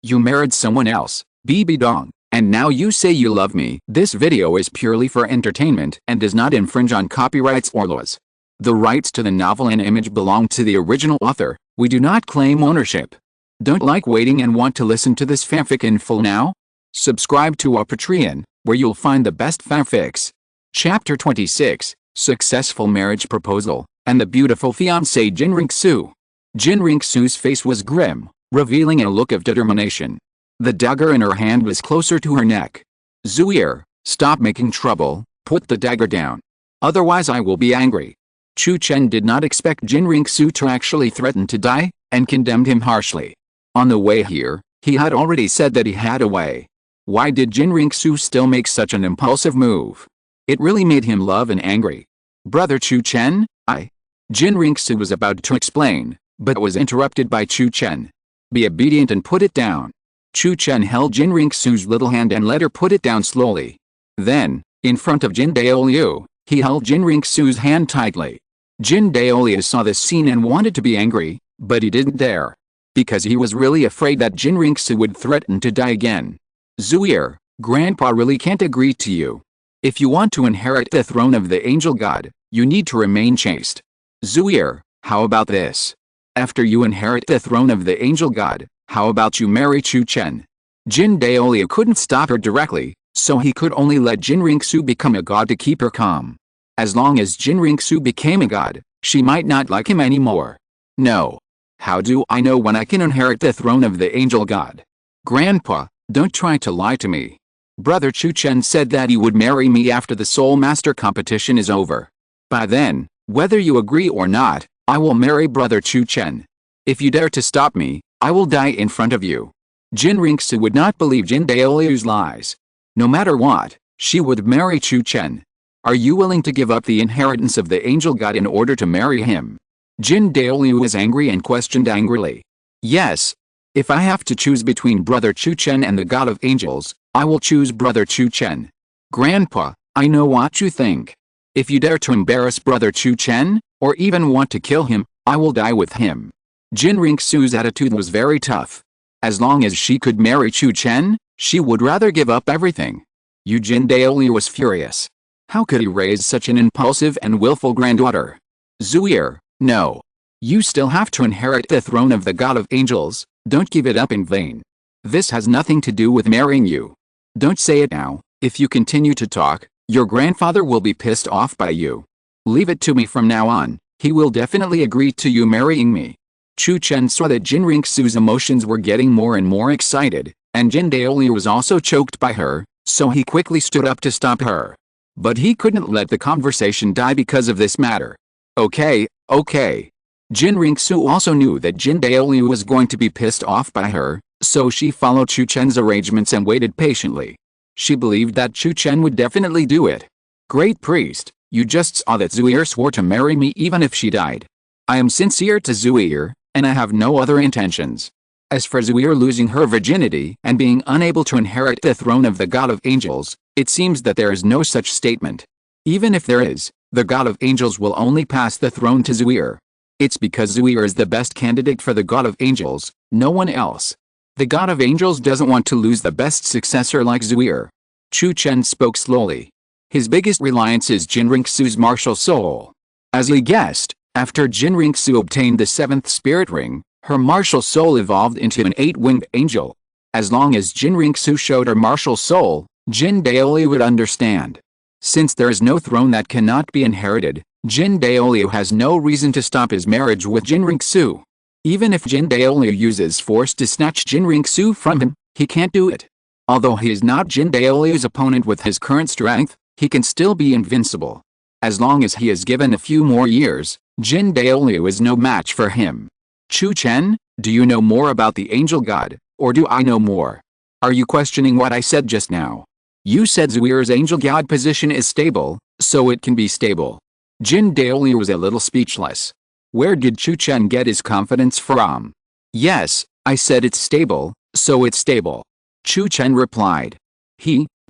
You married someone else, Bibi Dong, and now you say you love me. This video is purely for entertainment and does not infringe on copyrights or laws. The rights to the novel and image belong to the original author. We do not claim ownership. Don't like waiting and want to listen to this fanfic in full now? Subscribe to our Patreon, where you'll find the best fanfics. Chapter 26, Successful Marriage Proposal, and the Beautiful Fiancée Qian Renxue. Qian Renxue's face was grim, revealing a look of determination. The dagger in her hand was closer to her neck. Zuier, stop making trouble, put the dagger down. Otherwise I will be angry. Chu Chen did not expect Qian Renxue to actually threaten to die, and condemned him harshly. On the way here, he had already said that he had a way. Why did Qian Renxue still make such an impulsive move? It really made him love and angry. Brother Chu Chen, Qian Renxue was about to explain, but was interrupted by Chu Chen. Be obedient and put it down. Chu Chen held Qian Renxue's little hand and let her put it down slowly. Then, in front of Jin Douluo, he held Qian Renxue's hand tightly. Jin Douluo saw this scene and wanted to be angry, but he didn't dare. Because he was really afraid that Qian Renxue would threaten to die again. Zuier, Grandpa really can't agree to you. If you want to inherit the throne of the angel god, you need to remain chaste. Zuier, how about this? After you inherit the throne of the angel god, how about you marry Chu Chen? Jin Douluo couldn't stop her directly, so he could only let Qian Renxue become a god to keep her calm. As long as Qian Renxue became a god, she might not like him anymore. No. How do I know when I can inherit the throne of the angel god? Grandpa, don't try to lie to me. Brother Chu Chen said that he would marry me after the Soul Master competition is over. By then, whether you agree or not, I will marry Brother Chu Chen. If you dare to stop me, I will die in front of you. Qian Renxue would not believe Jin Douluo's lies. No matter what, she would marry Chu Chen. Are you willing to give up the inheritance of the angel god in order to marry him? Jin Douluo was angry and questioned angrily. Yes. If I have to choose between Brother Chu Chen and the god of angels, I will choose Brother Chu Chen. Grandpa, I know what you think. If you dare to embarrass Brother Chu Chen, or even want to kill him, I will die with him. Qian Renxue's attitude was very tough. As long as she could marry Chu Chen, she would rather give up everything. Jin Douluo was furious. How could he raise such an impulsive and willful granddaughter? Zuier, no. You still have to inherit the throne of the god of angels, don't give it up in vain. This has nothing to do with marrying you. Don't say it now. If you continue to talk, your grandfather will be pissed off by you. Leave it to me from now on, he will definitely agree to you marrying me. Chu Chen saw that Qian Renxue's emotions were getting more and more excited, and Jin Douluo was also choked by her, so he quickly stood up to stop her. But he couldn't let the conversation die because of this matter. Okay. Qian Renxue also knew that Jin Douluo was going to be pissed off by her, so she followed Chu Chen's arrangements and waited patiently. She believed that Chu Chen would definitely do it. Great priest, you just saw that Zuier swore to marry me even if she died. I am sincere to Zuier, and I have no other intentions. As for Zuier losing her virginity and being unable to inherit the throne of the god of angels, it seems that there is no such statement. Even if there is, the god of angels will only pass the throne to Zuier. It's because Zuier is the best candidate for the god of angels, no one else. The god of angels doesn't want to lose the best successor like Zuier. Chu Chen spoke slowly. His biggest reliance is Qian Renxue's martial soul. As he guessed, after Qian Renxue obtained the 7th spirit ring, her martial soul evolved into an 8-winged angel. As long as Qian Renxue showed her martial soul, Jin Douluo would understand. Since there is no throne that cannot be inherited, Jin Douluo has no reason to stop his marriage with Qian Renxue. Even if Jin Douluo uses force to snatch Qian Renxue from him, he can't do it. Although he is not Jin Douluo's opponent with his current strength, he can still be invincible. As long as he is given a few more years, Jin Douluo is no match for him. Chu Chen, do you know more about the angel god, or do I know more? Are you questioning what I said just now? You said Zuier's angel god position is stable, so it can be stable. Jin Douluo was a little speechless. Where did Chu Chen get his confidence from? Yes, I said it's stable, so it's stable. Chu Chen replied.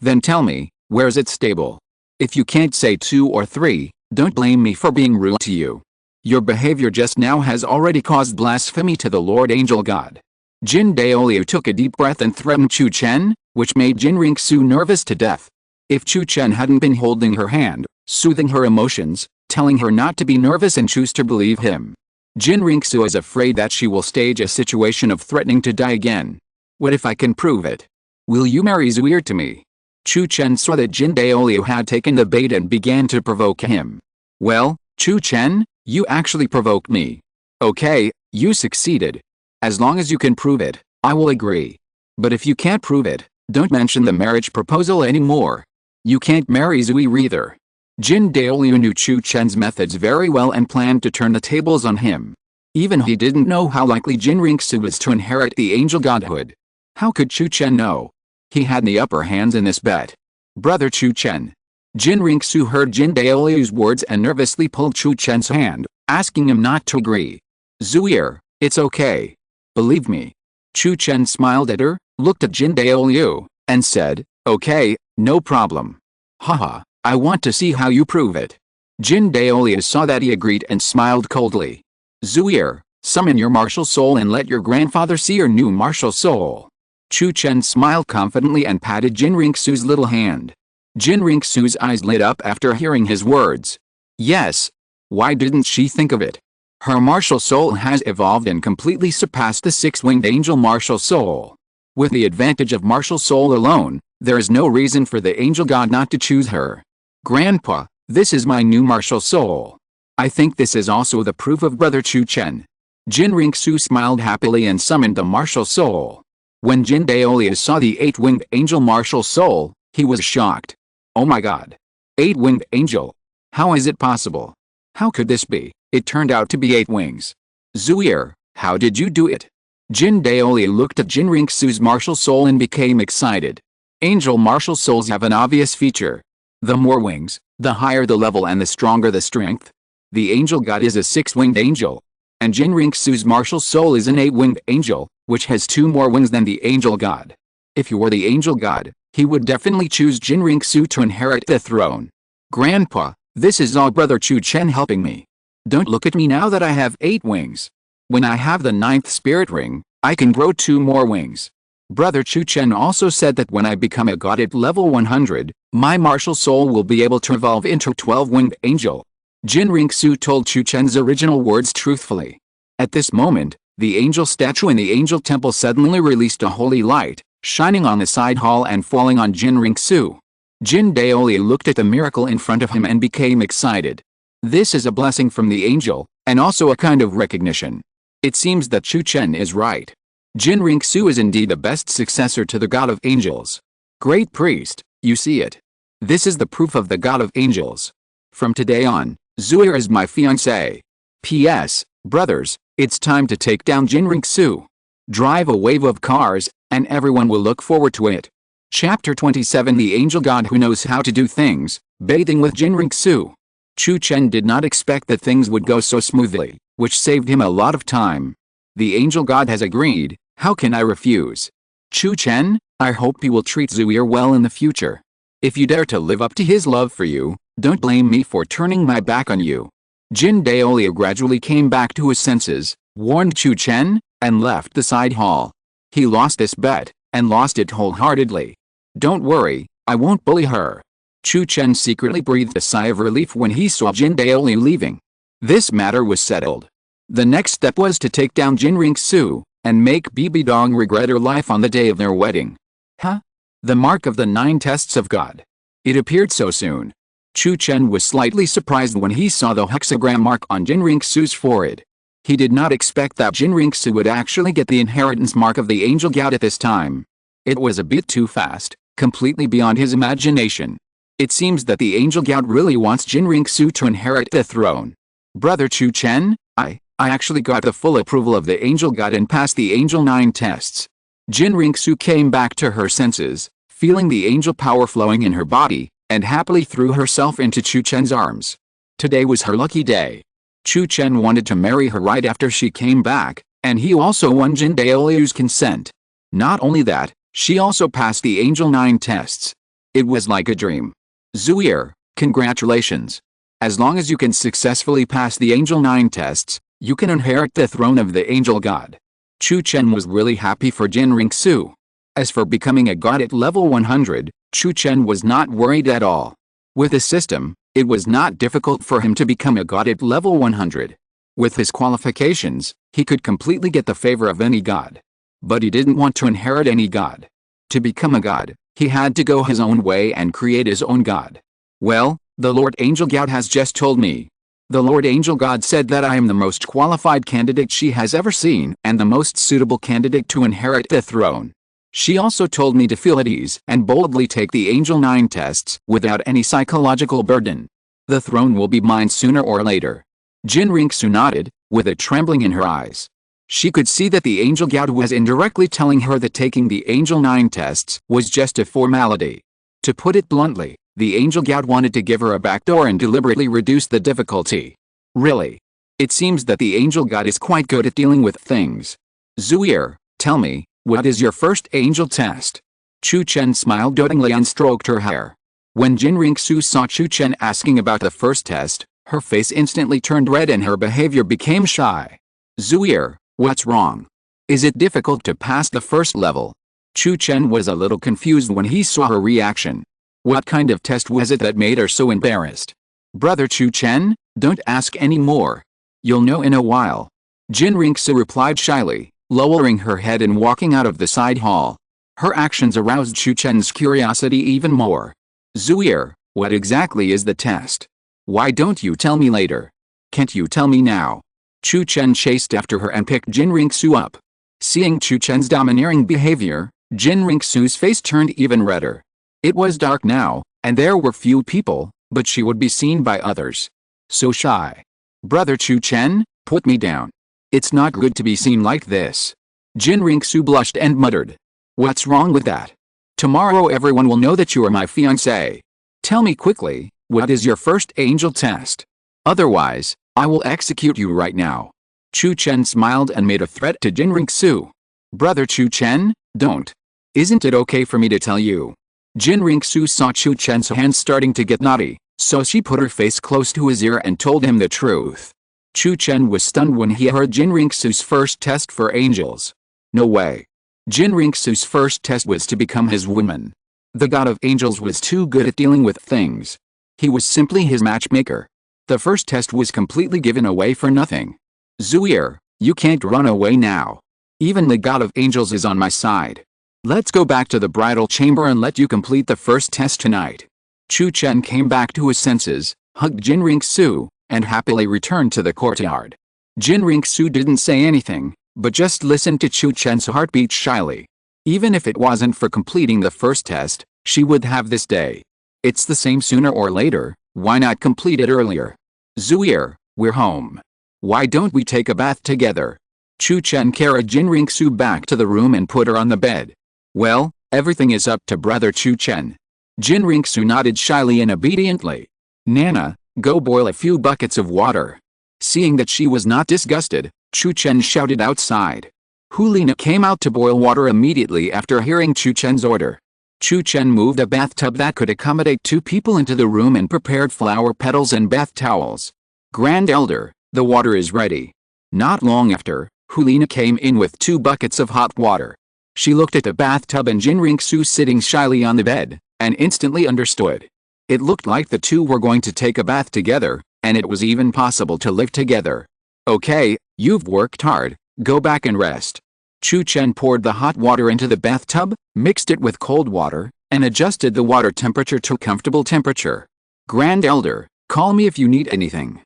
Then tell me, where's it stable? If you can't say 2 or 3, don't blame me for being rude to you. Your behavior just now has already caused blasphemy to the Lord Angel God. Jin Daoliu took a deep breath and threatened Chu Chen, which made Jin Renxue nervous to death. If Chu Chen hadn't been holding her hand, soothing her emotions, telling her not to be nervous and choose to believe him, Jin Renxue is afraid that she will stage a situation of threatening to die again. What if I can prove it? Will you marry Zuir to me? Chu Chen saw that Jin Daoliu had taken the bait and began to provoke him. Well, Chu Chen, you actually provoked me. Okay, you succeeded. As long as you can prove it, I will agree. But if you can't prove it, don't mention the marriage proposal anymore. You can't marry Zuir either. Jin Daoliu knew Chu Chen's methods very well and planned to turn the tables on him. Even he didn't know how likely Jin Renxue was to inherit the angel godhood. How could Chu Chen know? He had the upper hands in this bet. Brother Chu Chen. Jin Renxue heard Jin Daoliu's words and nervously pulled Chu Chen's hand, asking him not to agree. Zuir, it's okay. Believe me. Chu Chen smiled at her, looked at Jin Daoliu, and said, okay, no problem. Haha, I want to see how you prove it. Jin Daoliu saw that he agreed and smiled coldly. Zuir, summon your martial soul and let your grandfather see your new martial soul. Chu Chen smiled confidently and patted Jin Renxue's little hand. Jin Renxue's eyes lit up after hearing his words. Yes. Why didn't she think of it? Her martial soul has evolved and completely surpassed the six-winged angel martial soul. With the advantage of martial soul alone, there is no reason for the angel god not to choose her. Grandpa, this is my new martial soul. I think this is also the proof of brother Chu Chen. Jin Renxue smiled happily and summoned the martial soul. When Jin Daoliu saw the eight-winged angel martial soul, he was shocked. Oh my god. Eight-winged angel. How is it possible? How could this be? It turned out to be 8 wings. Zuir, how did you do it? Jin Daoliu looked at Jin Renxue's martial soul and became excited. Angel martial souls have an obvious feature. The more wings, the higher the level and the stronger the strength. The angel god is a 6-winged angel. And Jin Renxue's martial soul is an 8-winged angel, which has 2 more wings than the angel god. If he were the angel god, he would definitely choose Jin Renxue to inherit the throne. Grandpa, this is all brother Chu Chen helping me. Don't look at me now that I have 8 wings. When I have the 9th spirit ring, I can grow 2 more wings. Brother Chu Chen also said that when I become a god at level 100, my martial soul will be able to evolve into a 12-winged angel. Jin Renxue told Chu Chen's original words truthfully. At this moment, the angel statue in the angel temple suddenly released a holy light, shining on the side hall and falling on Jin Renxue. Jin Daoliu looked at the miracle in front of him and became excited. This is a blessing from the angel, and also a kind of recognition. It seems that Chu Chen is right. Jin Renxue is indeed the best successor to the god of angels. Great priest, you see it. This is the proof of the god of angels. From today on, Zuir is my fiancé. P.S. Brothers, it's time to take down Jin Renxue. Drive a wave of cars, and everyone will look forward to it. Chapter 27 The Angel God Who Knows How to Do Things, Bathing with Jin Renxue. Chu Chen did not expect that things would go so smoothly, which saved him a lot of time. The angel god has agreed, how can I refuse? Chu Chen, I hope you will treat Zuir well in the future. If you dare to live up to his love for you, don't blame me for turning my back on you. Jin Daoliu gradually came back to his senses, warned Chu Chen, and left the side hall. He lost this bet, and lost it wholeheartedly. Don't worry, I won't bully her. Chu Chen secretly breathed a sigh of relief when he saw Jin Daoliu leaving. This matter was settled. The next step was to take down Jin Renxue, and make Bibi Dong regret her life on the day of their wedding. Huh? The mark of the 9 tests of God. It appeared so soon. Chu Chen was slightly surprised when he saw the hexagram mark on Jin Renxue's forehead. He did not expect that Jin Renxue would actually get the inheritance mark of the angel god at this time. It was a bit too fast, completely beyond his imagination. It seems that the angel god really wants Jin Renxue to inherit the throne. Brother Chu Chen, I actually got the full approval of the angel god and passed the angel 9 tests. Jin Renxue came back to her senses, feeling the angel power flowing in her body, and happily threw herself into Chu Chen's arms. Today was her lucky day. Chu Chen wanted to marry her right after she came back, and he also won Jin Daoliu's consent. Not only that, she also passed the angel 9 tests. It was like a dream. Zuir, congratulations. As long as you can successfully pass the angel 9 tests, you can inherit the throne of the angel god. Chu Chen was really happy for Qian Renxue. As for becoming a god at level 100, Chu Chen was not worried at all. With the system, it was not difficult for him to become a god at level 100. With his qualifications, he could completely get the favor of any god. But he didn't want to inherit any god. To become a god, he had to go his own way and create his own god. Well, the Lord Angel God has just told me. The Lord Angel God said that I am the most qualified candidate she has ever seen and the most suitable candidate to inherit the throne. She also told me to feel at ease and boldly take the Angel 9 tests without any psychological burden. The throne will be mine sooner or later. Qian Renxue nodded, with a trembling in her eyes. She could see that the Angel God was indirectly telling her that taking the Angel 9 tests was just a formality. To put it bluntly, the Angel God wanted to give her a backdoor and deliberately reduce the difficulty. Really? It seems that the Angel God is quite good at dealing with things. Zuier, tell me, what is your first Angel test? Chu Chen smiled dotingly and stroked her hair. When Qian Renxue saw Chu Chen asking about the first test, her face instantly turned red and her behavior became shy. Zuier, what's wrong? Is it difficult to pass the first level? Chu Chen was a little confused when he saw her reaction. What kind of test was it that made her so embarrassed? Brother Chu Chen, don't ask any more. You'll know in a while. Qian Renxue replied shyly, lowering her head and walking out of the side hall. Her actions aroused Chu Chen's curiosity even more. Zuier, what exactly is the test? Why don't you tell me later? Can't you tell me now? Chu Chen chased after her and picked Qian Renxue up. Seeing Chu Chen's domineering behavior, Qian Renxue's face turned even redder. It was dark now, and there were few people, but she would be seen by others. So shy. Brother Chu Chen, put me down. It's not good to be seen like this. Qian Renxue blushed and muttered. What's wrong with that? Tomorrow everyone will know that you are my fiancé. Tell me quickly, what is your first Angel test? Otherwise, I will execute you right now. Chu Chen smiled and made a threat to Qian Renxue. Brother Chu Chen, don't. Isn't it okay for me to tell you? Qian Renxue saw Chu Chen's hands starting to get naughty, so she put her face close to his ear and told him the truth. Chu Chen was stunned when he heard Qian Renxue's first test for angels. No way. Qian Renxue's first test was to become his woman. The god of angels was too good at dealing with things. He was simply his matchmaker. The first test was completely given away for nothing. Zuier, you can't run away now. Even the god of angels is on my side. Let's go back to the bridal chamber and let you complete the first test tonight. Chu Chen came back to his senses, hugged Qian Renxue, and happily returned to the courtyard. Qian Renxue didn't say anything, but just listened to Chu Chen's heartbeat shyly. Even if it wasn't for completing the first test, she would have this day. It's the same sooner or later, why not complete it earlier? Zuier, we're home. Why don't we take a bath together? Chu Chen carried Qian Renxue back to the room and put her on the bed. Well, everything is up to brother Chu Chen. Qian Renxue nodded shyly and obediently. Nana, go boil a few buckets of water. Seeing that she was not disgusted, Chu Chen shouted outside. Liena came out to boil water immediately after hearing Chu Chen's order. Chu Chen moved a bathtub that could accommodate 2 people into the room and prepared flower petals and bath towels. Grand Elder, the water is ready. Not long after, Liena came in with 2 buckets of hot water. She looked at the bathtub and Qian Renxue sitting shyly on the bed, and instantly understood. It looked like the 2 were going to take a bath together, and it was even possible to live together. Okay, you've worked hard, go back and rest. Chu Chen poured the hot water into the bathtub, mixed it with cold water, and adjusted the water temperature to a comfortable temperature. Grand Elder, call me if you need anything.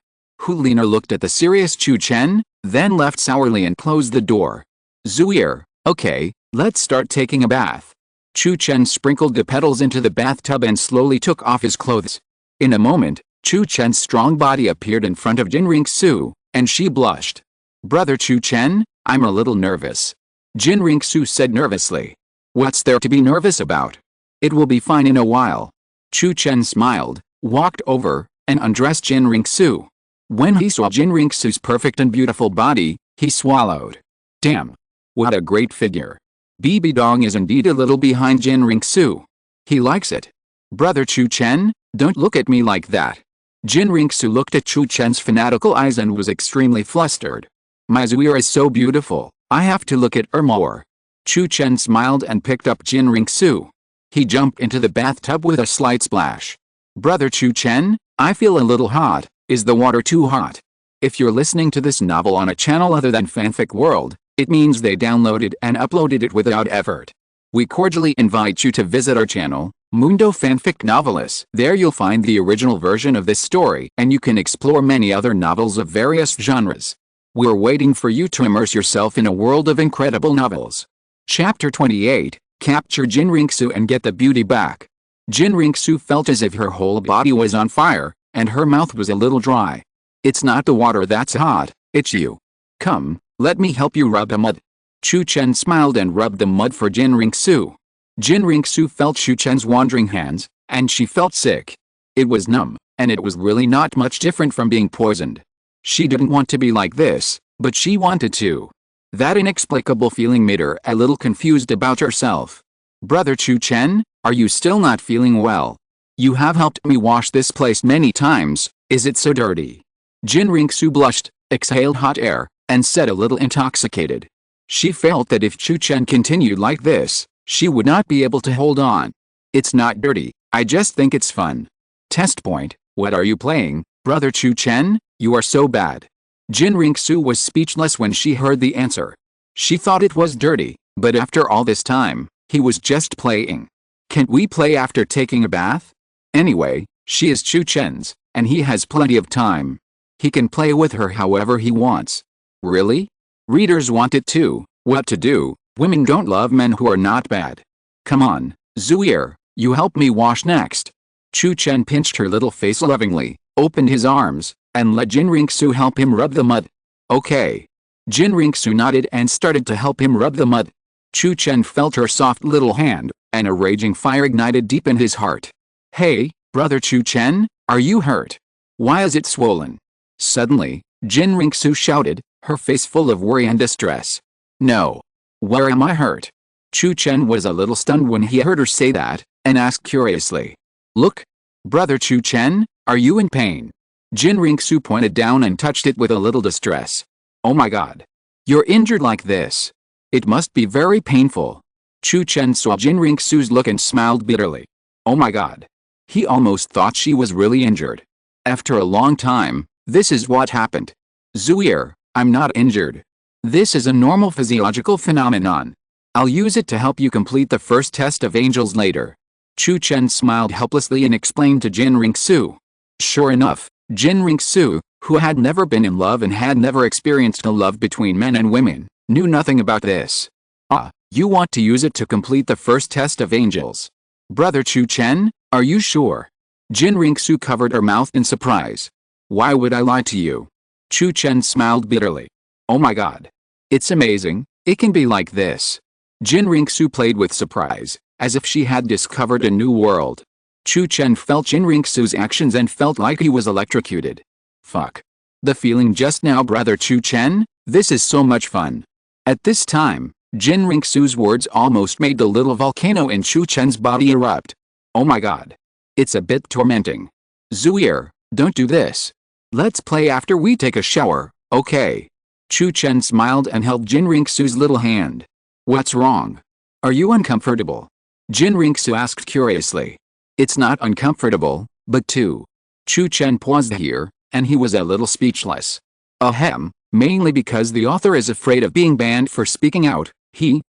Liena looked at the serious Chu Chen, then left sourly and closed the door. Zuier, okay, let's start taking a bath. Chu Chen sprinkled the petals into the bathtub and slowly took off his clothes. In a moment, Chu Chen's strong body appeared in front of Qian Renxue, and she blushed. Brother Chu Chen, I'm a little nervous. Qian Renxue said nervously. What's there to be nervous about? It will be fine in a while. Chu Chen smiled, walked over, and undressed Qian Renxue. When he saw Qian Renxue's perfect and beautiful body, he swallowed. Damn. What a great figure. Bibi Dong is indeed a little behind Qian Renxue. He likes it. Brother Chu Chen, don't look at me like that. Qian Renxue looked at Chu Chen's fanatical eyes and was extremely flustered. My Zuier is so beautiful, I have to look at her more. Chu Chen smiled and picked up Qian Renxue. He jumped into the bathtub with a slight splash. Brother Chu Chen, I feel a little hot. Is the water too hot? If you're listening to this novel on a channel other than Fanfic World, it means they downloaded and uploaded it without effort. We cordially invite you to visit our channel, Mundo Fanfic Novelis. There you'll find the original version of this story, and you can explore many other novels of various genres. We're waiting for you to immerse yourself in a world of incredible novels. Chapter 28, Capture Qian Renxue and Get the Beauty Back. Qian Renxue felt as if her whole body was on fire, and her mouth was a little dry. It's not the water that's hot, it's you. Come, let me help you rub the mud. Chu Chen smiled and rubbed the mud for Qian Renxue. Qian Renxue felt Chu Chen's wandering hands, and she felt sick. It was numb, and it was really not much different from being poisoned. She didn't want to be like this, but she wanted to. That inexplicable feeling made her a little confused about herself. Brother Chu Chen, are you still not feeling well? You have helped me wash this place many times, is it so dirty? Qian Renxue blushed, exhaled hot air, and said a little intoxicated. She felt that if Chu Chen continued like this, she would not be able to hold on. It's not dirty, I just think it's fun. Test point, what are you playing, Brother Chu Chen? You are so bad. Qian Renxue was speechless when she heard the answer. She thought it was dirty, but after all this time, he was just playing. Can't we play after taking a bath? Anyway, she is Chu Chen's, and he has plenty of time. He can play with her however he wants. Really? Readers want it too. What to do? Women don't love men who are not bad. Come on, Zuier, you help me wash next. Chu Chen pinched her little face lovingly, opened his arms, and let Qian Renxue help him rub the mud. Okay. Qian Renxue nodded and started to help him rub the mud. Chu Chen felt her soft little hand, and a raging fire ignited deep in his heart. Hey, Brother Chu Chen, are you hurt? Why is it swollen? Suddenly, Qian Renxue shouted, her face full of worry and distress. No. Where am I hurt? Chu Chen was a little stunned when he heard her say that, and asked curiously. Look. Brother Chu Chen, are you in pain? Qian Renxue pointed down and touched it with a little distress. Oh my god. You're injured like this. It must be very painful. Chu Chen saw Qian Renxue's look and smiled bitterly. Oh my god. He almost thought she was really injured. After a long time, this is what happened. Zuier, I'm not injured. This is a normal physiological phenomenon. I'll use it to help you complete the first test of angels later. Chu Chen smiled helplessly and explained to Qian Renxue. Sure enough, Qian Renxue, who had never been in love and had never experienced a love between men and women, knew nothing about this. Ah, you want to use it to complete the first test of angels. Brother Chu Chen, are you sure? Qian Renxue covered her mouth in surprise. Why would I lie to you? Chu Chen smiled bitterly. Oh my god. It's amazing, it can be like this. Qian Renxue played with surprise, as if she had discovered a new world. Chu Chen felt Qian Renxue's actions and felt like he was electrocuted. Fuck. The feeling just now, Brother Chu Chen, this is so much fun. At this time, Qian Renxue's words almost made the little volcano in Chu Chen's body erupt. Oh my god. It's a bit tormenting. Zuier, don't do this. Let's play after we take a shower, okay? Chu Chen smiled and held Qian Renxue's little hand. What's wrong? Are you uncomfortable? Qian Renxue asked curiously. It's not uncomfortable, but too. Chu Chen paused here, and he was a little speechless. Ahem, mainly because the author is afraid of being banned for speaking out.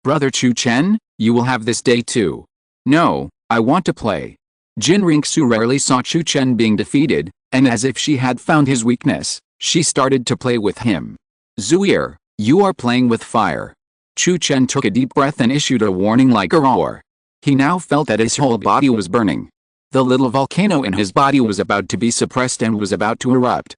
Brother Chu Chen, you will have this day too. No, I want to play. Qian Renxue rarely saw Chu Chen being defeated, and as if she had found his weakness, she started to play with him. Zuier, you are playing with fire. Chu Chen took a deep breath and issued a warning like a roar. He now felt that his whole body was burning. The little volcano in his body was about to be suppressed and was about to erupt.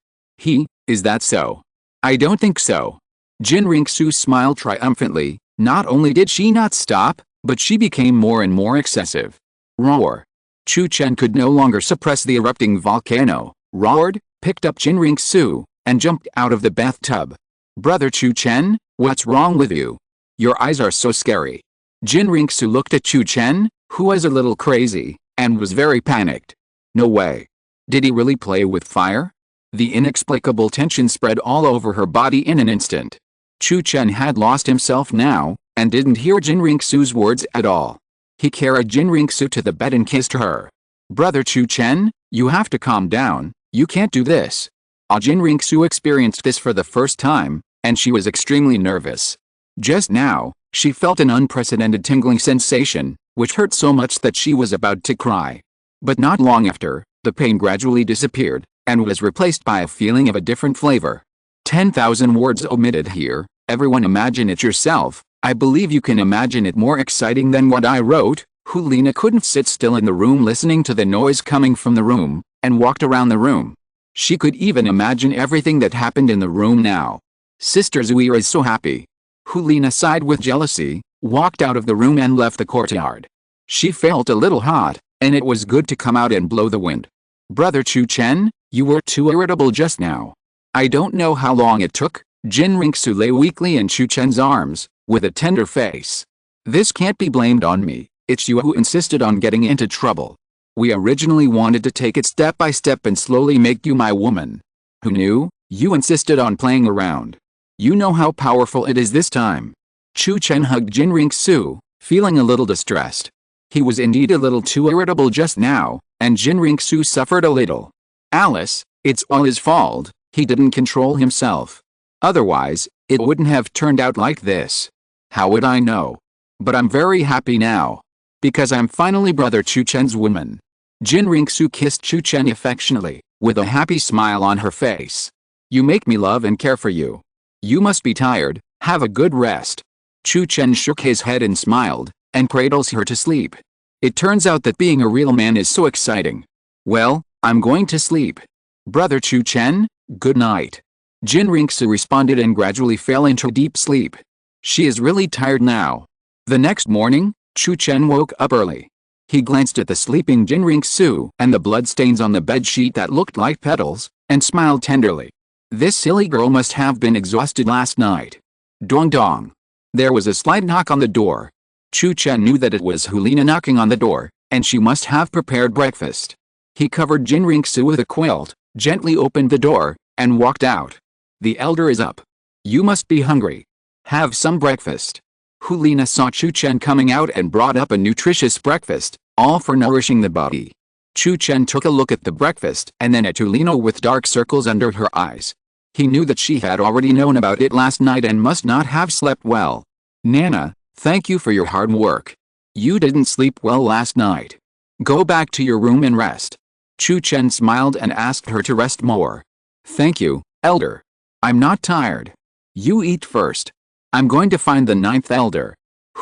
Is that so? I don't think so. Qian Renxue smiled triumphantly. Not only did she not stop, but she became more and more excessive. Roar. Chu Chen could no longer suppress the erupting volcano, roared, picked up Qian Renxue, and jumped out of the bathtub. Brother Chu Chen, what's wrong with you? Your eyes are so scary. Qian Renxue looked at Chu Chen, who was a little crazy, and was very panicked. No way. Did he really play with fire? The inexplicable tension spread all over her body in an instant. Chu Chen had lost himself now, and didn't hear Qian Renxue's words at all. He carried Qian Renxue to the bed and kissed her. "Brother Chu Chen, you have to calm down, you can't do this." Qian Renxue experienced this for the first time, and she was extremely nervous. Just now, she felt an unprecedented tingling sensation, which hurt so much that she was about to cry. But not long after, the pain gradually disappeared, and was replaced by a feeling of a different flavor. 10,000 words omitted here, everyone imagine it yourself. I believe you can imagine it more exciting than what I wrote. Liena couldn't sit still in the room listening to the noise coming from the room, and walked around the room. She could even imagine everything that happened in the room now. Sister Zuira is so happy. Liena sighed with jealousy, walked out of the room and left the courtyard. She felt a little hot, and it was good to come out and blow the wind. "Brother Chu Chen, you were too irritable just now." I don't know how long it took. Qian Renxue lay weakly in Chu Chen's arms, with a tender face. "This can't be blamed on me, it's you who insisted on getting into trouble. We originally wanted to take it step by step and slowly make you my woman. Who knew? You insisted on playing around. You know how powerful it is this time." Chu Chen hugged Qian Renxue, feeling a little distressed. He was indeed a little too irritable just now, and Qian Renxue suffered a little. "Alice, it's all his fault, he didn't control himself. Otherwise, it wouldn't have turned out like this. How would I know? But I'm very happy now. Because I'm finally Brother Chu Chen's woman." Qian Renxue kissed Chu Chen affectionately, with a happy smile on her face. "You make me love and care for you. You must be tired, have a good rest." Chu Chen shook his head and smiled, and cradles her to sleep. It turns out that being a real man is so exciting. "Well, I'm going to sleep. Brother Chu Chen, good night." Qian Renxue responded and gradually fell into deep sleep. She is really tired now. The next morning, Chu Chen woke up early. He glanced at the sleeping Qian Renxue and the bloodstains on the bedsheet that looked like petals, and smiled tenderly. This silly girl must have been exhausted last night. Dong dong. There was a slight knock on the door. Chu Chen knew that it was Liena knocking on the door, and she must have prepared breakfast. He covered Qian Renxue with a quilt, gently opened the door, and walked out. "The elder is up. You must be hungry. Have some breakfast." Liena saw Chu Chen coming out and brought up a nutritious breakfast, all for nourishing the body. Chu Chen took a look at the breakfast and then at Liena with dark circles under her eyes. He knew that she had already known about it last night and must not have slept well. "Nana, thank you for your hard work. You didn't sleep well last night. Go back to your room and rest." Chu Chen smiled and asked her to rest more. "Thank you, elder. I'm not tired. You eat first. I'm going to find the 9th elder."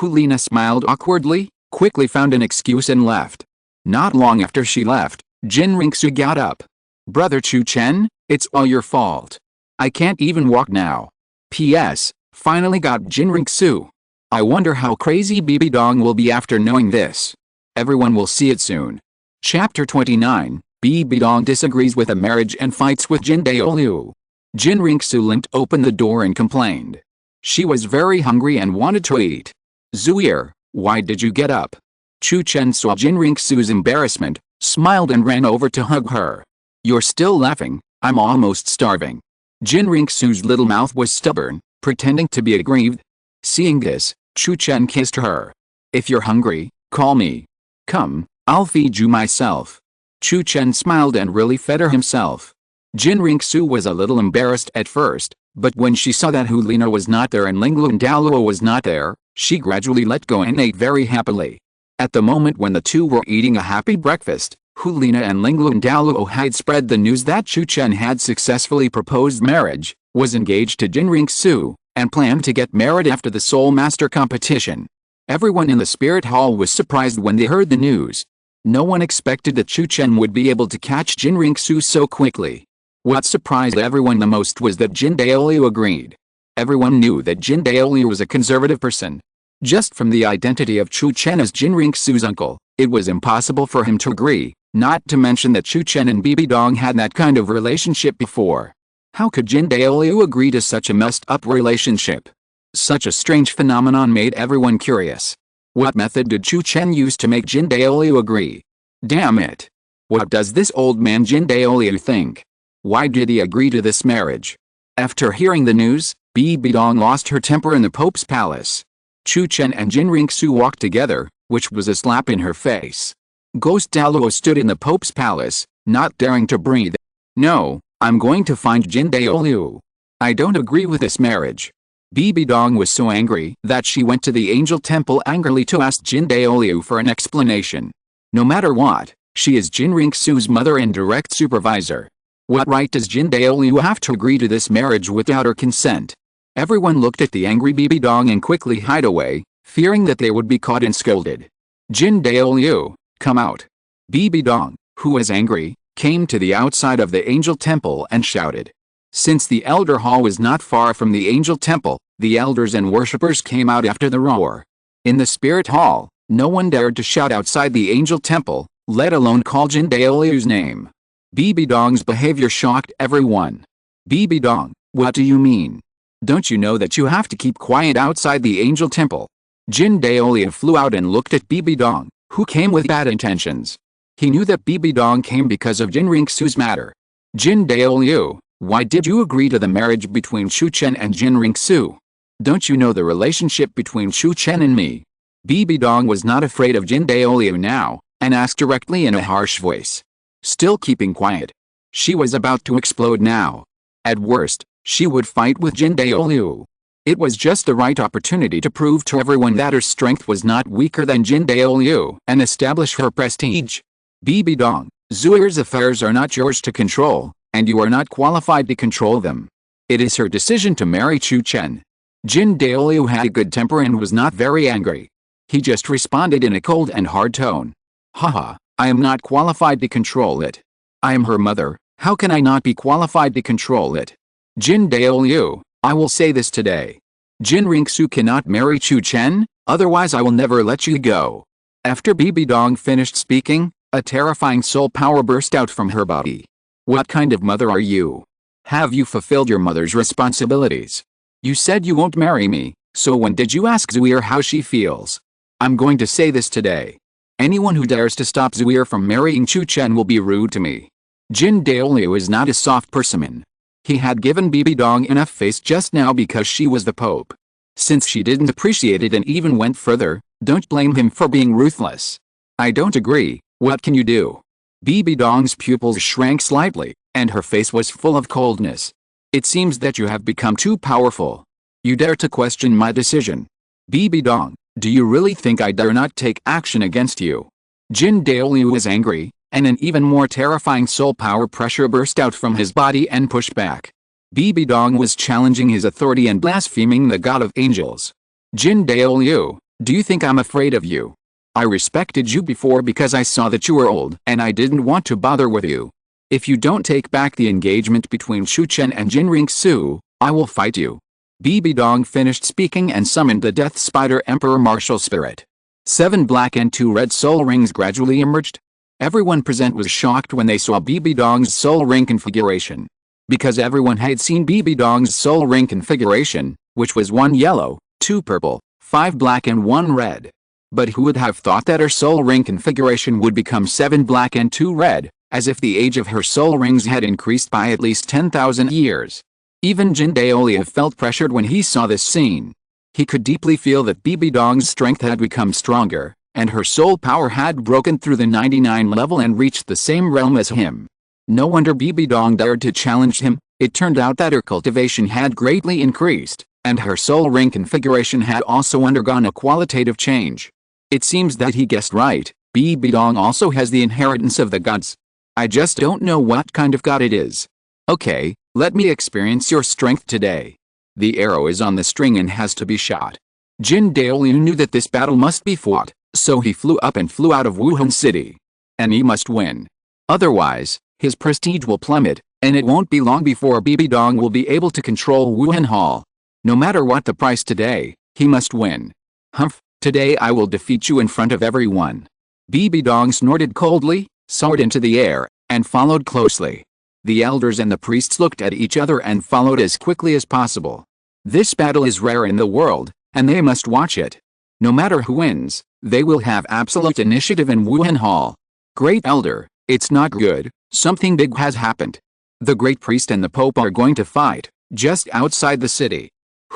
Liena smiled awkwardly, quickly found an excuse and left. Not long after she left, Qian Renxue got up. "Brother Chu Chen, it's all your fault. I can't even walk now. P.S. Finally got Qian Renxue. I wonder how crazy Bibi Dong will be after knowing this. Everyone will see it soon." Chapter 29, Bibi Dong disagrees with a marriage and fights with Qian Douluo. Qian Renxue limped open the door and complained. She was very hungry and wanted to eat. "Zuir, why did you get up?" Chu Chen saw Qian Renxue's embarrassment, smiled and ran over to hug her. "You're still laughing, I'm almost starving." Qian Renxue's little mouth was stubborn, pretending to be aggrieved. Seeing this, Chu Chen kissed her. "If you're hungry, call me. Come, I'll feed you myself." Chu Chen smiled and really fed her himself. Qian Renxue was a little embarrassed at first, but when she saw that Liena was not there and Lingluan Douluo was not there, she gradually let go and ate very happily. At the moment when the two were eating a happy breakfast, Liena and Lingluan Douluo had spread the news that Chu Chen had successfully proposed marriage, was engaged to Qian Renxue, and planned to get married after the Soul Master competition. Everyone in the Spirit Hall was surprised when they heard the news. No one expected that Chu Chen would be able to catch Qian Renxue so quickly. What surprised everyone the most was that Qian Douluo agreed. Everyone knew that Qian Douluo was a conservative person. Just from the identity of Chu Chen as Qian Renxue's uncle, it was impossible for him to agree, not to mention that Chu Chen and Bibi Dong had that kind of relationship before. How could Qian Douluo agree to such a messed-up relationship? Such a strange phenomenon made everyone curious. What method did Chu Chen use to make Qian Douluo agree? Damn it! What does this old man Qian Douluo think? Why did he agree to this marriage? After hearing the news, Bibi Dong lost her temper in the Pope's palace. Chu Chen and Qian Renxue walked together, which was a slap in her face. Ghost Douluo stood in the Pope's palace, not daring to breathe. No, I'm going to find Qian Douluo. I don't agree with this marriage. Bibi Dong was so angry that she went to the angel temple angrily to ask Qian Douluo for an explanation. No matter what, she is Qian Renxue's mother and direct supervisor. What right does Qian Douluo have to agree to this marriage without her consent? Everyone looked at the angry Bibi Dong and quickly hid away, fearing that they would be caught and scolded. Qian Douluo, come out. Bibi Dong, who was angry, came to the outside of the angel temple and shouted. Since the elder hall was not far from the angel temple, the elders and worshippers came out after the roar. In the spirit hall, no one dared to shout outside the angel temple, let alone call Qian Douluo's name. Bibi Dong's behavior shocked everyone. Bibi Dong, what do you mean? Don't you know that you have to keep quiet outside the angel temple? Qian Douluo flew out and looked at Bibi Dong, who came with bad intentions. He knew that Bibi Dong came because of Qian Renxue's matter. Qian Douluo, why did you agree to the marriage between Chu Chen and Qian Renxue? Don't you know the relationship between Chu Chen and me? Bibi Dong was not afraid of Qian Douluo now, and asked directly in a harsh voice. Still keeping quiet. She was about to explode now. At worst, she would fight with Qian Douluo. It was just the right opportunity to prove to everyone that her strength was not weaker than Qian Douluo and establish her prestige. Bibi Dong, Zuir's affairs are not yours to control, and you are not qualified to control them. It is her decision to marry Chu Chen. Qian Douluo had a good temper and was not very angry. He just responded in a cold and hard tone. Haha, I am not qualified to control it. I am her mother, how can I not be qualified to control it? Qian Douluo, I will say this today. Qian Renxue cannot marry Chu Chen, otherwise I will never let you go. After Bibi Dong finished speaking, a terrifying soul power burst out from her body. What kind of mother are you? Have you fulfilled your mother's responsibilities? You said you won't marry me, so when did you ask Zuir how she feels? I'm going to say this today. Anyone who dares to stop Zuir from marrying Chu Chen will be rude to me. Qian Douluo is not a soft person. He had given Bibi Dong enough face just now because she was the Pope. Since she didn't appreciate it and even went further, don't blame him for being ruthless. I don't agree, what can you do? Bibi Dong's pupils shrank slightly, and her face was full of coldness. It seems that you have become too powerful. You dare to question my decision. Bibi Dong, do you really think I dare not take action against you? Qian Douluo was angry, and an even more terrifying soul power pressure burst out from his body and pushed back. Bibi Dong was challenging his authority and blaspheming the god of angels. Qian Douluo, do you think I'm afraid of you? I respected you before because I saw that you were old and I didn't want to bother with you. If you don't take back the engagement between Chu Chen and Qian Renxue, I will fight you. Bibi Dong finished speaking and summoned the Death Spider Emperor Martial Spirit. 7 black and 2 red soul rings gradually emerged. Everyone present was shocked when they saw Bibi Dong's soul ring configuration. Because everyone had seen Bibi Dong's soul ring configuration, which was 1 yellow, 2 purple, 5 black and 1 red. But who would have thought that her soul ring configuration would become 7 black and 2 red, as if the age of her soul rings had increased by at least 10,000 years. Even Qian Douluo felt pressured when he saw this scene. He could deeply feel that Bibi Dong's strength had become stronger, and her soul power had broken through the 99 level and reached the same realm as him. No wonder Bibi Dong dared to challenge him. It turned out that her cultivation had greatly increased, and her soul ring configuration had also undergone a qualitative change. It seems that he guessed right. Bibi Dong also has the inheritance of the gods. I just don't know what kind of god it is. Okay, let me experience your strength today. The arrow is on the string and has to be shot. Qian Douluo knew that this battle must be fought, so he flew up and flew out of Wuhun City. And he must win. Otherwise, his prestige will plummet, and it won't be long before Bibi Dong will be able to control Wuhun Hall. No matter what the price today, he must win. Humph, today I will defeat you in front of everyone. Bibi Dong snorted coldly, soared into the air, and followed closely. The elders and the priests looked at each other and followed as quickly as possible. This battle is rare in the world, and they must watch it. No matter who wins, they will have absolute initiative in Wuhun Hall. Great Elder, it's not good, something big has happened. The Great Priest and the Pope are going to fight, just outside the city.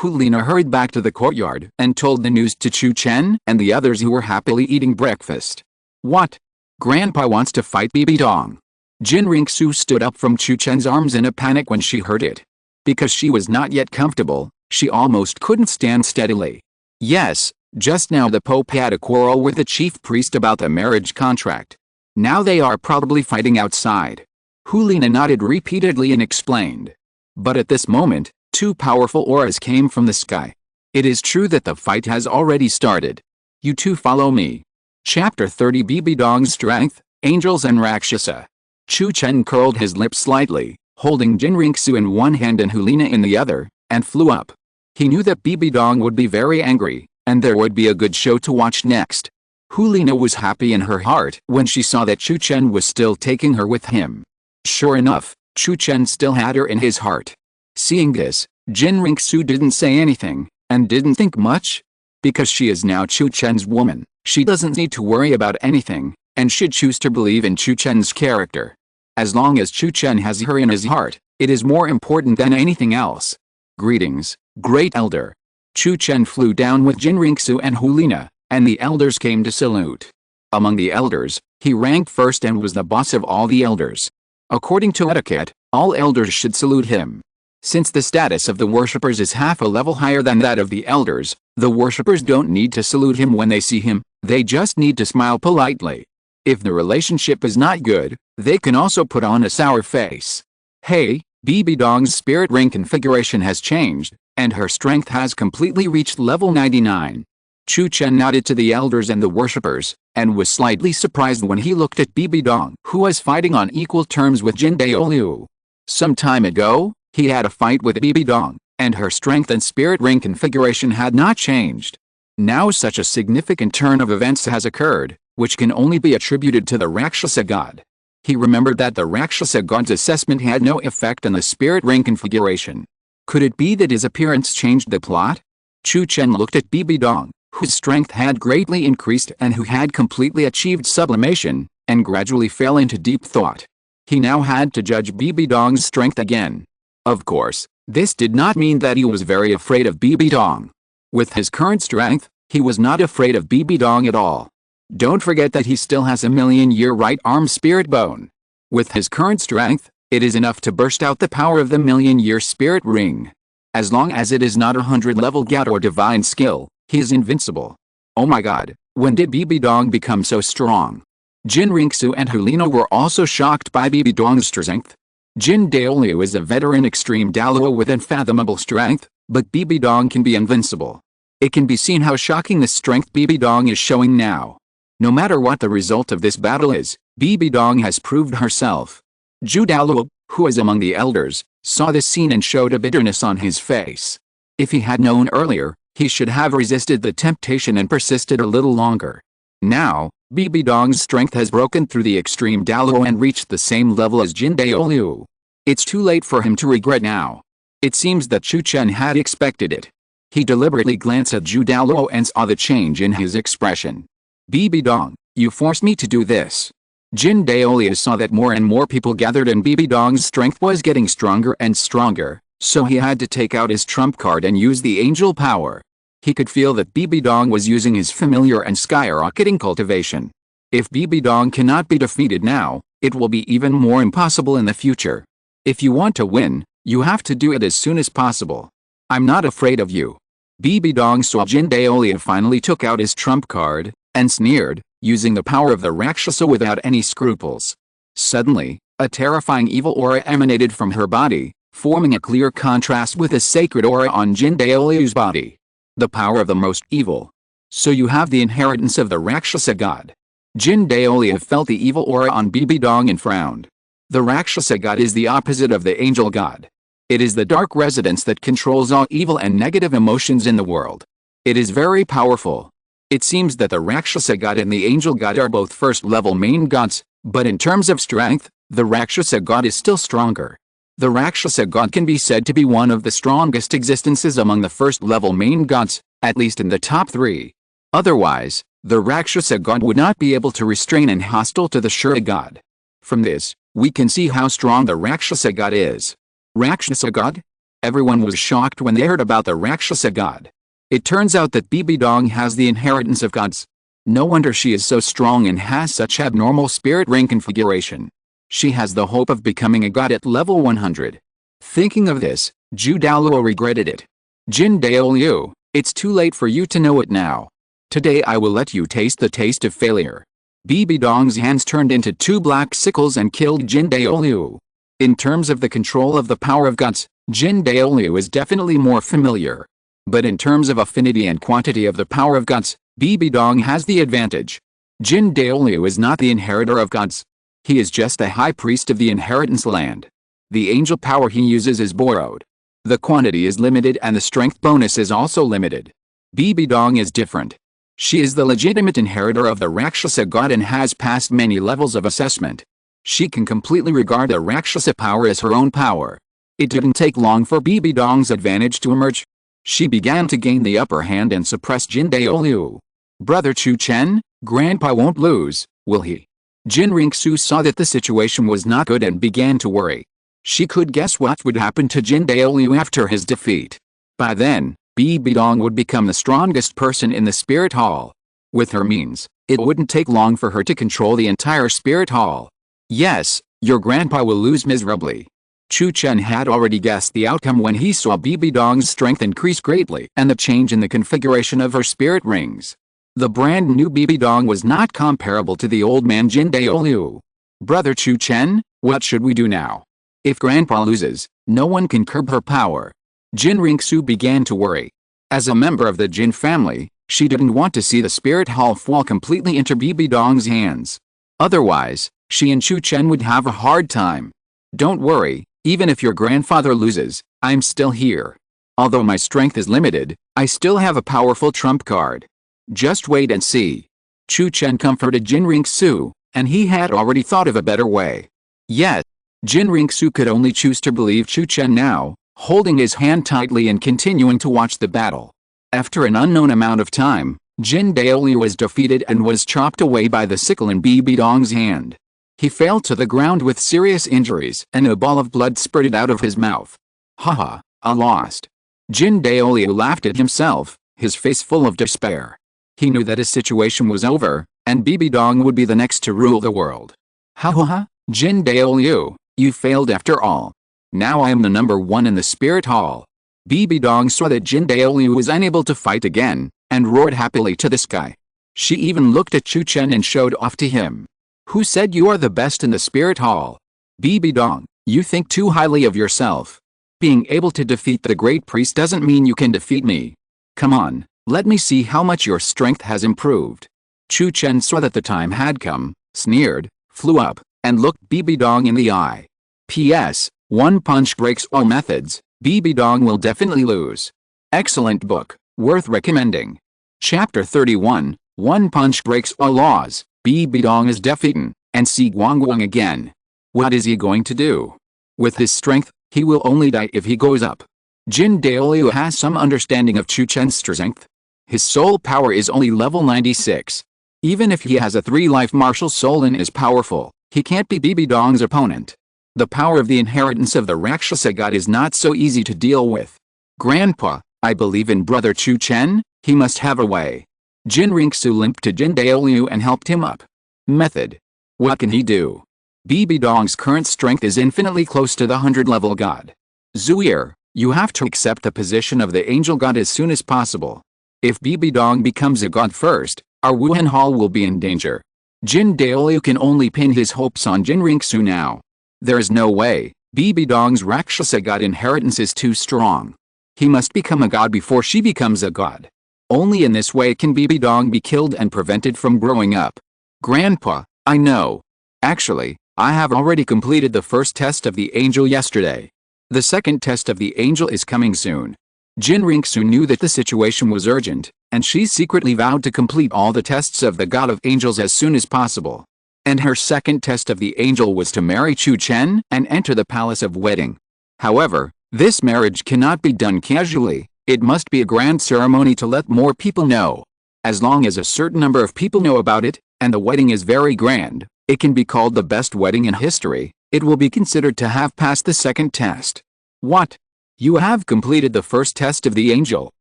Liena hurried back to the courtyard and told the news to Chu Chen and the others who were happily eating breakfast. What? Grandpa wants to fight Bibi Dong. Qian Renxue stood up from Chu Chen's arms in a panic when she heard it. Because she was not yet comfortable, she almost couldn't stand steadily. Yes, just now the Pope had a quarrel with the chief priest about the marriage contract. Now they are probably fighting outside. Liena nodded repeatedly and explained. But at this moment, two powerful auras came from the sky. It is true that the fight has already started. You two follow me. Chapter 30 Bibi Dong's Strength, Angels and Rakshasa. Chu Chen curled his lips slightly, holding Qian Renxue in one hand and Liena in the other, and flew up. He knew that Bibi Dong would be very angry, and there would be a good show to watch next. Liena was happy in her heart when she saw that Chu Chen was still taking her with him. Sure enough, Chu Chen still had her in his heart. Seeing this, Qian Renxue didn't say anything, and didn't think much. Because she is now Chu Chen's woman, she doesn't need to worry about anything, and should choose to believe in Chu Chen's character. As long as Chu Chen has her in his heart, it is more important than anything else. Greetings, Great Elder. Chu Chen flew down with Qian Renxue and Liena, and the elders came to salute. Among the elders, he ranked first and was the boss of all the elders. According to etiquette, all elders should salute him. Since the status of the worshippers is half a level higher than that of the elders, the worshippers don't need to salute him when they see him, they just need to smile politely. If the relationship is not good, they can also put on a sour face. Hey, Bibi Dong's spirit ring configuration has changed, and her strength has completely reached level 99. Chu Chen nodded to the elders and the worshippers, and was slightly surprised when he looked at Bibi Dong, who was fighting on equal terms with Qian Douluo. Some time ago, he had a fight with Bibi Dong, and her strength and spirit ring configuration had not changed. Now such a significant turn of events has occurred, which can only be attributed to the Rakshasa god. He remembered that the Rakshasa god's assessment had no effect on the spirit ring configuration. Could it be that his appearance changed the plot? Chu Chen looked at Bibi Dong, whose strength had greatly increased and who had completely achieved sublimation, and gradually fell into deep thought. He now had to judge Bibi Dong's strength again. Of course, this did not mean that he was very afraid of Bibi Dong. With his current strength, he was not afraid of Bibi Dong at all. Don't forget that he still has a million-year right arm spirit bone. With his current strength, it is enough to burst out the power of the million-year spirit ring. As long as it is not a 100-level god or divine skill, he is invincible. Oh my god, when did Bibi Dong become so strong? Qian Renxue and Liena were also shocked by Bibi Dong's strength. Qian Douluo is a veteran extreme Douluo with unfathomable strength, but Bibi Dong can be invincible. It can be seen how shocking the strength Bibi Dong is showing now. No matter what the result of this battle is, Bibi Dong has proved herself. Zhu Douluo, who is among the elders, saw this scene and showed a bitterness on his face. If he had known earlier, he should have resisted the temptation and persisted a little longer. Now, Bibi Dong's strength has broken through the extreme Douluo and reached the same level as Qian Douluo. It's too late for him to regret now. It seems that Chu Chen had expected it. He deliberately glanced at Zhu Douluo and saw the change in his expression. Bibi Dong, you forced me to do this. Qian Douluo saw that more and more people gathered and Bibi Dong's strength was getting stronger and stronger, so he had to take out his trump card and use the angel power. He could feel that Bibi Dong was using his familiar and skyrocketing cultivation. If Bibi Dong cannot be defeated now, it will be even more impossible in the future. If you want to win, you have to do it as soon as possible. I'm not afraid of you. Bibi Dong saw Qian Douluo finally took out his trump card, and sneered, using the power of the Rakshasa without any scruples. Suddenly, a terrifying evil aura emanated from her body, forming a clear contrast with the sacred aura on Qian Douluo's body. The power of the most evil. So you have the inheritance of the Rakshasa god. Qian Douluo felt the evil aura on Bibi Dong and frowned. The Rakshasa god is the opposite of the angel god. It is the dark residence that controls all evil and negative emotions in the world. It is very powerful. It seems that the Rakshasa god and the angel god are both first-level main gods, but in terms of strength, the Rakshasa god is still stronger. The Rakshasa god can be said to be one of the strongest existences among the first-level main gods, at least in the top 3. Otherwise, the Rakshasa god would not be able to restrain and hostile to the Shura god. From this, we can see how strong the Rakshasa god is. Rakshasa god? Everyone was shocked when they heard about the Rakshasa god. It turns out that Bibi Dong has the inheritance of gods. No wonder she is so strong and has such abnormal spirit ring configuration. She has the hope of becoming a god at level 100. Thinking of this, Zhu Douluo regretted it. Jin Douluo, it's too late for you to know it now. Today I will let you taste the taste of failure. Bibi Dong's hands turned into two black sickles and killed Jin Douluo. In terms of the control of the power of gods, Jin Douluo is definitely more familiar. But in terms of affinity and quantity of the power of gods, Bibi Dong has the advantage. Jin Douluo is not the inheritor of gods. He is just the high priest of the inheritance land. The angel power he uses is borrowed. The quantity is limited and the strength bonus is also limited. Bibi Dong is different. She is the legitimate inheritor of the Rakshasa god and has passed many levels of assessment. She can completely regard the Rakshasa power as her own power. It didn't take long for Bibi Dong's advantage to emerge. She began to gain the upper hand and suppress Jin Douluo. Brother Chu Chen, Grandpa won't lose, will he? Qian Renxue saw that the situation was not good and began to worry. She could guess what would happen to Jin Douluo after his defeat. By then, Bibi Dong would become the strongest person in the Spirit Hall. With her means, it wouldn't take long for her to control the entire Spirit Hall. Yes, your grandpa will lose miserably. Chu Chen had already guessed the outcome when he saw Bibi Dong's strength increase greatly and the change in the configuration of her spirit rings. The brand new Bibi Dong was not comparable to the old man Jin Douluo. Brother Chu Chen, what should we do now? If grandpa loses, no one can curb her power. Qian Renxue began to worry. As a member of the Jin family, she didn't want to see the Spirit Hall fall completely into Bibi Dong's hands. Otherwise, she and Chu Chen would have a hard time. Don't worry, even if your grandfather loses, I'm still here. Although my strength is limited, I still have a powerful trump card. Just wait and see. Chu Chen comforted Qian Renxue, and he had already thought of a better way. Yet, Qian Renxue could only choose to believe Chu Chen now, holding his hand tightly and continuing to watch the battle. After an unknown amount of time, Jin Douluo was defeated and was chopped away by the sickle in Bibi Dong's hand. He fell to the ground with serious injuries and a ball of blood spurted out of his mouth. Haha, I lost. Jin Douluo laughed at himself, his face full of despair. He knew that his situation was over, and Bibi Dong would be the next to rule the world. Ha ha ha, Jin Douluo, you failed after all. Now I am the number one in the Spirit Hall. Bibi Dong saw that Jin Douluo was unable to fight again, and roared happily to the sky. She even looked at Chu Chen and showed off to him. Who said you are the best in the Spirit Hall? Bibi Dong, you think too highly of yourself. Being able to defeat the great priest doesn't mean you can defeat me. Come on, let me see how much your strength has improved. Chu Chen saw that the time had come, sneered, flew up, and looked Bibi Dong in the eye. P.S. One punch breaks all methods. Bibi Dong will definitely lose. Excellent book, worth recommending. Chapter 31, One punch breaks all laws. Bibi Dong is defeated, and see Guangguang again. What is he going to do? With his strength, he will only die if he goes up. Jin Douluo has some understanding of Chu Chen's strength. His soul power is only level 96. Even if he has a 3-life martial soul and is powerful, he can't be Bibi Dong's opponent. The power of the inheritance of the Rakshasa god is not so easy to deal with. Grandpa, I believe in brother Chu Chen, he must have a way. Qian Renxue limped to Jin Douluo and helped him up. Method. What can he do? Bibi Dong's current strength is infinitely close to the 100-level god. Zuir, you have to accept the position of the angel god as soon as possible. If Bibi Dong becomes a god first, our Wuhun Hall will be in danger. Jin Douluo can only pin his hopes on Qian Renxue now. There is no way. Bibi Dong's Rakshasa god inheritance is too strong. He must become a god before she becomes a god. Only in this way can Bibi Dong be killed and prevented from growing up. Grandpa, I know. Actually, I have already completed the first test of the angel yesterday. The second test of the angel is coming soon. Qian Renxue knew that the situation was urgent, and she secretly vowed to complete all the tests of the god of angels as soon as possible. And her second test of the angel was to marry Chu Chen and enter the palace of wedding. However, this marriage cannot be done casually. It must be a grand ceremony to let more people know. As long as a certain number of people know about it, and the wedding is very grand, it can be called the best wedding in history. It will be considered to have passed the second test. What? You have completed the first test of the angel.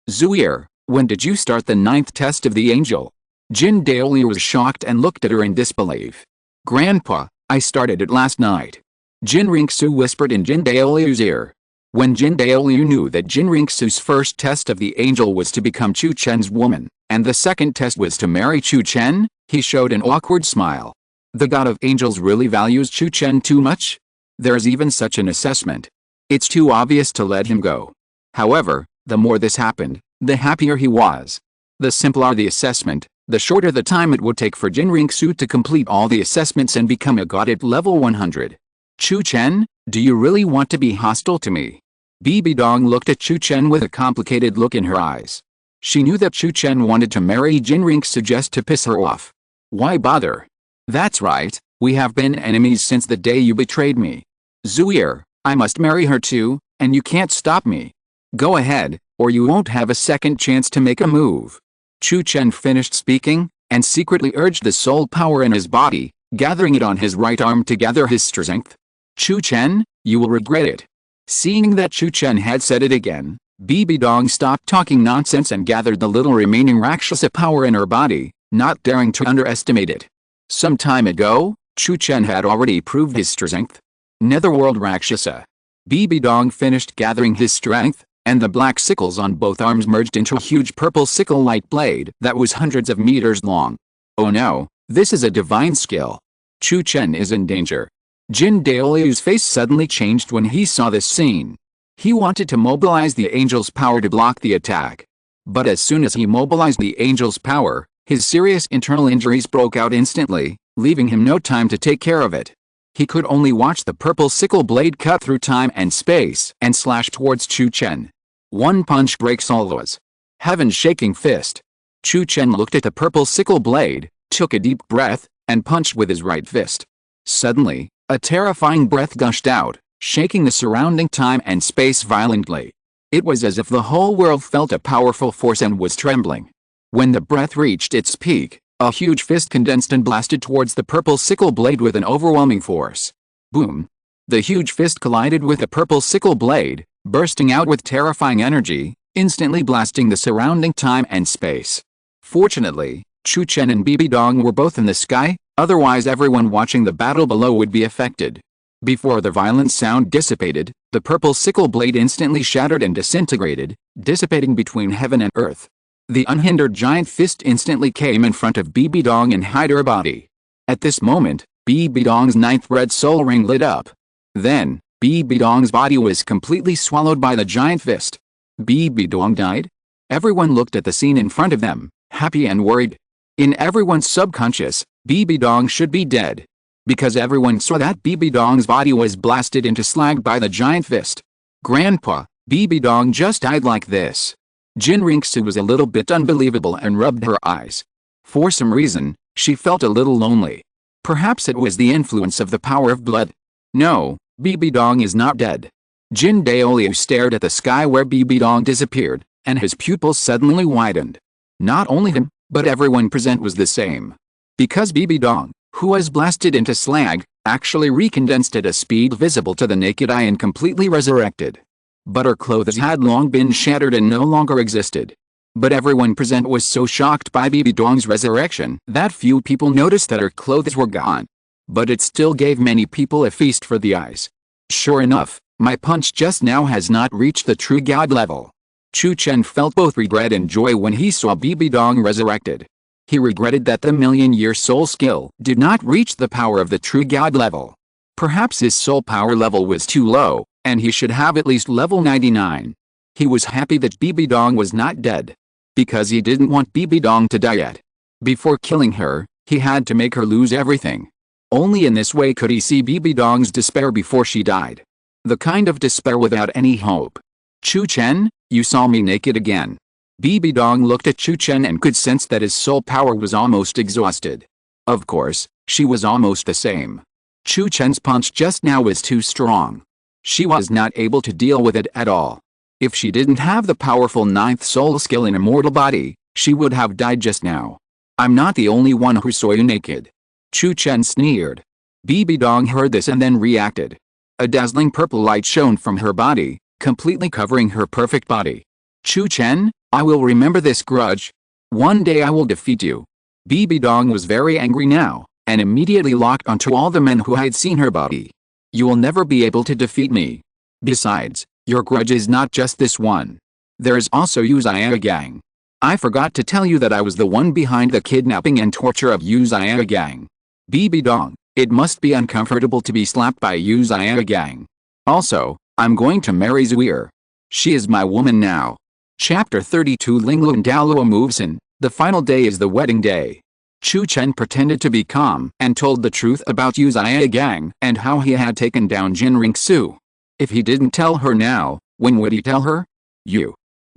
Zuir, when did you start the ninth test of the angel? Jin Daoliu was shocked and looked at her in disbelief. Grandpa, I started it last night. Qian Renxue whispered in Jin Daoliu's ear. When Jin Daoliu knew that Qian Renxue's first test of the angel was to become Chu Chen's woman, and the second test was to marry Chu Chen, he showed an awkward smile. The god of angels really values Chu Chen too much? There's even such an assessment. It's too obvious to let him go. However, the more this happened, the happier he was. The simpler the assessment, the shorter the time it would take for Qian Renxue to complete all the assessments and become a god at level 100. Chu Chen, do you really want to be hostile to me? Bibi Dong looked at Chu Chen with a complicated look in her eyes. She knew that Chu Chen wanted to marry Qian Renxue just to piss her off. Why bother? That's right, we have been enemies since the day you betrayed me. Zuir, I must marry her too, and you can't stop me. Go ahead, or you won't have a second chance to make a move. Chu Chen finished speaking, and secretly urged the soul power in his body, gathering it on his right arm to gather his strength. Chu Chen, you will regret it. Seeing that Chu Chen had said it again, Bibi Dong stopped talking nonsense and gathered the little remaining Rakshasa power in her body, not daring to underestimate it. Some time ago, Chu Chen had already proved his strength. Netherworld Rakshasa. Bibi Dong finished gathering his strength, and the black sickles on both arms merged into a huge purple sickle-like blade that was hundreds of meters long. Oh no, this is a divine skill. Chu Chen is in danger. Jin Daoliu's face suddenly changed when he saw this scene. He wanted to mobilize the angel's power to block the attack. But as soon as he mobilized the angel's power, his serious internal injuries broke out instantly, leaving him no time to take care of it. He could only watch the purple sickle blade cut through time and space and slash towards Chu Chen. One punch breaks all laws. Heaven's shaking fist. Chu Chen looked at the purple sickle blade, took a deep breath, and punched with his right fist. Suddenly, a terrifying breath gushed out, shaking the surrounding time and space violently. It was as if the whole world felt a powerful force and was trembling. When the breath reached its peak, a huge fist condensed and blasted towards the purple sickle blade with an overwhelming force. Boom! The huge fist collided with the purple sickle blade, bursting out with terrifying energy, instantly blasting the surrounding time and space. Fortunately, Chu Chen and Bibi Dong were both in the sky, otherwise everyone watching the battle below would be affected. Before the violent sound dissipated, the purple sickle blade instantly shattered and disintegrated, dissipating between heaven and earth. The unhindered giant fist instantly came in front of Bibi Dong and hid her body. At this moment, Bibi Dong's ninth red soul ring lit up. Then, Bibi Dong's body was completely swallowed by the giant fist. Bibi Dong died? Everyone looked at the scene in front of them, happy and worried. In everyone's subconscious, Bibi Dong should be dead. Because everyone saw that Bibi Dong's body was blasted into slag by the giant fist. Grandpa, Bibi Dong just died like this. Qian Renxue was a little bit unbelievable and rubbed her eyes. For some reason, she felt a little lonely. Perhaps it was the influence of the power of blood. No, Bibi Dong is not dead. Jin Daoliu stared at the sky where Bibi Dong disappeared, and his pupils suddenly widened. Not only him, but everyone present was the same. Because Bibi Dong, who was blasted into slag, actually recondensed at a speed visible to the naked eye and completely resurrected. But her clothes had long been shattered and no longer existed. But everyone present was so shocked by Bibi Dong's resurrection that few people noticed that her clothes were gone. But it still gave many people a feast for the eyes. Sure enough, my punch just now has not reached the true god level. Chu Chen felt both regret and joy when he saw Bibi Dong resurrected. He regretted that the million-year soul skill did not reach the power of the true god level. Perhaps his soul power level was too low, and he should have at least level 99. He was happy that Bibi Dong was not dead. Because he didn't want Bibi Dong to die yet. Before killing her, he had to make her lose everything. Only in this way could he see Bibi Dong's despair before she died. The kind of despair without any hope. Chu Chen, you saw me naked again. Bibi Dong looked at Chu Chen and could sense that his soul power was almost exhausted. Of course, she was almost the same. Chu Chen's punch just now was too strong. She was not able to deal with it at all. If she didn't have the powerful ninth soul skill in a mortal body, she would have died just now. I'm not the only one who saw you naked. Chu Chen sneered. Bibi Dong heard this and then reacted. A dazzling purple light shone from her body, completely covering her perfect body. Chu Chen, I will remember this grudge. One day I will defeat you. Bibi Dong was very angry now, and immediately locked onto all the men who had seen her body. You will never be able to defeat me. Besides, your grudge is not just this one. There is also Yu Xiaogang. I forgot to tell you that I was the one behind the kidnapping and torture of Yu Xiaogang. Bibi Dong, it must be uncomfortable to be slapped by Yu Xiaogang. Also, I'm going to marry Zuir. She is my woman now. Chapter 32 Lingluan Douluo moves in. The final day is the wedding day. Chu Chen pretended to be calm and told the truth about Yu Xiaogang and how he had taken down Qian Renxue. If he didn't tell her now, when would he tell her?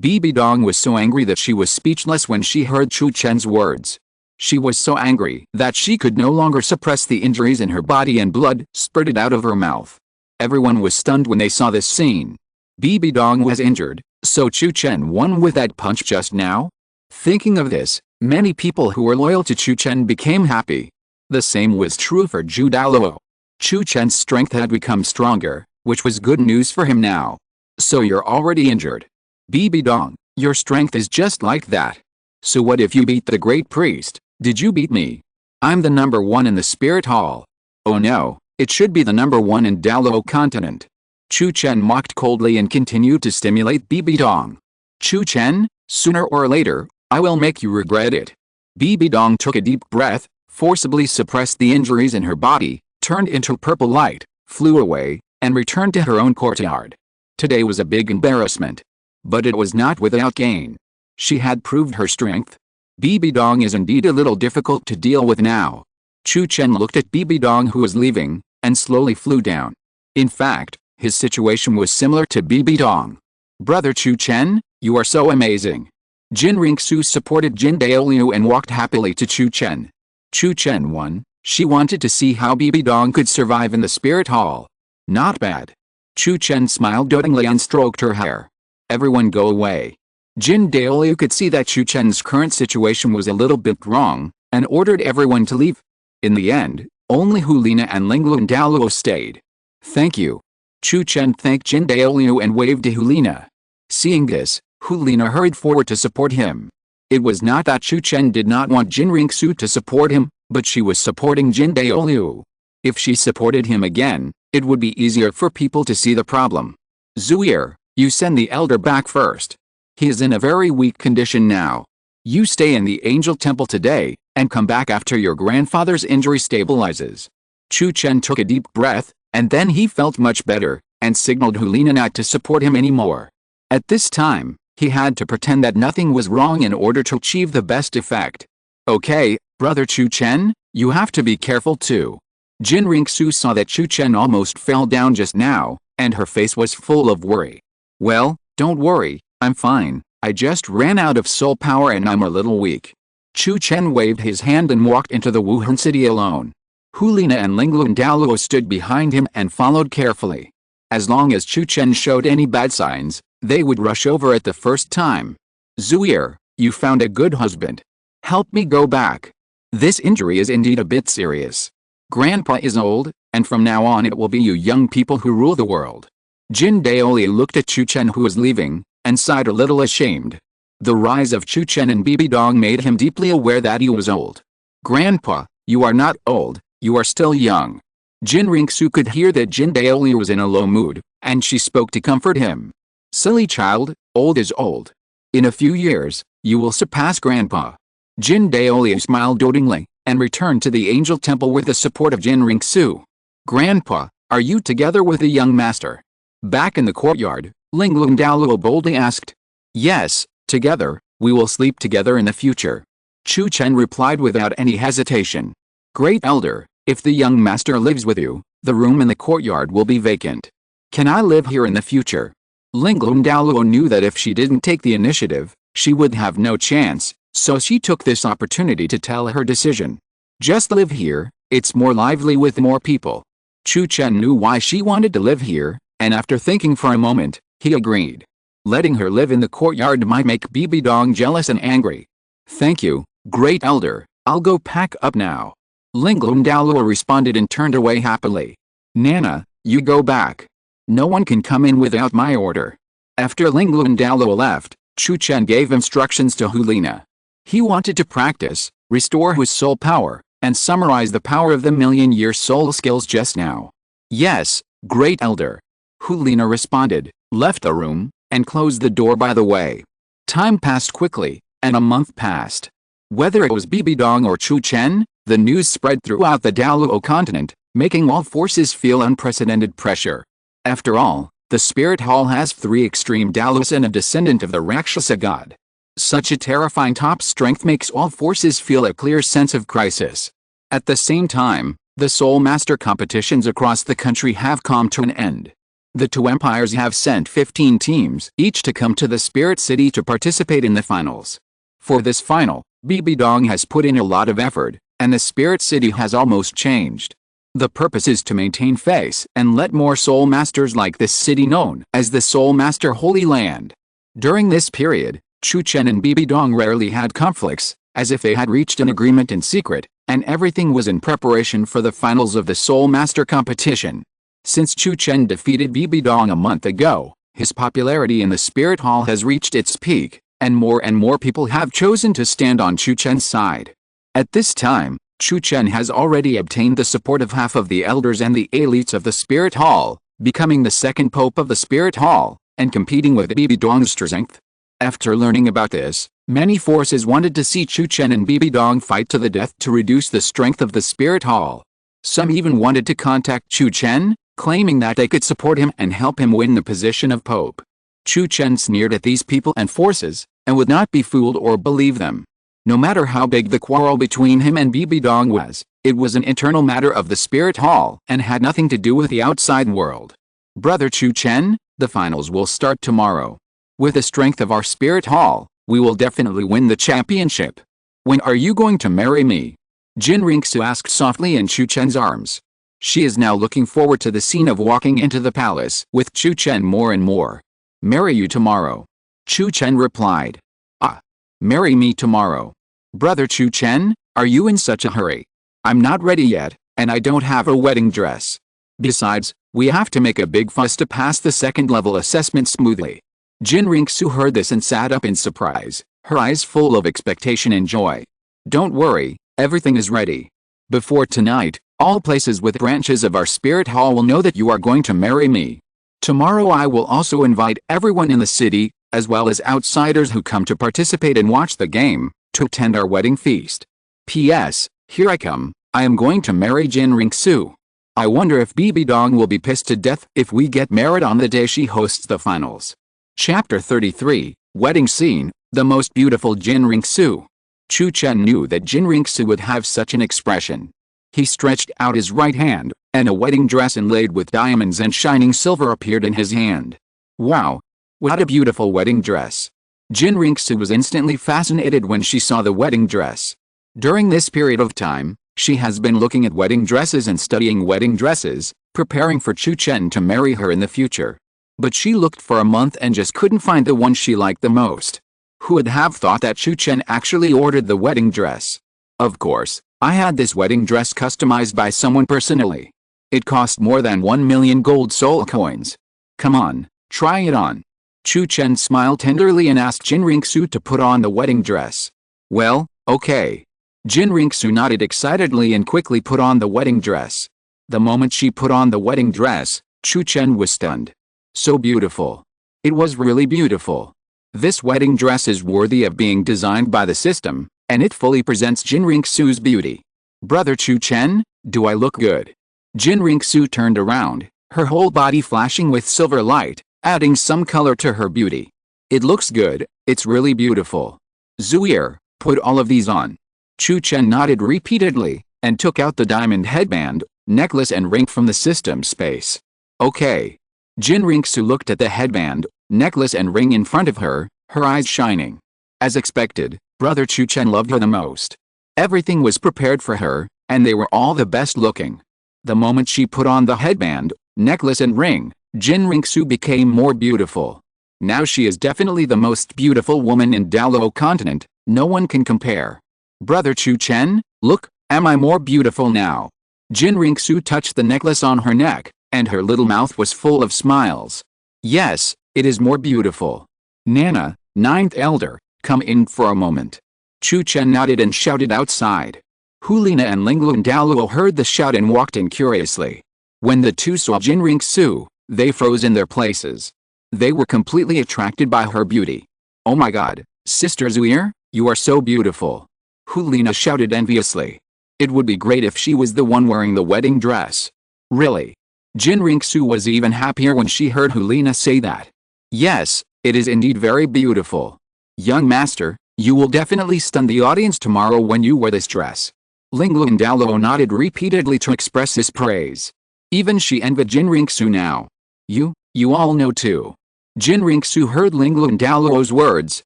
Bibi Dong was so angry that she was speechless when she heard Chu Chen's words. She was so angry that she could no longer suppress the injuries in her body and blood spurted out of her mouth. Everyone was stunned when they saw this scene. Bibi Dong was injured, so Chu Chen won with that punch just now? Thinking of this, many people who were loyal to Chu Chen became happy. The same was true for Zhu Douluo. Chu Chen's strength had become stronger, which was good news for him now. So you're already injured. Bibi Dong, your strength is just like that. So what if you beat the great priest? Did you beat me? I'm the number one in the spirit hall. Oh no, it should be the number one in Douluo Continent. Chu Chen mocked coldly and continued to stimulate Bibi Dong. Chu Chen, sooner or later, I will make you regret it. Bibi Dong took a deep breath, forcibly suppressed the injuries in her body, turned into purple light, flew away, and returned to her own courtyard. Today was a big embarrassment. But it was not without gain. She had proved her strength. Bibi Dong is indeed a little difficult to deal with now. Chu Chen looked at Bibi Dong who was leaving, and slowly flew down. In fact, his situation was similar to Bibi Dong. Brother Chu Chen, you are so amazing. Qian Renxue supported Jin Daoliu and walked happily to Chu Chen. Chu Chen won. She wanted to see how Bibi Dong could survive in the spirit hall. Not bad. Chu Chen smiled dotingly and stroked her hair. Everyone go away. Jin Daoliu could see that Chu Chen's current situation was a little bit wrong, and ordered everyone to leave. In the end, only Liena and Lingluan Douluo stayed. Thank you. Chu Chen thanked Jin Daoliu and waved to Liena. Seeing this, Liena hurried forward to support him. It was not that Chu Chen did not want Qian Renxue to support him, but she was supporting Jin Daoliu. If she supported him again, it would be easier for people to see the problem. Zuir, you send the elder back first. He is in a very weak condition now. You stay in the angel temple today, and come back after your grandfather's injury stabilizes. Chu Chen took a deep breath, and then he felt much better, and signaled Liena not to support him anymore. At this time, he had to pretend that nothing was wrong in order to achieve the best effect. Okay, brother Chu Chen, you have to be careful too. Qian Renxue saw that Chu Chen almost fell down just now, and her face was full of worry. Well, don't worry, I'm fine. I just ran out of soul power and I'm a little weak. Chu Chen waved his hand and walked into the Wuhun city alone. Liena and Lingluan Douluo stood behind him and followed carefully. As long as Chu Chen showed any bad signs, they would rush over at the first time. Zuir, you found a good husband. Help me go back. This injury is indeed a bit serious. Grandpa is old, and from now on it will be you young people who rule the world. Jin Daoliu looked at Chu Chen who was leaving, and sighed a little ashamed. The rise of Chu Chen and Bibi Dong made him deeply aware that he was old. Grandpa, you are not old, you are still young. Qian Renxue could hear that Jin Daoliu was in a low mood, and she spoke to comfort him. Silly child, old is old. In a few years, you will surpass Grandpa. Jin Daoliu smiled dotingly, and returned to the angel temple with the support of Qian Renxue. Grandpa, are you together with the young master? Back in the courtyard, Lingluan Douluo boldly asked. Yes, together, we will sleep together in the future. Chu Chen replied without any hesitation. Great elder, if the young master lives with you, the room in the courtyard will be vacant. Can I live here in the future? Lingluan Douluo knew that if she didn't take the initiative, she would have no chance, so she took this opportunity to tell her decision. Just live here, it's more lively with more people. Chu Chen knew why she wanted to live here, and after thinking for a moment, he agreed. Letting her live in the courtyard might make Bibi Dong jealous and angry. Thank you, great elder, I'll go pack up now. Lingluan Douluo responded and turned away happily. Nana, you go back. No one can come in without my order. After Lingluan Douluo left, Chu Chen gave instructions to Liena. He wanted to practice, restore his soul power, and summarize the power of the million-year soul skills just now. Yes, great elder. Liena responded, left the room, and closed the door by the way. Time passed quickly, and a month passed. Whether it was Bibi Dong or Chu Chen, the news spread throughout the Douluo Continent, making all forces feel unprecedented pressure. After all, the Spirit Hall has 3 extreme Douluos and a descendant of the Rakshasa god. Such a terrifying top strength makes all forces feel a clear sense of crisis. At the same time, the Soul Master competitions across the country have come to an end. The 2 empires have sent 15 teams each to come to the Spirit City to participate in the finals. For this final, Bibi Dong has put in a lot of effort, and the Spirit City has almost changed. The purpose is to maintain face and let more Soul Masters like this city known as the Soul Master Holy Land. During this period, Chu Chen and Bibi Dong rarely had conflicts, as if they had reached an agreement in secret, and everything was in preparation for the finals of the Soul Master competition. Since Chu Chen defeated Bibi Dong a month ago, his popularity in the Spirit Hall has reached its peak, and more people have chosen to stand on Chu Chen's side. At this time, Chu Chen has already obtained the support of half of the elders and the elites of the Spirit Hall, becoming the second pope of the Spirit Hall, and competing with Bibi Dong's strength. After learning about this, many forces wanted to see Chu Chen and Bibi Dong fight to the death to reduce the strength of the Spirit Hall. Some even wanted to contact Chu Chen, claiming that they could support him and help him win the position of pope. Chu Chen sneered at these people and forces, and would not be fooled or believe them. No matter how big the quarrel between him and Bibi Dong was, it was an internal matter of the Spirit Hall and had nothing to do with the outside world. Brother Chu Chen, the finals will start tomorrow. With the strength of our Spirit Hall, we will definitely win the championship. When are you going to marry me? Qian Renxue asked softly in Chu Chen's arms. She is now looking forward to the scene of walking into the palace with Chu Chen more and more. Marry you tomorrow. Chu Chen replied. Ah. Marry me tomorrow. Brother Chu Chen, are you in such a hurry? I'm not ready yet, and I don't have a wedding dress. Besides, we have to make a big fuss to pass the second-level assessment smoothly. Qian Renxue heard this and sat up in surprise, her eyes full of expectation and joy. Don't worry, everything is ready. Before tonight, all places with branches of our Spirit Hall will know that you are going to marry me. Tomorrow I will also invite everyone in the city, as well as outsiders who come to participate and watch the game, to attend our wedding feast. P.S. Here I come, I am going to marry Qian Renxue. I wonder if Bibi Dong will be pissed to death if we get married on the day she hosts the finals. Chapter 33, Wedding Scene, the most beautiful Qian Renxue. Chu Chen knew that Qian Renxue would have such an expression. He stretched out his right hand, and a wedding dress inlaid with diamonds and shining silver appeared in his hand. Wow! What a beautiful wedding dress! Qian Renxue was instantly fascinated when she saw the wedding dress. During this period of time, she has been looking at wedding dresses and studying wedding dresses, preparing for Chu Chen to marry her in the future. But she looked for a month and just couldn't find the one she liked the most. Who would have thought that Chu Chen actually ordered the wedding dress? Of course, I had this wedding dress customized by someone personally. It cost more than 1 million gold soul coins. Come on, try it on. Chu Chen smiled tenderly and asked Qian Renxue to put on the wedding dress. Well, okay. Qian Renxue nodded excitedly and quickly put on the wedding dress. The moment she put on the wedding dress, Chu Chen was stunned. So beautiful. It was really beautiful. This wedding dress is worthy of being designed by the system, and it fully presents Qian Renxue's beauty. Brother Chu Chen, do I look good? Qian Renxue turned around, her whole body flashing with silver light, adding some color to her beauty. It looks good, it's really beautiful. Zuier, put all of these on. Chu Chen nodded repeatedly, and took out the diamond headband, necklace and ring from the system space. Okay. Qian Renxue looked at the headband, necklace and ring in front of her, her eyes shining. As expected, Brother Chu Chen loved her the most. Everything was prepared for her, and they were all the best looking. The moment she put on the headband, necklace and ring, Qian Renxue became more beautiful. Now she is definitely the most beautiful woman in Douluo Continent, no one can compare. Brother Chu Chen, look, am I more beautiful now? Qian Renxue touched the necklace on her neck, and her little mouth was full of smiles. Yes, it is more beautiful. Nana, ninth elder, come in for a moment. Chu Chen nodded and shouted outside. Liena and Lingluan Douluo heard the shout and walked in curiously. When the two saw Qian Renxue, they froze in their places. They were completely attracted by her beauty. Oh my god, Sister Zuir, you are so beautiful. Liena shouted enviously. It would be great if she was the one wearing the wedding dress. Really? Qian Renxue was even happier when she heard Liena say that. Yes, it is indeed very beautiful. Young master, you will definitely stun the audience tomorrow when you wear this dress. Lingluan Douluo nodded repeatedly to express his praise. Even she envied Qian Renxue now. You all know too. Qian Renxue heard Lingluan Douluo's words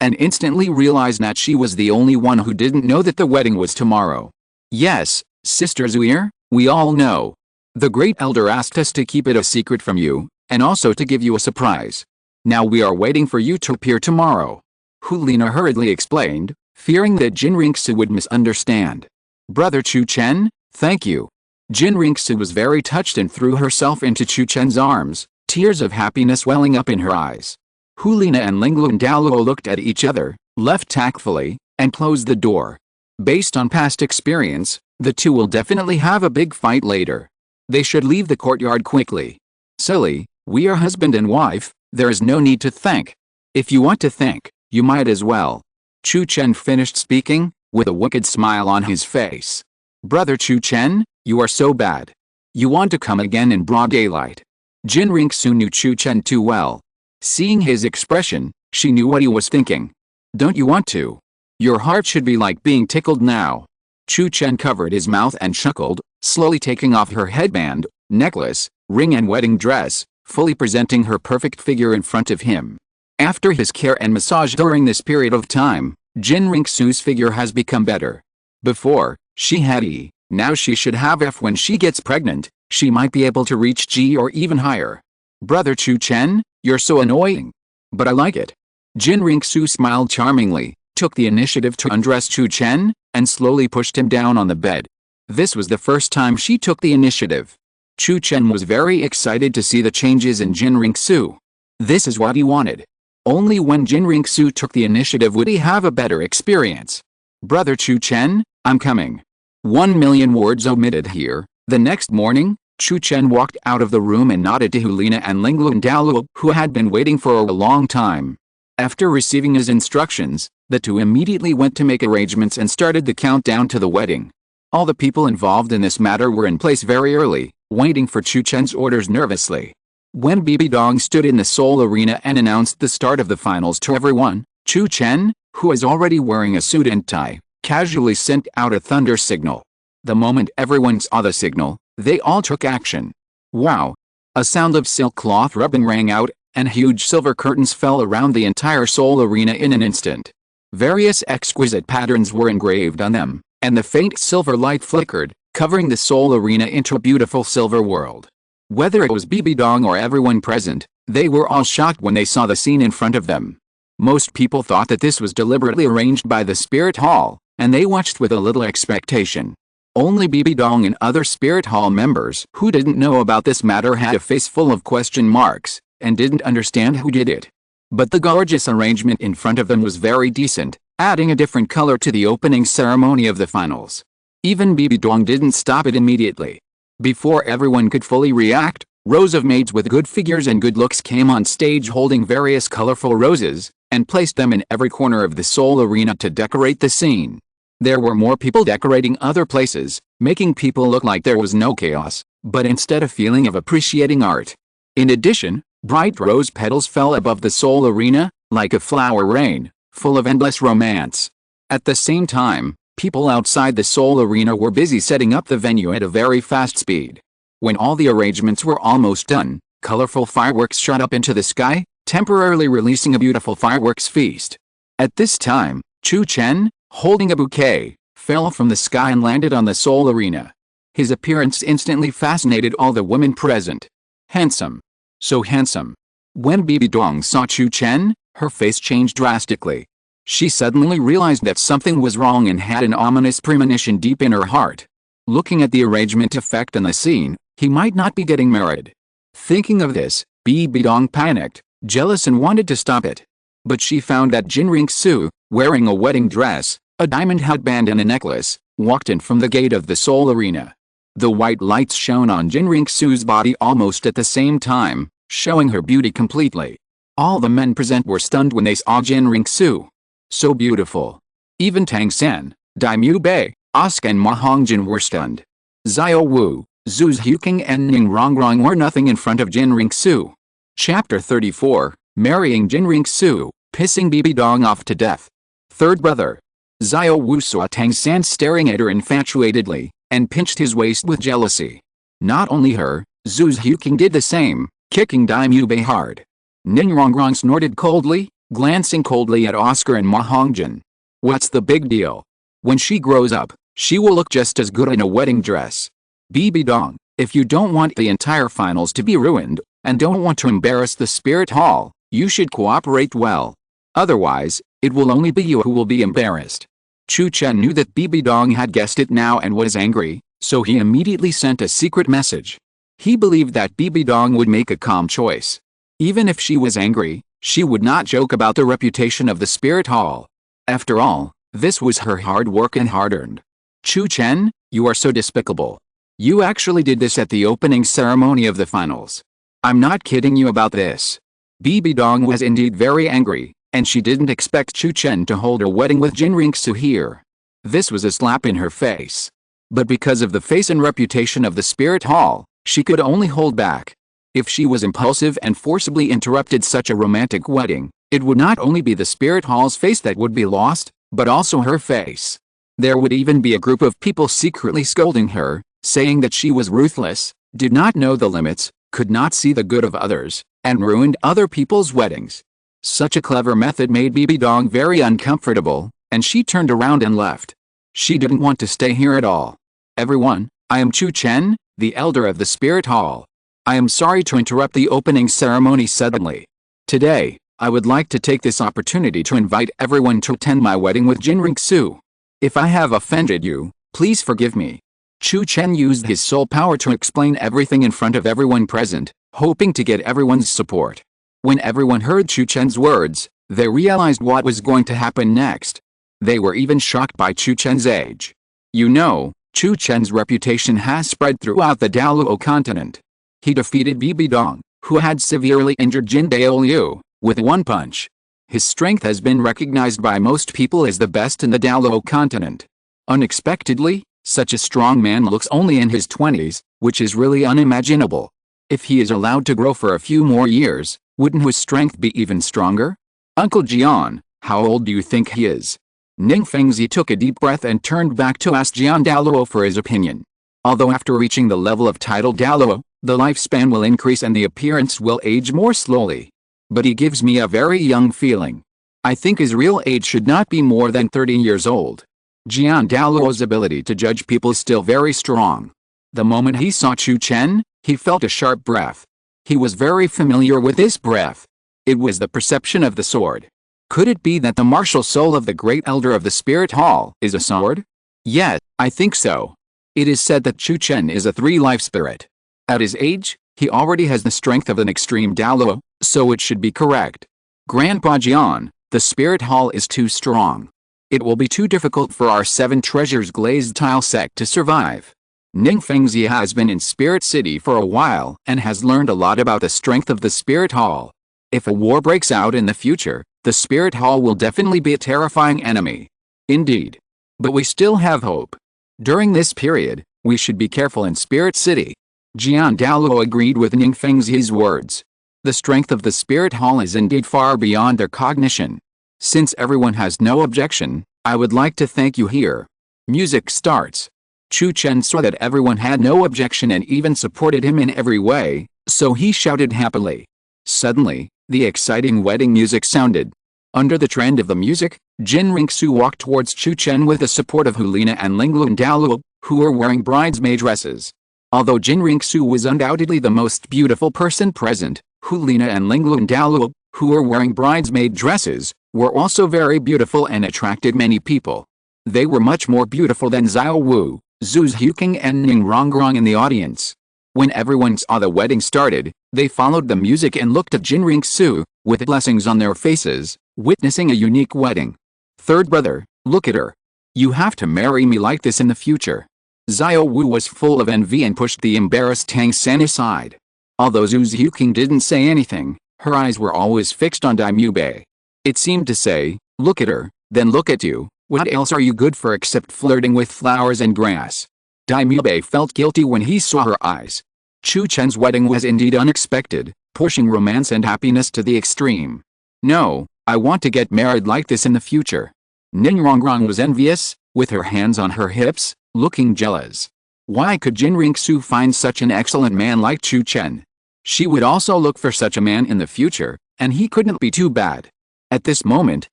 and instantly realized that she was the only one who didn't know that the wedding was tomorrow. Yes, Sister Zuir, we all know. The great elder asked us to keep it a secret from you, and also to give you a surprise. Now we are waiting for you to appear tomorrow. Liena hurriedly explained, fearing that Qian Renxue would misunderstand. Brother Chu Chen, thank you. Qian Renxue was very touched and threw herself into Chu Chen's arms, tears of happiness welling up in her eyes. Liena and Lingluan Douluo looked at each other, left tactfully, and closed the door. Based on past experience, the two will definitely have a big fight later. They should leave the courtyard quickly. Silly, we are husband and wife, there is no need to thank. If you want to thank, you might as well. Chu Chen finished speaking, with a wicked smile on his face. Brother Chu Chen, you are so bad. You want to come again in broad daylight. Qian Renxue knew Chu Chen too well. Seeing his expression, she knew what he was thinking. Don't you want to? Your heart should be like being tickled now. Chu Chen covered his mouth and chuckled, slowly taking off her headband, necklace, ring and wedding dress, fully presenting her perfect figure in front of him. After his care and massage during this period of time, Qian Renxue's figure has become better. Before, she had E, now she should have F. When she gets pregnant, she might be able to reach G or even higher. Brother Chu Chen, you're so annoying. But I like it. Qian Renxue smiled charmingly, took the initiative to undress Chu Chen, and slowly pushed him down on the bed. This was the first time she took the initiative. Chu Chen was very excited to see the changes in Qian Renxue. This is what he wanted. Only when Qian Renxue took the initiative would he have a better experience. Brother Chu Chen, I'm coming. 1,000,000 words omitted here. The next morning, Chu Chen walked out of the room and nodded to Liena and Lingluan Douluo, who had been waiting for a long time. After receiving his instructions, the two immediately went to make arrangements and started the countdown to the wedding. All the people involved in this matter were in place very early, waiting for Chu Chen's orders nervously. When Bibi Dong stood in the Seoul arena and announced the start of the finals to everyone, Chu Chen, who was already wearing a suit and tie, casually sent out a thunder signal. The moment everyone saw the signal, they all took action. Wow! A sound of silk cloth rubbing rang out, and huge silver curtains fell around the entire Seoul arena in an instant. Various exquisite patterns were engraved on them, and the faint silver light flickered, covering the Seoul arena into a beautiful silver world. Whether it was Bibi Dong or everyone present, they were all shocked when they saw the scene in front of them. Most people thought that this was deliberately arranged by the Spirit Hall, and they watched with a little expectation. Only Bibi Dong and other Spirit Hall members who didn't know about this matter had a face full of question marks, and didn't understand who did it. But the gorgeous arrangement in front of them was very decent, adding a different color to the opening ceremony of the finals. Even Bibi Dong didn't stop it immediately. Before everyone could fully react, rows of maids with good figures and good looks came on stage holding various colorful roses, and placed them in every corner of the Seoul arena to decorate the scene. There were more people decorating other places, making people look like there was no chaos, but instead a feeling of appreciating art. In addition, bright rose petals fell above the Seoul arena, like a flower rain, full of endless romance. At the same time, people outside the Seoul arena were busy setting up the venue at a very fast speed. When all the arrangements were almost done, colorful fireworks shot up into the sky, temporarily releasing a beautiful fireworks feast. At this time, Chu Chen, holding a bouquet, fell from the sky and landed on the Seoul arena. His appearance instantly fascinated all the women present. Handsome. So handsome. When Bibi Dong saw Chu Chen, her face changed drastically. She suddenly realized that something was wrong and had an ominous premonition deep in her heart. Looking at the arrangement effect in the scene, he might not be getting married. Thinking of this, Bibi Dong panicked, jealous and wanted to stop it. But she found that Qian Renxue, wearing a wedding dress, a diamond headband and a necklace, walked in from the gate of the Soul Arena. The white lights shone on Qian Renxue's body almost at the same time, showing her beauty completely. All the men present were stunned when they saw Qian Renxue. So beautiful. Even Tang San, Daimyo Bei, Oscar and Ma Hongjin were stunned. Xiao Wu, Zhu Xiaogang and Ning Rongrong were nothing in front of Qian Renxue. Chapter 34, Marrying Qian Renxue, Pissing Bibi Dong Off to Death. Third brother. Xiao Wu saw Tang San staring at her infatuatedly, and pinched his waist with jealousy. Not only her, Zhu Xiaogang did the same, kicking Daimyo Bei hard. Ning Rongrong snorted coldly, glancing coldly at Oscar and Ma Hongjin. What's the big deal? When she grows up, she will look just as good in a wedding dress. Bibi Dong, if you don't want the entire finals to be ruined, and don't want to embarrass the Spirit Hall, you should cooperate well. Otherwise, it will only be you who will be embarrassed. Chu Chen knew that Bibi Dong had guessed it now and was angry, so he immediately sent a secret message. He believed that Bibi Dong would make a calm choice. Even if she was angry, she would not joke about the reputation of the Spirit Hall. After all, this was her hard work and hard-earned. Chu Chen, you are so despicable. You actually did this at the opening ceremony of the finals. I'm not kidding you about this. Bibi Dong was indeed very angry, and she didn't expect Chu Chen to hold her wedding with Qian Renxue here. This was a slap in her face. But because of the face and reputation of the Spirit Hall, she could only hold back. If she was impulsive and forcibly interrupted such a romantic wedding, it would not only be the Spirit Hall's face that would be lost, but also her face. There would even be a group of people secretly scolding her, saying that she was ruthless, did not know the limits, could not see the good of others, and ruined other people's weddings. Such a clever method made Bibi Dong very uncomfortable, and she turned around and left. She didn't want to stay here at all. Everyone, I am Chu Chen, the elder of the Spirit Hall. I am sorry to interrupt the opening ceremony suddenly. Today, I would like to take this opportunity to invite everyone to attend my wedding with Qian Renxue. If I have offended you, please forgive me. Chu Chen used his soul power to explain everything in front of everyone present, hoping to get everyone's support. When everyone heard Chu Chen's words, they realized what was going to happen next. They were even shocked by Chu Chen's age. You know, Chu Chen's reputation has spread throughout the Douluo Continent. He defeated Bibi Dong, who had severely injured Jin Daoliu, with one punch. His strength has been recognized by most people as the best in the Douluo Continent. Unexpectedly, such a strong man looks only in his 20s, which is really unimaginable. If he is allowed to grow for a few more years, wouldn't his strength be even stronger? Uncle Jian, how old do you think he is? Ning Fengzi took a deep breath and turned back to ask Jian Douluo for his opinion. Although after reaching the level of title Douluo, the lifespan will increase and the appearance will age more slowly. But he gives me a very young feeling. I think his real age should not be more than 30 years old. Jian Douluo's ability to judge people is still very strong. The moment he saw Chu Chen, he felt a sharp breath. He was very familiar with this breath. It was the perception of the sword. Could it be that the martial soul of the great elder of the Spirit Hall is a sword? Yes, I think so. It is said that Chu Chen is a 3-life spirit. At his age, he already has the strength of an extreme Douluo, so it should be correct. Grandpa Jian, the Spirit Hall is too strong. It will be too difficult for our 7 treasures glazed tile sect to survive. Ning Fengzi has been in Spirit City for a while and has learned a lot about the strength of the Spirit Hall. If a war breaks out in the future, the Spirit Hall will definitely be a terrifying enemy. Indeed. But we still have hope. During this period, we should be careful in Spirit City. Jian Douluo agreed with Ning Fengzi's words. The strength of the Spirit Hall is indeed far beyond their cognition. Since everyone has no objection, I would like to thank you here. Music starts. Chu Chen saw that everyone had no objection and even supported him in every way, so he shouted happily. Suddenly, the exciting wedding music sounded. Under the trend of the music, Qian Renxue walked towards Chu Chen with the support of Liena and Lingluan Douluo, who were wearing bridesmaid dresses. Although Qian Renxue was undoubtedly the most beautiful person present, Liena and Lingluan Douluo, who were wearing bridesmaid dresses, were also very beautiful and attracted many people. They were much more beautiful than Xiao Wu, Zhu Xiaogang and Ning Rongrong in the audience. When everyone saw the wedding started, they followed the music and looked at Qian Renxue, with blessings on their faces, witnessing a unique wedding. Third brother, look at her. You have to marry me like this in the future. Xiao Wu was full of envy and pushed the embarrassed Tang San aside. Although Zhu Xiuqing didn't say anything, her eyes were always fixed on Dai Mubei. It seemed to say, look at her, then look at you, what else are you good for except flirting with flowers and grass? Dai Mubei felt guilty when he saw her eyes. Chu Chen's wedding was indeed unexpected, pushing romance and happiness to the extreme. No, I want to get married like this in the future. Ningrongrong was envious, with her hands on her hips, looking jealous. Why could Qian Renxue find such an excellent man like Chu Chen? She would also look for such a man in the future, and he couldn't be too bad. At this moment,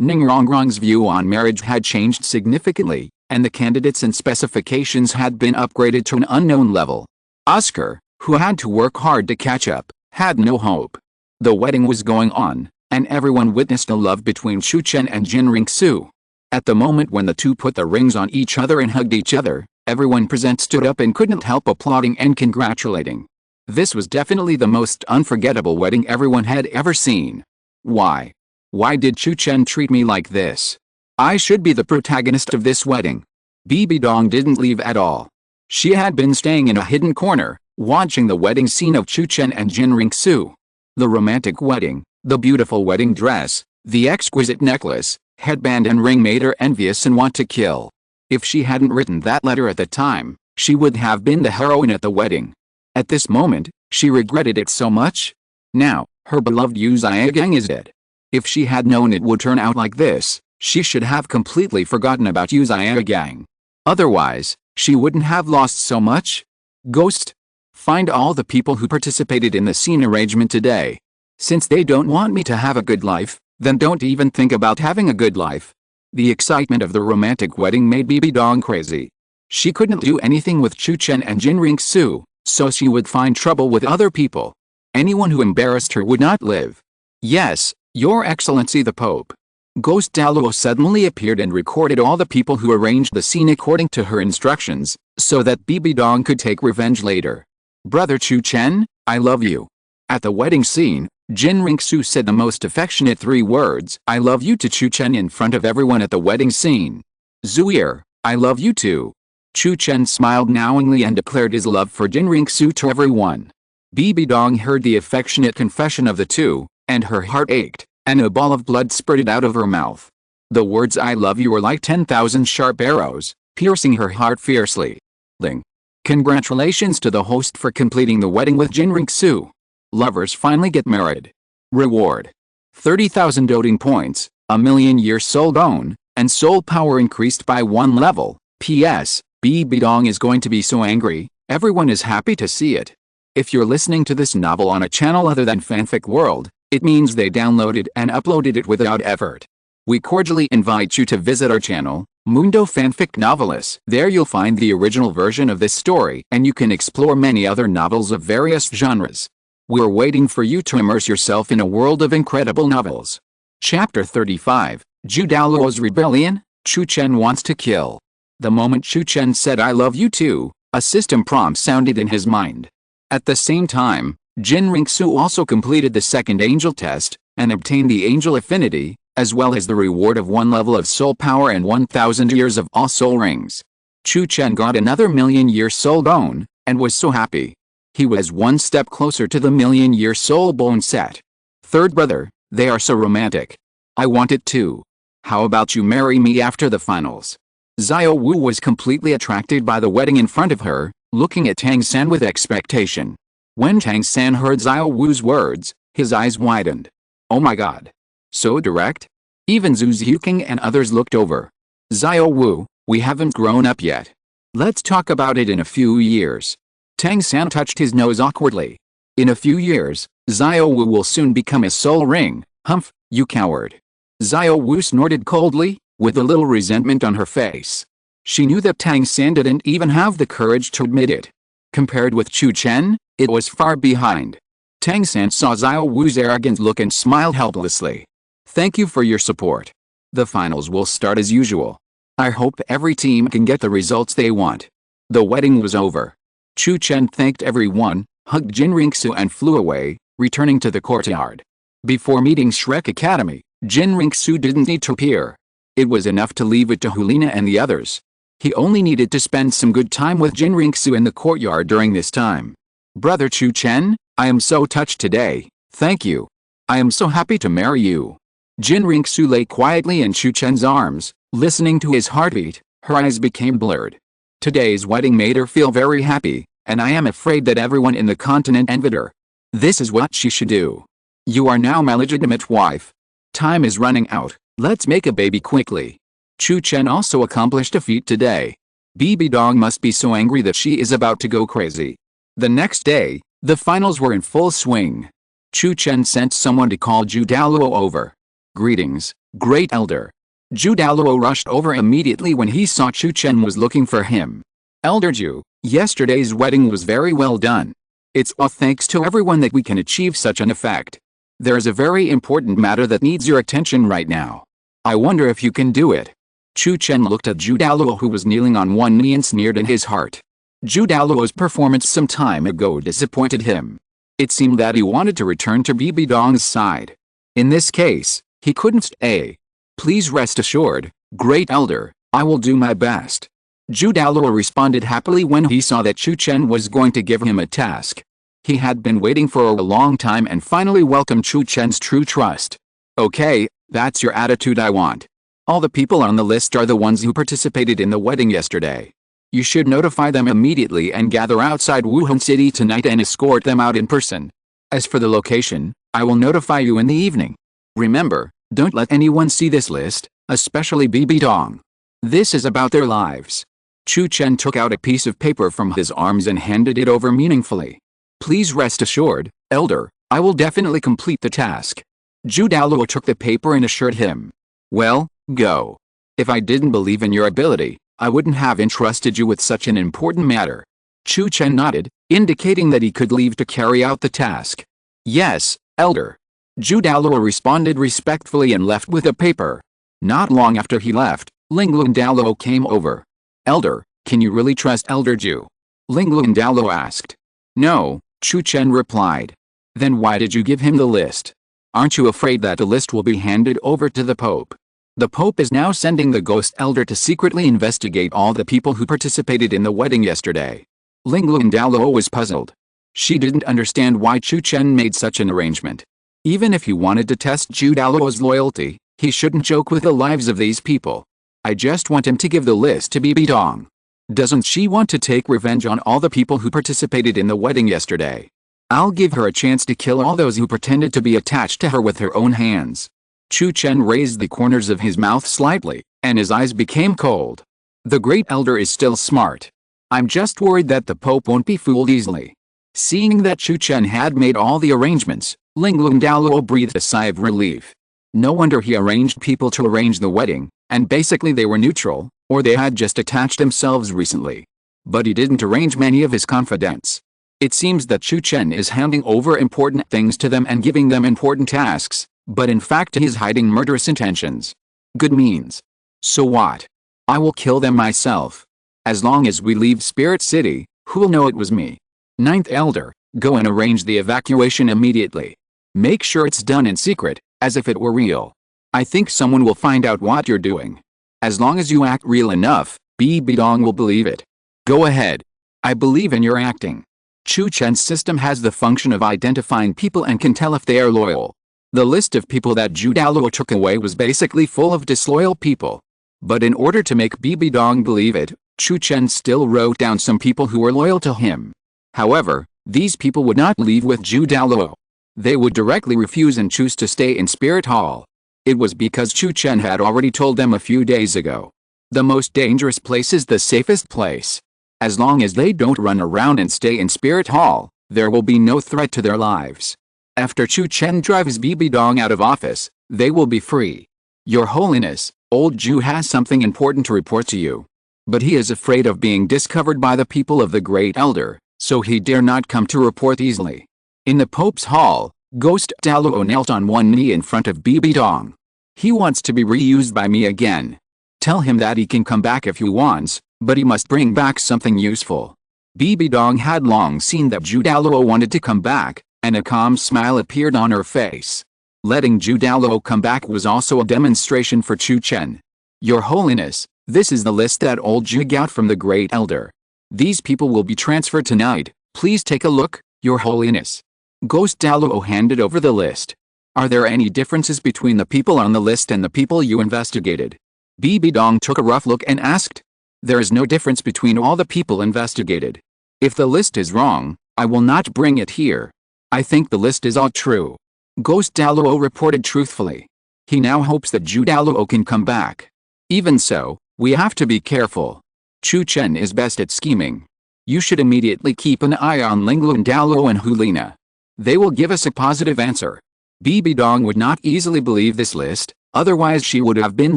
Ningrongrong's view on marriage had changed significantly, and the candidates and specifications had been upgraded to an unknown level. Oscar, who had to work hard to catch up, had no hope. The wedding was going on, and everyone witnessed a love between Chu Chen and Qian Renxue. At the moment when the two put the rings on each other and hugged each other, everyone present stood up and couldn't help applauding and congratulating. This was definitely the most unforgettable wedding everyone had ever seen. Why? Why did Chu Chen treat me like this? I should be the protagonist of this wedding. Bibi Dong didn't leave at all. She had been staying in a hidden corner, watching the wedding scene of Chu Chen and Qian Renxue. The romantic wedding, the beautiful wedding dress, the exquisite necklace, headband and ring made her envious and want to kill. If she hadn't written that letter at the time, she would have been the heroine at the wedding. At this moment, she regretted it so much. Now, her beloved Yu Xiaogang is dead. If she had known it would turn out like this, she should have completely forgotten about Yu Xiaogang. Otherwise, she wouldn't have lost so much. Ghost. Find all the people who participated in the scene arrangement today. Since they don't want me to have a good life, then don't even think about having a good life. The excitement of the romantic wedding made Bibi Dong crazy. She couldn't do anything with Chu Chen and Qian Renxue, so she would find trouble with other people. Anyone who embarrassed her would not live. Yes, Your Excellency the Pope. Ghost Douluo suddenly appeared and recorded all the people who arranged the scene according to her instructions, so that Bibi Dong could take revenge later. Brother Chu Chen, I love you. At the wedding scene, Qian Renxue said the most affectionate 3 words, I love you to Chu Chen in front of everyone at the wedding scene. Zuier, I love you too. Chu Chen smiled knowingly and declared his love for Qian Renxue to everyone. Bibi Dong heard the affectionate confession of the two, and her heart ached, and a ball of blood spurted out of her mouth. The words I love you were like 10,000 sharp arrows, piercing her heart fiercely. Ling. Congratulations to the host for completing the wedding with Qian Renxue. Lovers finally get married. Reward. 30,000 doting points, 1,000,000-year soul bone, and soul power increased by 1 level. P.S. Bibi Dong is going to be so angry, everyone is happy to see it. If you're listening to this novel on a channel other than Fanfic World, it means they downloaded and uploaded it without effort. We cordially invite you to visit our channel, Mundo Fanfic Novelis. There you'll find the original version of this story and you can explore many other novels of various genres. We're waiting for you to immerse yourself in a world of incredible novels. Chapter 35, Zhu Douluo's Rebellion, Chu Chen Wants to Kill. The moment Chu Chen said I love you too, a system prompt sounded in his mind. At the same time, Qian Renxue also completed the second angel test, and obtained the angel affinity, as well as the reward of 1 level of soul power and 1,000 years of all soul rings. Chu Chen got another 1,000,000-year soul bone, and was so happy. He was 1 step closer to the 1,000,000-year soul bone set. Third brother, they are so romantic. I want it too. How about you marry me after the finals? Xiao Wu was completely attracted by the wedding in front of her, looking at Tang San with expectation. When Tang San heard Xiao Wu's words, his eyes widened. Oh my god. So direct? Even Zhu Xiuqing and others looked over. Xiao Wu, we haven't grown up yet. Let's talk about it in a few years. Tang San touched his nose awkwardly. In a few years, Xiao Wu will soon become a soul ring. Humph, you coward. Xiao Wu snorted coldly, with a little resentment on her face. She knew that Tang San didn't even have the courage to admit it. Compared with Chu Chen, it was far behind. Tang San saw Xiao Wu's arrogant look and smiled helplessly. Thank you for your support. The finals will start as usual. I hope every team can get the results they want. The wedding was over. Chu Chen thanked everyone, hugged Qian Renxue and flew away, returning to the courtyard. Before meeting Shrek Academy, Qian Renxue didn't need to appear. It was enough to leave it to Liena and the others. He only needed to spend some good time with Qian Renxue in the courtyard during this time. Brother Chu Chen, I am so touched today, thank you. I am so happy to marry you. Qian Renxue lay quietly in Chu Chen's arms, listening to his heartbeat. Her eyes became blurred. Today's wedding made her feel very happy, and I am afraid that everyone in the continent envied her. This is what she should do. You are now my legitimate wife. Time is running out, let's make a baby quickly. Chu Chen also accomplished a feat today. Bibi Dong must be so angry that she is about to go crazy. The next day, the finals were in full swing. Chu Chen sent someone to call Zhu Douluo over. Greetings, Great Elder. Zhu Douluo rushed over immediately when he saw Chu Chen was looking for him. Elder Zhu, yesterday's wedding was very well done. It's all thanks to everyone that we can achieve such an effect. There is a very important matter that needs your attention right now. I wonder if you can do it. Chu Chen looked at Zhu Douluo, who was kneeling on one knee, and sneered in his heart. Zhu Douluo's performance some time ago disappointed him. It seemed that he wanted to return to Bibi Dong's side. In this case, he couldn't stay. Please rest assured, Great Elder, I will do my best. Zhu Douluo responded happily when he saw that Chu Chen was going to give him a task. He had been waiting for a long time and finally welcomed Chu Chen's true trust. Okay, that's your attitude I want. All the people on the list are the ones who participated in the wedding yesterday. You should notify them immediately and gather outside Wuhun City tonight and escort them out in person. As for the location, I will notify you in the evening. Remember, don't let anyone see this list, especially Bibi Dong. This is about their lives. Chu Chen took out a piece of paper from his arms and handed it over meaningfully. Please rest assured, Elder, I will definitely complete the task. Zhu Douluo took the paper and assured him. Well, go. If I didn't believe in your ability, I wouldn't have entrusted you with such an important matter. Chu Chen nodded, indicating that he could leave to carry out the task. Yes, Elder. Zhu Douluo responded respectfully and left with a paper. Not long after he left, Lingluan Douluo came over. Elder, can you really trust Elder Zhu? Lingluan Douluo asked. No, Chu Chen replied. Then why did you give him the list? Aren't you afraid that the list will be handed over to the Pope? The Pope is now sending the Ghost Elder to secretly investigate all the people who participated in the wedding yesterday. Lingluan Douluo was puzzled. She didn't understand why Chu Chen made such an arrangement. Even if he wanted to test Zhu Douluo's loyalty, he shouldn't joke with the lives of these people. I just want him to give the list to Bibi Dong. Doesn't she want to take revenge on all the people who participated in the wedding yesterday? I'll give her a chance to kill all those who pretended to be attached to her with her own hands. Chu Chen raised the corners of his mouth slightly, and his eyes became cold. The Great Elder is still smart. I'm just worried that the Pope won't be fooled easily. Seeing that Chu Chen had made all the arrangements, Lingluan Douluo breathed a sigh of relief. No wonder he arranged people to arrange the wedding, and basically they were neutral, or they had just attached themselves recently. But he didn't arrange many of his confidants. It seems that Chu Chen is handing over important things to them and giving them important tasks, but in fact he is hiding murderous intentions. Good means. So what? I will kill them myself. As long as we leave Spirit City, who'll know it was me? Ninth Elder, go and arrange the evacuation immediately. Make sure it's done in secret, as if it were real. I think someone will find out what you're doing. As long as you act real enough, Bibi Dong will believe it. Go ahead. I believe in your acting. Chu Chen's system has the function of identifying people and can tell if they are loyal. The list of people that Zhu Douluo took away was basically full of disloyal people. But in order to make Bibi Dong believe it, Chu Chen still wrote down some people who were loyal to him. However, these people would not leave with Zhu Douluo. They would directly refuse and choose to stay in Spirit Hall. It was because Chu Chen had already told them a few days ago. The most dangerous place is the safest place. As long as they don't run around and stay in Spirit Hall, there will be no threat to their lives. After Chu Chen drives Bibi Dong out of office, they will be free. Your Holiness, old Zhu has something important to report to you. But he is afraid of being discovered by the people of the Great Elder, so he dare not come to report easily. In the Pope's Hall, Ghost Douluo knelt on one knee in front of Bibi Dong. He wants to be reused by me again. Tell him that he can come back if he wants, but he must bring back something useful. Bibi Dong had long seen that Zhu Douluo wanted to come back, and a calm smile appeared on her face. Letting Zhu Douluo come back was also a demonstration for Chu Chen. Your Holiness, this is the list that old Zhu got from the Great Elder. These people will be transferred tonight. Please take a look, Your Holiness. Ghost Douluo handed over the list. Are there any differences between the people on the list and the people you investigated? Bibi Dong took a rough look and asked. There is no difference between all the people investigated. If the list is wrong, I will not bring it here. I think the list is all true. Ghost Douluo reported truthfully. He now hopes that Zhu Douluo can come back. Even so, we have to be careful. Chu Chen is best at scheming. You should immediately keep an eye on Lingluan Douluo and Liena. They will give us a positive answer. Bibi Dong would not easily believe this list, otherwise she would have been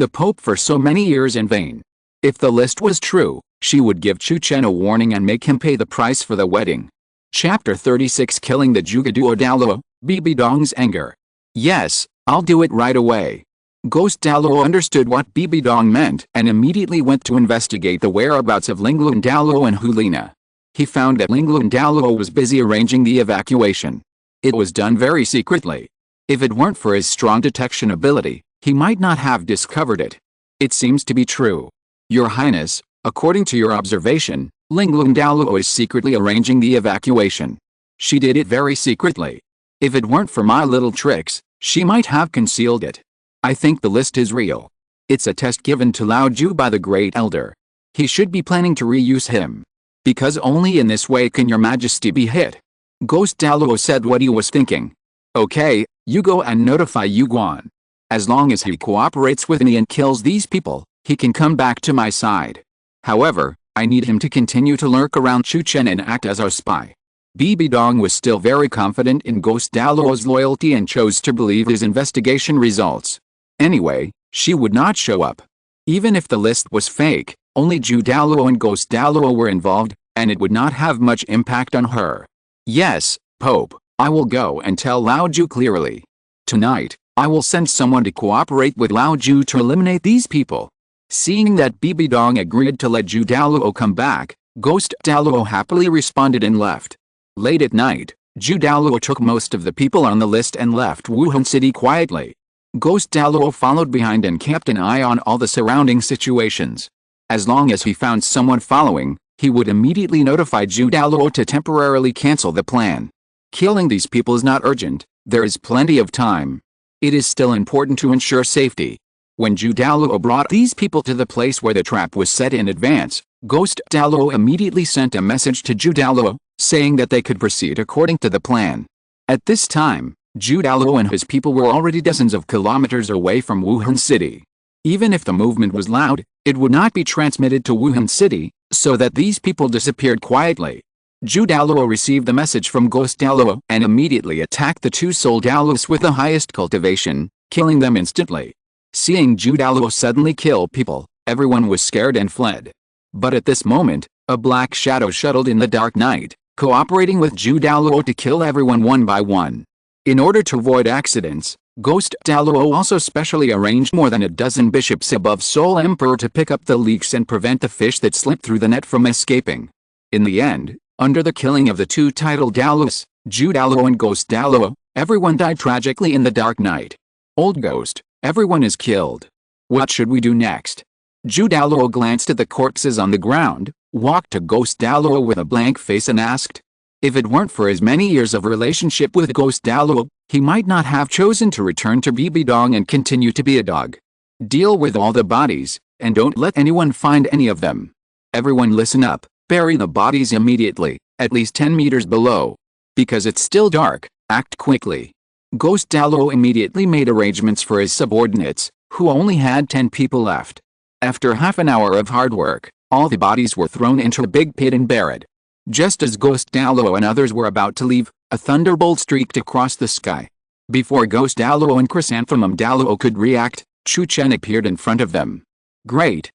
the Pope for so many years in vain. If the list was true, she would give Chu Chen a warning and make him pay the price for the wedding. Chapter 36 Killing the Duo Douluo, Bibi Dong's anger. Yes, I'll do it right away. Ghost Douluo understood what Bibi Dong meant and immediately went to investigate the whereabouts of Lingluan Douluo and Liena. He found that Lingluan Douluo was busy arranging the evacuation. It was done very secretly. If it weren't for his strong detection ability, he might not have discovered it. It seems to be true. Your Highness, according to your observation, Lingluan Douluo is secretly arranging the evacuation. She did it very secretly. If it weren't for my little tricks, she might have concealed it. I think the list is real. It's a test given to Lao Ju by the Great Elder. He should be planning to reuse him. Because only in this way can your Majesty be hit. Ghost Douluo said what he was thinking. Okay, you go and notify Yu Guan. As long as he cooperates with me and kills these people, he can come back to my side. However, I need him to continue to lurk around Chu Chen and act as our spy. Bibi Dong was still very confident in Ghost Douluo's loyalty and chose to believe his investigation results. Anyway, she would not show up. Even if the list was fake, only Zhu Douluo and Ghost Douluo were involved, and it would not have much impact on her. Yes, Pope, I will go and tell Lao Ju clearly. Tonight, I will send someone to cooperate with Lao Ju to eliminate these people. Seeing that Bibi Dong agreed to let Zhu Douluo come back, Ghost Douluo happily responded and left. Late at night, Zhu Douluo took most of the people on the list and left Wuhun City quietly. Ghost Douluo followed behind and kept an eye on all the surrounding situations. As long as he found someone following, he would immediately notify Zhu Douluo to temporarily cancel the plan. Killing these people is not urgent, there is plenty of time. It is still important to ensure safety. When Zhu Douluo brought these people to the place where the trap was set in advance, Ghost Douluo immediately sent a message to Zhu Douluo, saying that they could proceed according to the plan. At this time, Zhu Douluo and his people were already dozens of kilometers away from Wuhan City. Even if the movement was loud, it would not be transmitted to Wuhan City, so that these people disappeared quietly. Zhu Douluo received the message from Ghost Douluo and immediately attacked the two Soul Douluos with the highest cultivation, killing them instantly. Seeing Zhu Douluo suddenly kill people, everyone was scared and fled. But at this moment, a black shadow shuttled in the dark night, cooperating with Zhu Douluo to kill everyone one by one. In order to avoid accidents, Ghost Douluo also specially arranged more than a dozen bishops above Soul Emperor to pick up the leaks and prevent the fish that slipped through the net from escaping. In the end, under the killing of the two titled Douluos, Zhu Douluo and Ghost Douluo, everyone died tragically in the dark night. Old Ghost, everyone is killed. What should we do next? Zhu Douluo glanced at the corpses on the ground, walked to Ghost Douluo with a blank face and asked. If it weren't for his many years of relationship with Ghost Douluo, he might not have chosen to return to Bibi Dong and continue to be a dog. Deal with all the bodies, and don't let anyone find any of them. Everyone listen up, bury the bodies immediately, at least 10 meters below. Because it's still dark, act quickly. Ghost Douluo immediately made arrangements for his subordinates, who only had 10 people left. After half an hour of hard work, all the bodies were thrown into a big pit and buried. Just as Ghost Douluo and others were about to leave, a thunderbolt streaked across the sky. Before Ghost Douluo and Chrysanthemum Douluo could react, Chu Chen appeared in front of them. Great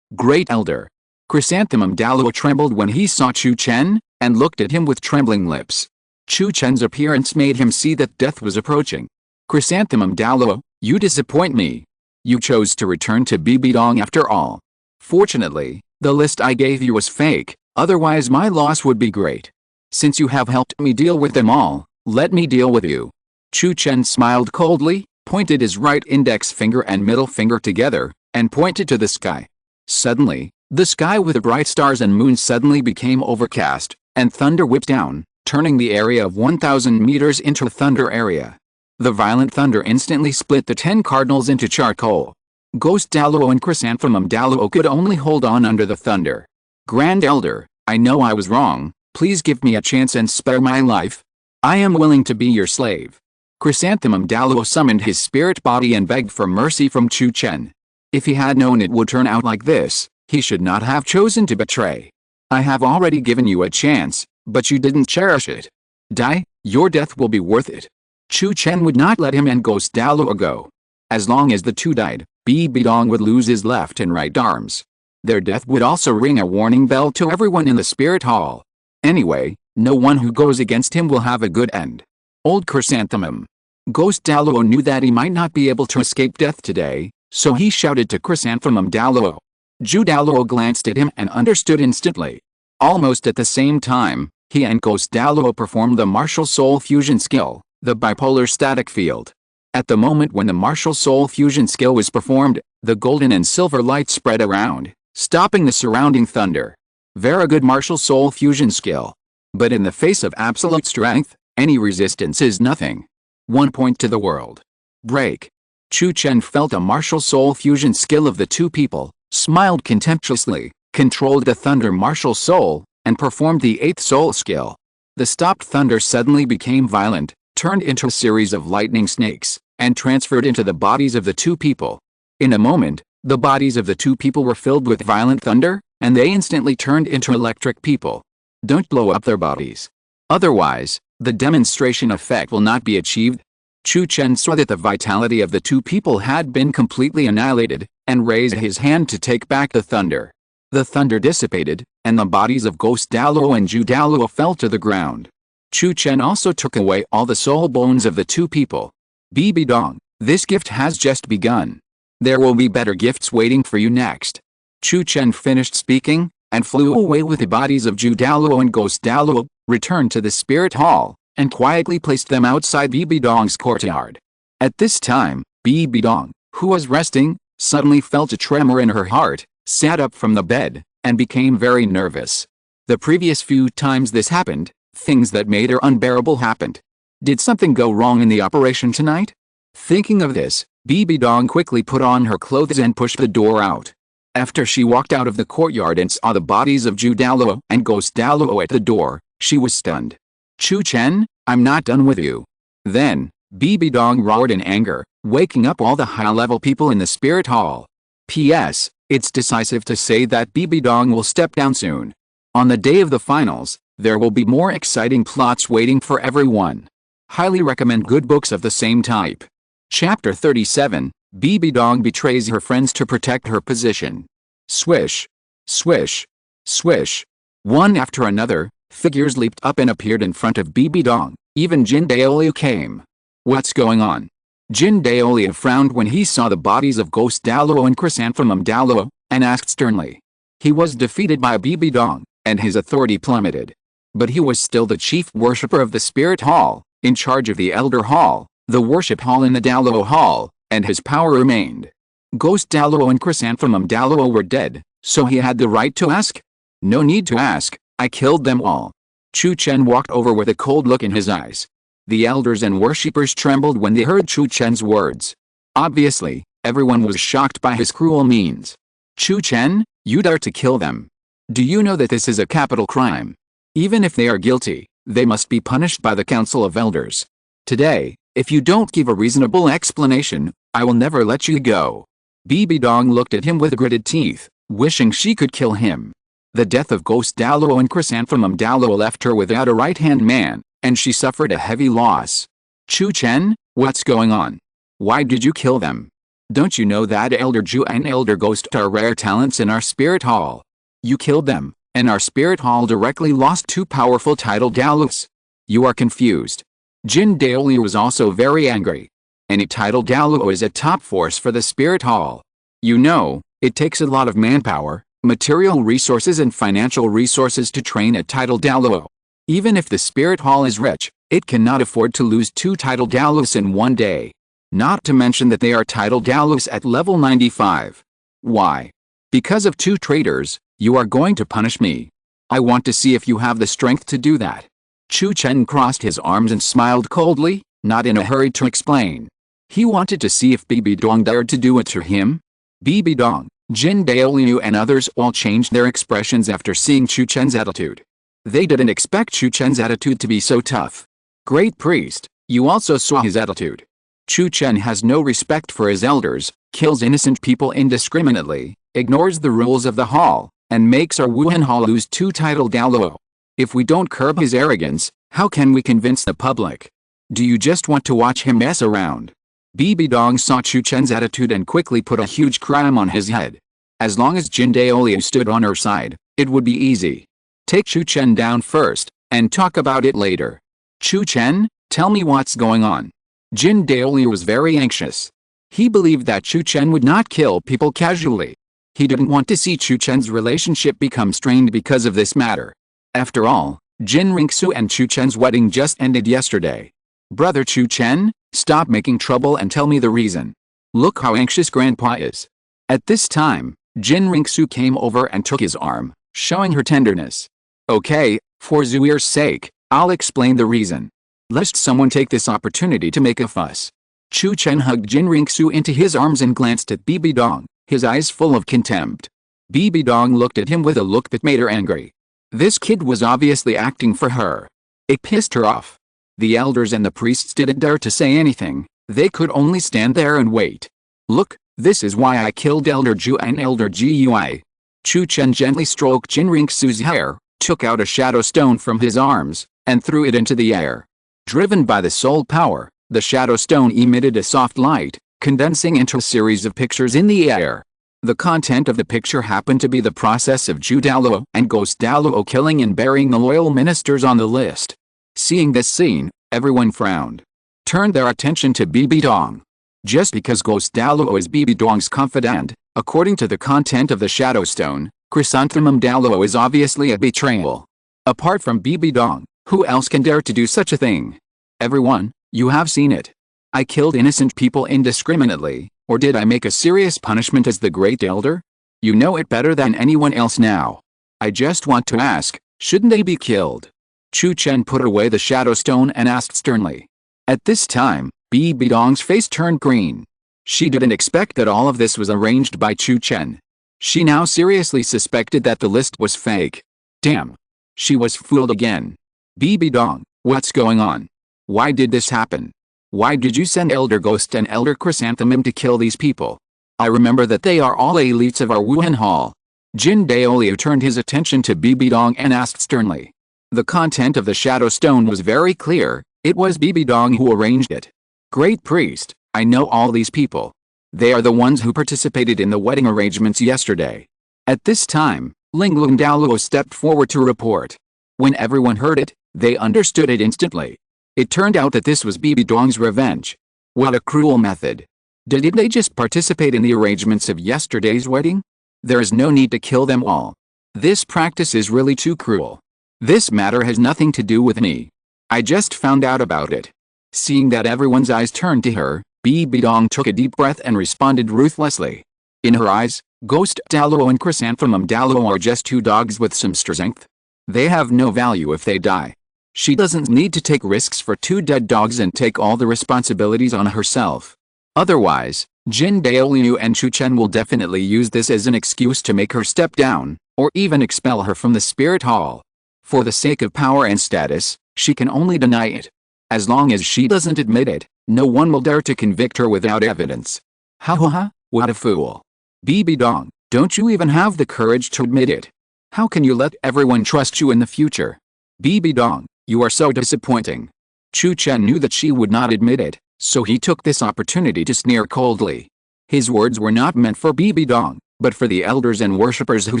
Elder. Chrysanthemum Douluo trembled when he saw Chu Chen, and looked at him with trembling lips. Chu Chen's appearance made him see that death was approaching. Chrysanthemum Douluo, you disappoint me. You chose to return to Bibi Dong after all. Fortunately, the list I gave you was fake, Otherwise my loss would be great. Since you have helped me deal with them all, let me deal with you. Chu Chen smiled coldly, pointed his right index finger and middle finger together, and pointed to the sky. Suddenly, the sky with the bright stars and moon suddenly became overcast, and thunder whipped down, turning the area of 1,000 meters into a thunder area. The violent thunder instantly split the 10 cardinals into charcoal. Ghost Douluo and Chrysanthemum Douluo could only hold on under the thunder. Grand Elder, I know I was wrong, please give me a chance and spare my life. I am willing to be your slave. Chrysanthemum Douluo summoned his spirit body and begged for mercy from Chu Chen. If he had known it would turn out like this, he should not have chosen to betray. I have already given you a chance, but you didn't cherish it. Die, your death will be worth it. Chu Chen would not let him and Ghost Douluo go. As long as the two died, Bibi Dong would lose his left and right arms. Their death would also ring a warning bell to everyone in the spirit hall. Anyway, no one who goes against him will have a good end. Old Chrysanthemum. Ghost Douluo knew that he might not be able to escape death today, so he shouted to Chrysanthemum Douluo. Zhu Douluo glanced at him and understood instantly. Almost at the same time, he and Ghost Douluo performed the martial soul fusion skill, the bipolar static field. At the moment when the martial soul fusion skill was performed, the golden and silver light spread around, stopping the surrounding thunder. Very good martial soul fusion skill. But in the face of absolute strength, any resistance is nothing. 1 point to the world. Break. Chu Chen felt a martial soul fusion skill of the two people, smiled contemptuously, controlled the thunder martial soul, and performed the 8th soul skill. The stopped thunder suddenly became violent, turned into a series of lightning snakes, and transferred into the bodies of the two people. In a moment, the bodies of the two people were filled with violent thunder, and they instantly turned into electric people. Don't blow up their bodies. Otherwise, the demonstration effect will not be achieved. Chu Chen saw that the vitality of the two people had been completely annihilated, and raised his hand to take back the thunder. The thunder dissipated, and the bodies of Ghost Douluo and Zhu Douluo fell to the ground. Chu Chen also took away all the soul bones of the two people. Bibi Dong, this gift has just begun. There will be better gifts waiting for you next. Chu Chen finished speaking, and flew away with the bodies of Zhu Douluo and Ghost Douluo, returned to the spirit hall, and quietly placed them outside Bibi Dong's courtyard. At this time, Bibi Dong, who was resting, suddenly felt a tremor in her heart, sat up from the bed, and became very nervous. The previous few times this happened, things that made her unbearable happened. Did something go wrong in the operation tonight? Thinking of this, Bibi Dong quickly put on her clothes and pushed the door out. After she walked out of the courtyard and saw the bodies of Zhu Douluo and Ghost Douluo at the door, she was stunned. Chu Chen, I'm not done with you. Then, Bibi Dong roared in anger, waking up all the high-level people in the spirit hall. P.S. It's decisive to say that Bibi Dong will step down soon. On the day of the finals, there will be more exciting plots waiting for everyone. Highly recommend good books of the same type. Chapter 37, Bibi Dong betrays her friends to protect her position. Swish. Swish. Swish. One after another, figures leaped up and appeared in front of Bibi Dong. Even Jin Daoliu came. What's going on? Jin Daoliu frowned when he saw the bodies of Ghost Douluo and Chrysanthemum Douluo, and asked sternly. He was defeated by Bibi Dong, and his authority plummeted. But he was still the chief worshipper of the Spirit Hall, in charge of the Elder Hall, the Worship Hall in the Douluo Hall, and his power remained. Ghost Douluo and Chrysanthemum Douluo were dead, so he had the right to ask? No need to ask, I killed them all. Chu Chen walked over with a cold look in his eyes. The elders and worshippers trembled when they heard Chu Chen's words. Obviously, everyone was shocked by his cruel means. Chu Chen, you dare to kill them. Do you know that this is a capital crime? Even if they are guilty, they must be punished by the Council of Elders. Today, if you don't give a reasonable explanation, I will never let you go. Bibi Dong looked at him with gritted teeth, wishing she could kill him. The death of Ghost Douluo and Chrysanthemum Douluo left her without a right-hand man, and she suffered a heavy loss. Chu Chen, what's going on? Why did you kill them? Don't you know that Elder Zhu and Elder Ghost are rare talents in our Spirit Hall? You killed them, and our Spirit Hall directly lost two powerful title Douluos. You are confused. Jin Daoliu was also very angry. Any title Douluo is a top force for the Spirit Hall. You know, it takes a lot of manpower, material resources and financial resources to train a title Douluo. Even if the spirit hall is rich, it cannot afford to lose 2 title Douluos in one day. Not to mention that they are title Douluos at level 95. Why? Because of 2 traitors, you are going to punish me. I want to see if you have the strength to do that. Chu Chen crossed his arms and smiled coldly, not in a hurry to explain. He wanted to see if Bibi Dong dared to do it to him. Bibi Dong, Jin Douluo and others all changed their expressions after seeing Chu Chen's attitude. They didn't expect Chu Chen's attitude to be so tough. Great priest, you also saw his attitude. Chu Chen has no respect for his elders, kills innocent people indiscriminately, ignores the rules of the hall, and makes our Wuhun Hall lose 2 title Douluo. If we don't curb his arrogance, how can we convince the public? Do you just want to watch him mess around? Bibi Dong saw Chu Chen's attitude and quickly put a huge crown on his head. As long as Jin Douluo stood on her side, it would be easy. Take Chu Chen down first, and talk about it later. Chu Chen, tell me what's going on. Jin Douluo was very anxious. He believed that Chu Chen would not kill people casually. He didn't want to see Chu Chen's relationship become strained because of this matter. After all, Qian Renxue and Chu Chen's wedding just ended yesterday. Brother Chu Chen, stop making trouble and tell me the reason. Look how anxious Grandpa is. At this time, Qian Renxue came over and took his arm, showing her tenderness. Okay, for Zuir's sake, I'll explain the reason. Lest someone take this opportunity to make a fuss. Chu Chen hugged Qian Renxue into his arms and glanced at Bibi Dong, his eyes full of contempt. Bibi Dong looked at him with a look that made her angry. This kid was obviously acting for her. It pissed her off. The elders and the priests didn't dare to say anything, they could only stand there and wait. Look, this is why I killed Elder Ju and Elder Gui. Chu Chen gently stroked Qian Renxue's hair, took out a shadow stone from his arms, and threw it into the air. Driven by the soul power, the shadow stone emitted a soft light, condensing into a series of pictures in the air. The content of the picture happened to be the process of Ju Douluo and Ghost Douluo killing and burying the loyal ministers on the list. Seeing this scene, everyone frowned. Turned their attention to Bibi Dong. Just because Ghost Douluo is Bibi Dong's confidant, according to the content of the Shadow Stone, Chrysanthemum Douluo is obviously a betrayal. Apart from Bibi Dong, who else can dare to do such a thing? Everyone, you have seen it. I killed innocent people indiscriminately, or did I make a serious punishment as the Great Elder? You know it better than anyone else now. I just want to ask, shouldn't they be killed? Chu Chen put away the shadow stone and asked sternly. At this time, Bibi Dong's face turned green. She didn't expect that all of this was arranged by Chu Chen. She now seriously suspected that the list was fake. Damn. She was fooled again. Bibi Dong, what's going on? Why did this happen? Why did you send Elder Ghost and Elder Chrysanthemum to kill these people? I remember that they are all elites of our Wuhun Hall. Jin Douluo turned his attention to Bibi Dong and asked sternly. The content of the Shadow Stone was very clear, it was Bibi Dong who arranged it. Great priest, I know all these people. They are the ones who participated in the wedding arrangements yesterday. At this time, Lingluan Douluo stepped forward to report. When everyone heard it, they understood it instantly. It turned out that this was Bibi Dong's revenge. What a cruel method. Didn't they just participate in the arrangements of yesterday's wedding? There is no need to kill them all. This practice is really too cruel. This matter has nothing to do with me. I just found out about it. Seeing that everyone's eyes turned to her, Bibi Dong took a deep breath and responded ruthlessly. In her eyes, Ghost Douluo and Chrysanthemum Douluo are just 2 dogs with some strength. They have no value if they die. She doesn't need to take risks for 2 dead dogs and take all the responsibilities on herself. Otherwise, Jin Douluo and Chu Chen will definitely use this as an excuse to make her step down, or even expel her from the spirit hall. For the sake of power and status, she can only deny it. As long as she doesn't admit it, no one will dare to convict her without evidence. Ha ha ha, what a fool. Bibi Dong, don't you even have the courage to admit it? How can you let everyone trust you in the future? Bibi Dong, you are so disappointing. Chu Chen knew that she would not admit it, so he took this opportunity to sneer coldly. His words were not meant for Bibi Dong, but for the elders and worshippers who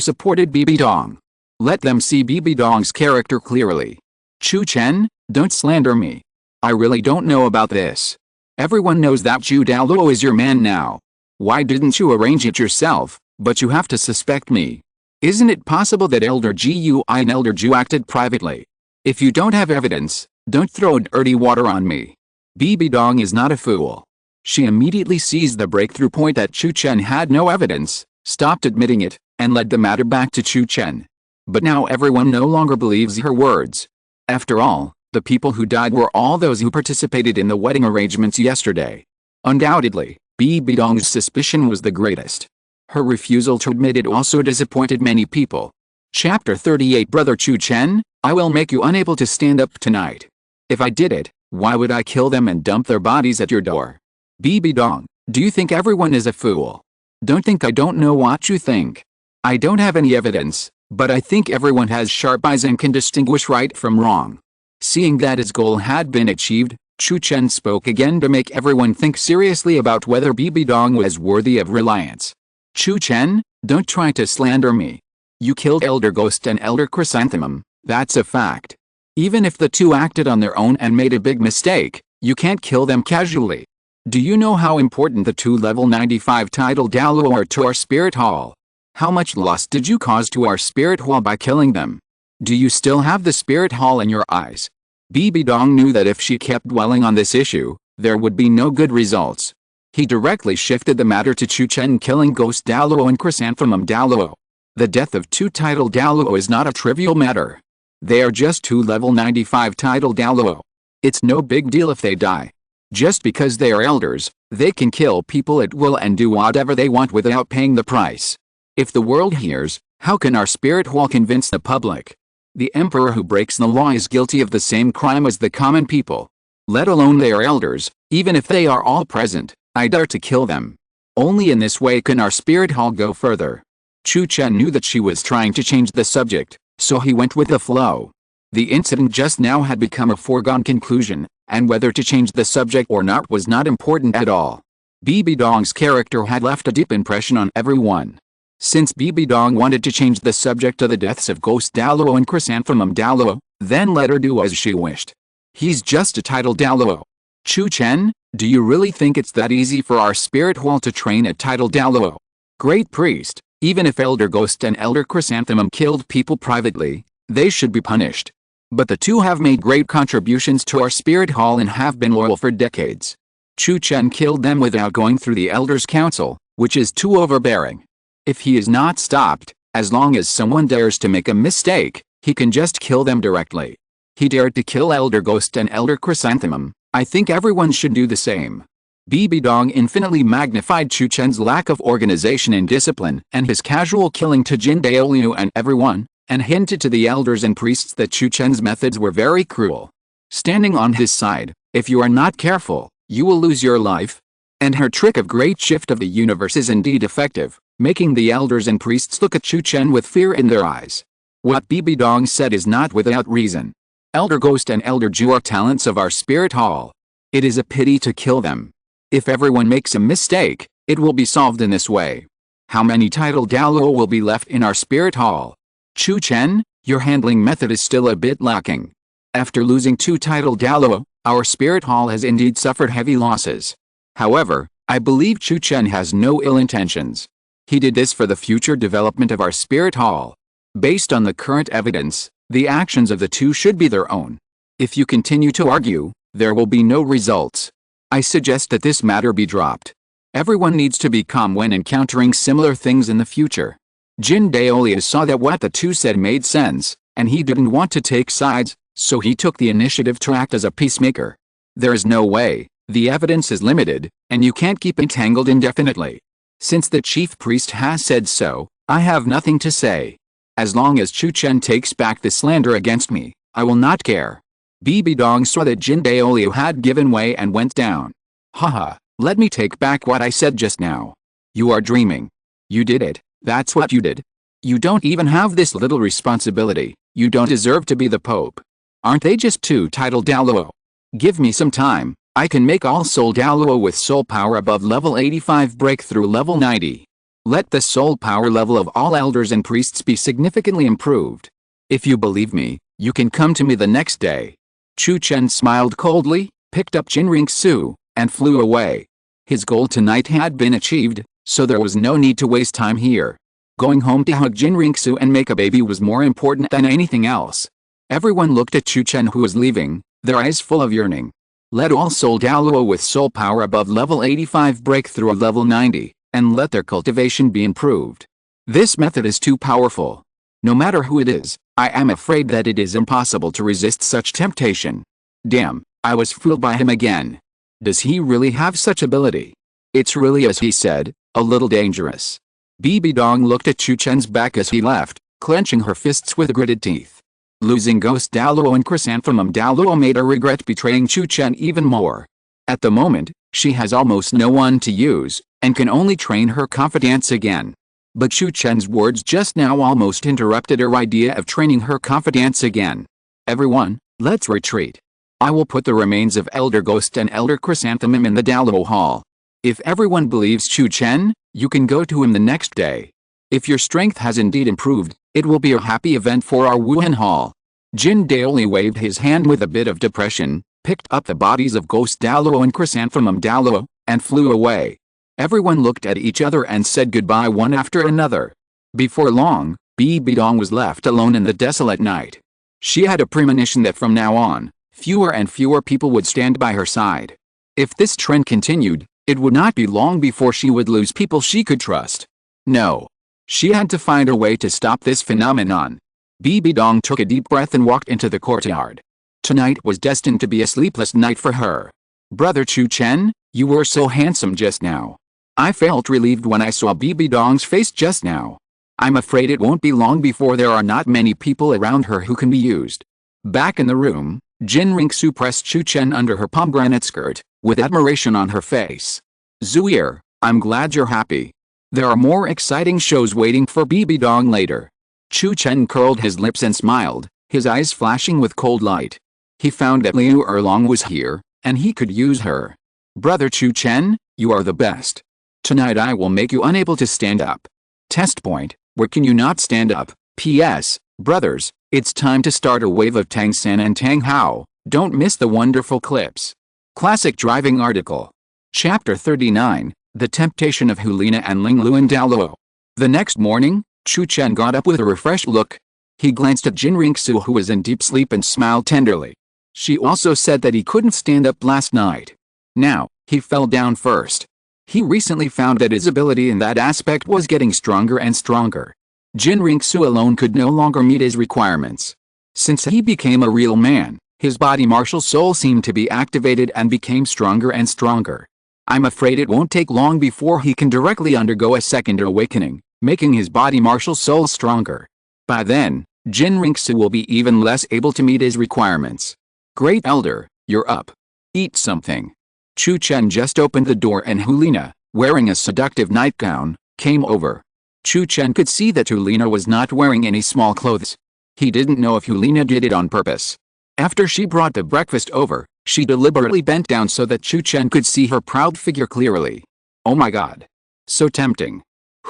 supported Bibi Dong. Let them see Bibi Dong's character clearly. Chu Chen, don't slander me. I really don't know about this. Everyone knows that Ju Douluo is your man now. Why didn't you arrange it yourself, but you have to suspect me? Isn't it possible that Elder Gui and Elder Ju acted privately? If you don't have evidence, don't throw dirty water on me. Bibi Dong is not a fool. She immediately seized the breakthrough point that Chu Chen had no evidence, stopped admitting it, and led the matter back to Chu Chen. But now everyone no longer believes her words. After all, the people who died were all those who participated in the wedding arrangements yesterday. Undoubtedly, Bibi Dong's suspicion was the greatest. Her refusal to admit it also disappointed many people. Chapter 38 Brother Chu Chen, I will make you unable to stand up tonight. If I did it, why would I kill them and dump their bodies at your door? Bibi Dong, do you think everyone is a fool? Don't think I don't know what you think. I don't have any evidence, but I think everyone has sharp eyes and can distinguish right from wrong. Seeing that his goal had been achieved, Chu Chen spoke again to make everyone think seriously about whether Bibi Dong was worthy of reliance. Chu Chen, don't try to slander me. You killed Elder Ghost and Elder Chrysanthemum, that's a fact. Even if the two acted on their own and made a big mistake, you can't kill them casually. Do you know how important the two level 95 title Douluo are to our spirit hall? How much loss did you cause to our spirit hall by killing them? Do you still have the spirit hall in your eyes? Bibi Dong knew that if she kept dwelling on this issue, there would be no good results. He directly shifted the matter to Chu Chen killing Ghost Douluo and Chrysanthemum Douluo. The death of two title Douluo is not a trivial matter. They are just two level 95 title Douluo. It's no big deal if they die. Just because they are elders, they can kill people at will and do whatever they want without paying the price. If the world hears, how can our spirit hall convince the public? The emperor who breaks the law is guilty of the same crime as the common people. Let alone they are elders, even if they are all present, I dare to kill them. Only in this way can our spirit hall go further. Chu Chen knew that she was trying to change the subject, so he went with the flow. The incident just now had become a foregone conclusion, and whether to change the subject or not was not important at all. Bibi Dong's character had left a deep impression on everyone. Since Bibi Dong wanted to change the subject to the deaths of Ghost Douluo and Chrysanthemum Douluo, then let her do as she wished. He's just a title Douluo. Chu Chen, do you really think it's that easy for our spirit hall to train a title Douluo? Great priest, even if Elder Ghost and Elder Chrysanthemum killed people privately, they should be punished. But the two have made great contributions to our spirit hall and have been loyal for decades. Chu Chen killed them without going through the Elders' Council, which is too overbearing. If he is not stopped, as long as someone dares to make a mistake, he can just kill them directly. He dared to kill Elder Ghost and Elder Chrysanthemum. I think everyone should do the same. Bibi Dong infinitely magnified Chu Chen's lack of organization and discipline and his casual killing to Jin Daoliu and everyone, and hinted to the elders and priests that Chu Chen's methods were very cruel. Standing on his side, if you are not careful, you will lose your life. And her trick of great shift of the universe is indeed effective, making the elders and priests look at Chu Chen with fear in their eyes. What Bibi Dong said is not without reason. Elder Ghost and Elder Ju are talents of our spirit hall. It is a pity to kill them. If everyone makes a mistake, it will be solved in this way. How many title Douluo will be left in our spirit hall? Chu Chen, your handling method is still a bit lacking. After losing two title Douluo, our spirit hall has indeed suffered heavy losses. However, I believe Chu Chen has no ill intentions. He did this for the future development of our spirit hall. Based on the current evidence, the actions of the two should be their own. If you continue to argue, there will be no results. I suggest that this matter be dropped. Everyone needs to be calm when encountering similar things in the future. Jin Daoliu saw that what the two said made sense, and he didn't want to take sides, so he took the initiative to act as a peacemaker. There is no way, the evidence is limited, and you can't keep entangled indefinitely. Since the chief priest has said so, I have nothing to say. As long as Chu Chen takes back the slander against me, I will not care. Bibi Dong saw that Jin Daoliu had given way and went down. Haha, let me take back what I said just now. You are dreaming. You did it, that's what you did. You don't even have this little responsibility, you don't deserve to be the Pope. Aren't they just two title Douluo? Give me some time, I can make all soul Douluo with soul power above level 85 break through level 90. Let the soul power level of all elders and priests be significantly improved. If you believe me, you can come to me the next day. Chu Chen smiled coldly, picked up Qian Renxue, and flew away. His goal tonight had been achieved, so there was no need to waste time here. Going home to hug Qian Renxue and make a baby was more important than anything else. Everyone looked at Chu Chen, who was leaving, their eyes full of yearning. Let all soul Douluo with soul power above level 85 break through level 90, and let their cultivation be improved. This method is too powerful. No matter who it is, I am afraid that it is impossible to resist such temptation. Damn, I was fooled by him again. Does he really have such ability? It's really, as he said, a little dangerous. Bibi Dong looked at Chu Chen's back as he left, clenching her fists with gritted teeth. Losing Ghost Douluo and Chrysanthemum Douluo made her regret betraying Chu Chen even more. At the moment, she has almost no one to use, and can only train her confidence again. But Chu Chen's words just now almost interrupted her idea of training her confidence again. Everyone, let's retreat. I will put the remains of Elder Ghost and Elder Chrysanthemum in the Douluo Hall. If everyone believes Chu Chen, you can go to him the next day. If your strength has indeed improved, it will be a happy event for our Wuhun Hall. Jin Daoli waved his hand with a bit of depression, picked up the bodies of Ghost Douluo and Chrysanthemum Douluo, and flew away. Everyone looked at each other and said goodbye one after another. Before long, Bibi Dong was left alone in the desolate night. She had a premonition that from now on, fewer and fewer people would stand by her side. If this trend continued, it would not be long before she would lose people she could trust. No. She had to find a way to stop this phenomenon. Bibi Dong took a deep breath and walked into the courtyard. Tonight was destined to be a sleepless night for her. Brother Chu Chen, you were so handsome just now. I felt relieved when I saw Bibi Dong's face just now. I'm afraid it won't be long before there are not many people around her who can be used. Back in the room, Qian Renxue pressed Chu Chen under her pomegranate skirt, with admiration on her face. Zuier, I'm glad you're happy. There are more exciting shows waiting for Bibi Dong later. Chu Chen curled his lips and smiled, his eyes flashing with cold light. He found that Liu Erlong was here, and he could use her. Brother Chu Chen, you are the best. Tonight I will make you unable to stand up. Test point, where can you not stand up? P.S. Brothers, it's time to start a wave of Tang San and Tang Hao, don't miss the wonderful clips. Classic driving article. Chapter 39, The Temptation of Liena and Lingluan Douluo. The next morning, Chu Chen got up with a refreshed look. He glanced at Qian Renxue, who was in deep sleep, and smiled tenderly. She also said that he couldn't stand up last night. Now, he fell down first. He recently found that his ability in that aspect was getting stronger and stronger. Qian Renxue alone could no longer meet his requirements. Since he became a real man, his body martial soul seemed to be activated and became stronger and stronger. I'm afraid it won't take long before he can directly undergo a second awakening, making his body martial soul stronger. By then, Qian Renxue will be even less able to meet his requirements. Great Elder, you're up. Eat something. Chu Chen just opened the door and Liena, wearing a seductive nightgown, came over. Chu Chen could see that Liena was not wearing any small clothes. He didn't know if Liena did it on purpose. After she brought the breakfast over, she deliberately bent down so that Chu Chen could see her proud figure clearly. Oh my god. So tempting.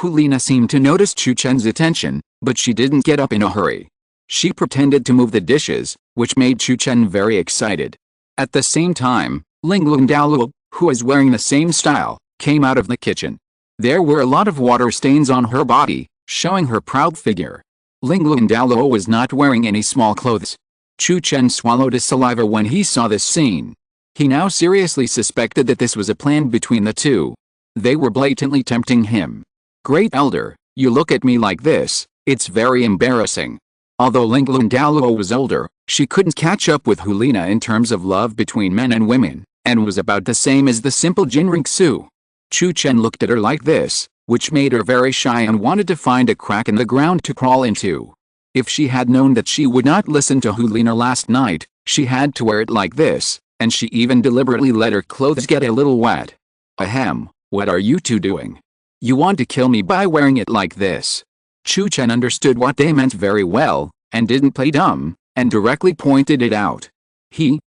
Liena seemed to notice Chu Chen's attention, but she didn't get up in a hurry. She pretended to move the dishes, which made Chu Chen very excited. At the same time, Lingluan Douluo, who was wearing the same style, came out of the kitchen. There were a lot of water stains on her body, showing her proud figure. Lingluan Douluo was not wearing any small clothes. Chu Chen swallowed his saliva when he saw this scene. He now seriously suspected that this was a plan between the two. They were blatantly tempting him. Great Elder, you look at me like this, it's very embarrassing. Although Lingluan Douluo was older, she couldn't catch up with Liena in terms of love between men and women, and was about the same as the simple Qian Renxue. Chu Chen looked at her like this, which made her very shy and wanted to find a crack in the ground to crawl into. If she had known that she would not listen to Liena last night, she had to wear it like this, and she even deliberately let her clothes get a little wet. Ahem, what are you two doing? You want to kill me by wearing it like this? Chu Chen understood what they meant very well, and didn't play dumb, and directly pointed it out.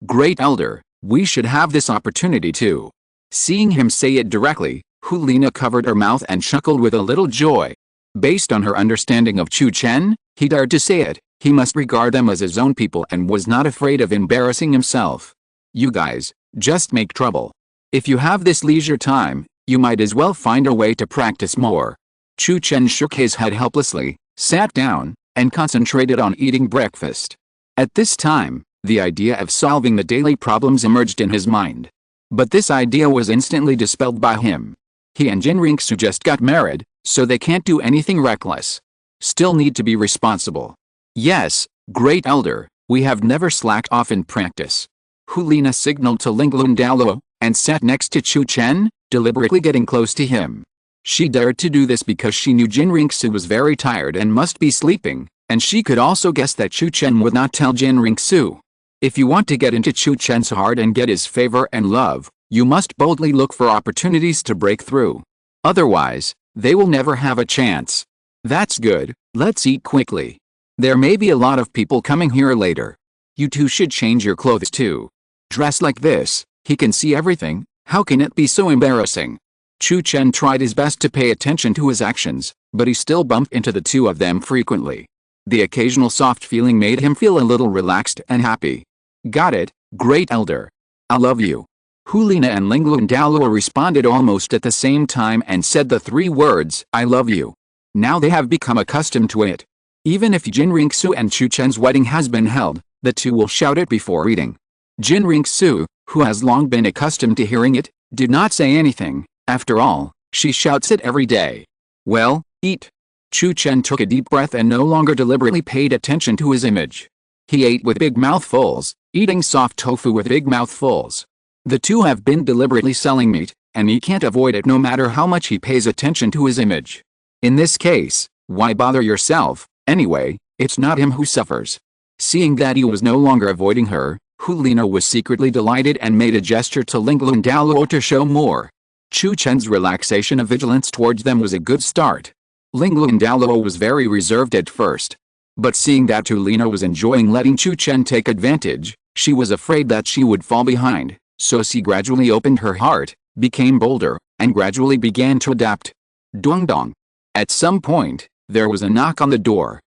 Great Elder, we should have this opportunity too. Seeing him say it directly, Liena covered her mouth and chuckled with a little joy. Based on her understanding of Chu Chen, he dared to say it, he must regard them as his own people and was not afraid of embarrassing himself. You guys, just make trouble. If you have this leisure time, you might as well find a way to practice more. Chu Chen shook his head helplessly, sat down, and concentrated on eating breakfast. At this time, the idea of solving the daily problems emerged in his mind. But this idea was instantly dispelled by him. He and Qian Renxue just got married, so they can't do anything reckless. Still need to be responsible. Yes, Great Elder, we have never slacked off in practice. Liena signaled to Lingluan Douluo, and sat next to Chu Chen, deliberately getting close to him. She dared to do this because she knew Qian Renxue was very tired and must be sleeping, and she could also guess that Chu Chen would not tell Qian Renxue. If you want to get into Chu Chen's heart and get his favor and love, you must boldly look for opportunities to break through. Otherwise, they will never have a chance. That's good, let's eat quickly. There may be a lot of people coming here later. You two should change your clothes too. Dress like this, he can see everything, how can it be so embarrassing? Chu Chen tried his best to pay attention to his actions, but he still bumped into the two of them frequently. The occasional soft feeling made him feel a little relaxed and happy. Got it, Great Elder. I love you. Liena and Lingluan Douluo responded almost at the same time and said the three words, I love you. Now they have become accustomed to it. Even if Qian Renxue and Chu Chen's wedding has been held, the two will shout it before eating. Qian Renxue, who has long been accustomed to hearing it, did not say anything. After all, she shouts it every day. Well, eat. Chu Chen took a deep breath and no longer deliberately paid attention to his image. He ate with big mouthfuls, eating soft tofu with big mouthfuls. The two have been deliberately selling meat, and he can't avoid it no matter how much he pays attention to his image. In this case, why bother yourself? Anyway, it's not him who suffers. Seeing that he was no longer avoiding her, Liena was secretly delighted and made a gesture to Lingluan Douluo to show more. Chu Chen's relaxation of vigilance towards them was a good start. Lingluan Douluo was very reserved at first. But seeing that Liena was enjoying letting Chu Chen take advantage, she was afraid that she would fall behind, so she gradually opened her heart, became bolder, and gradually began to adapt. Dong dong. At some point, there was a knock on the door.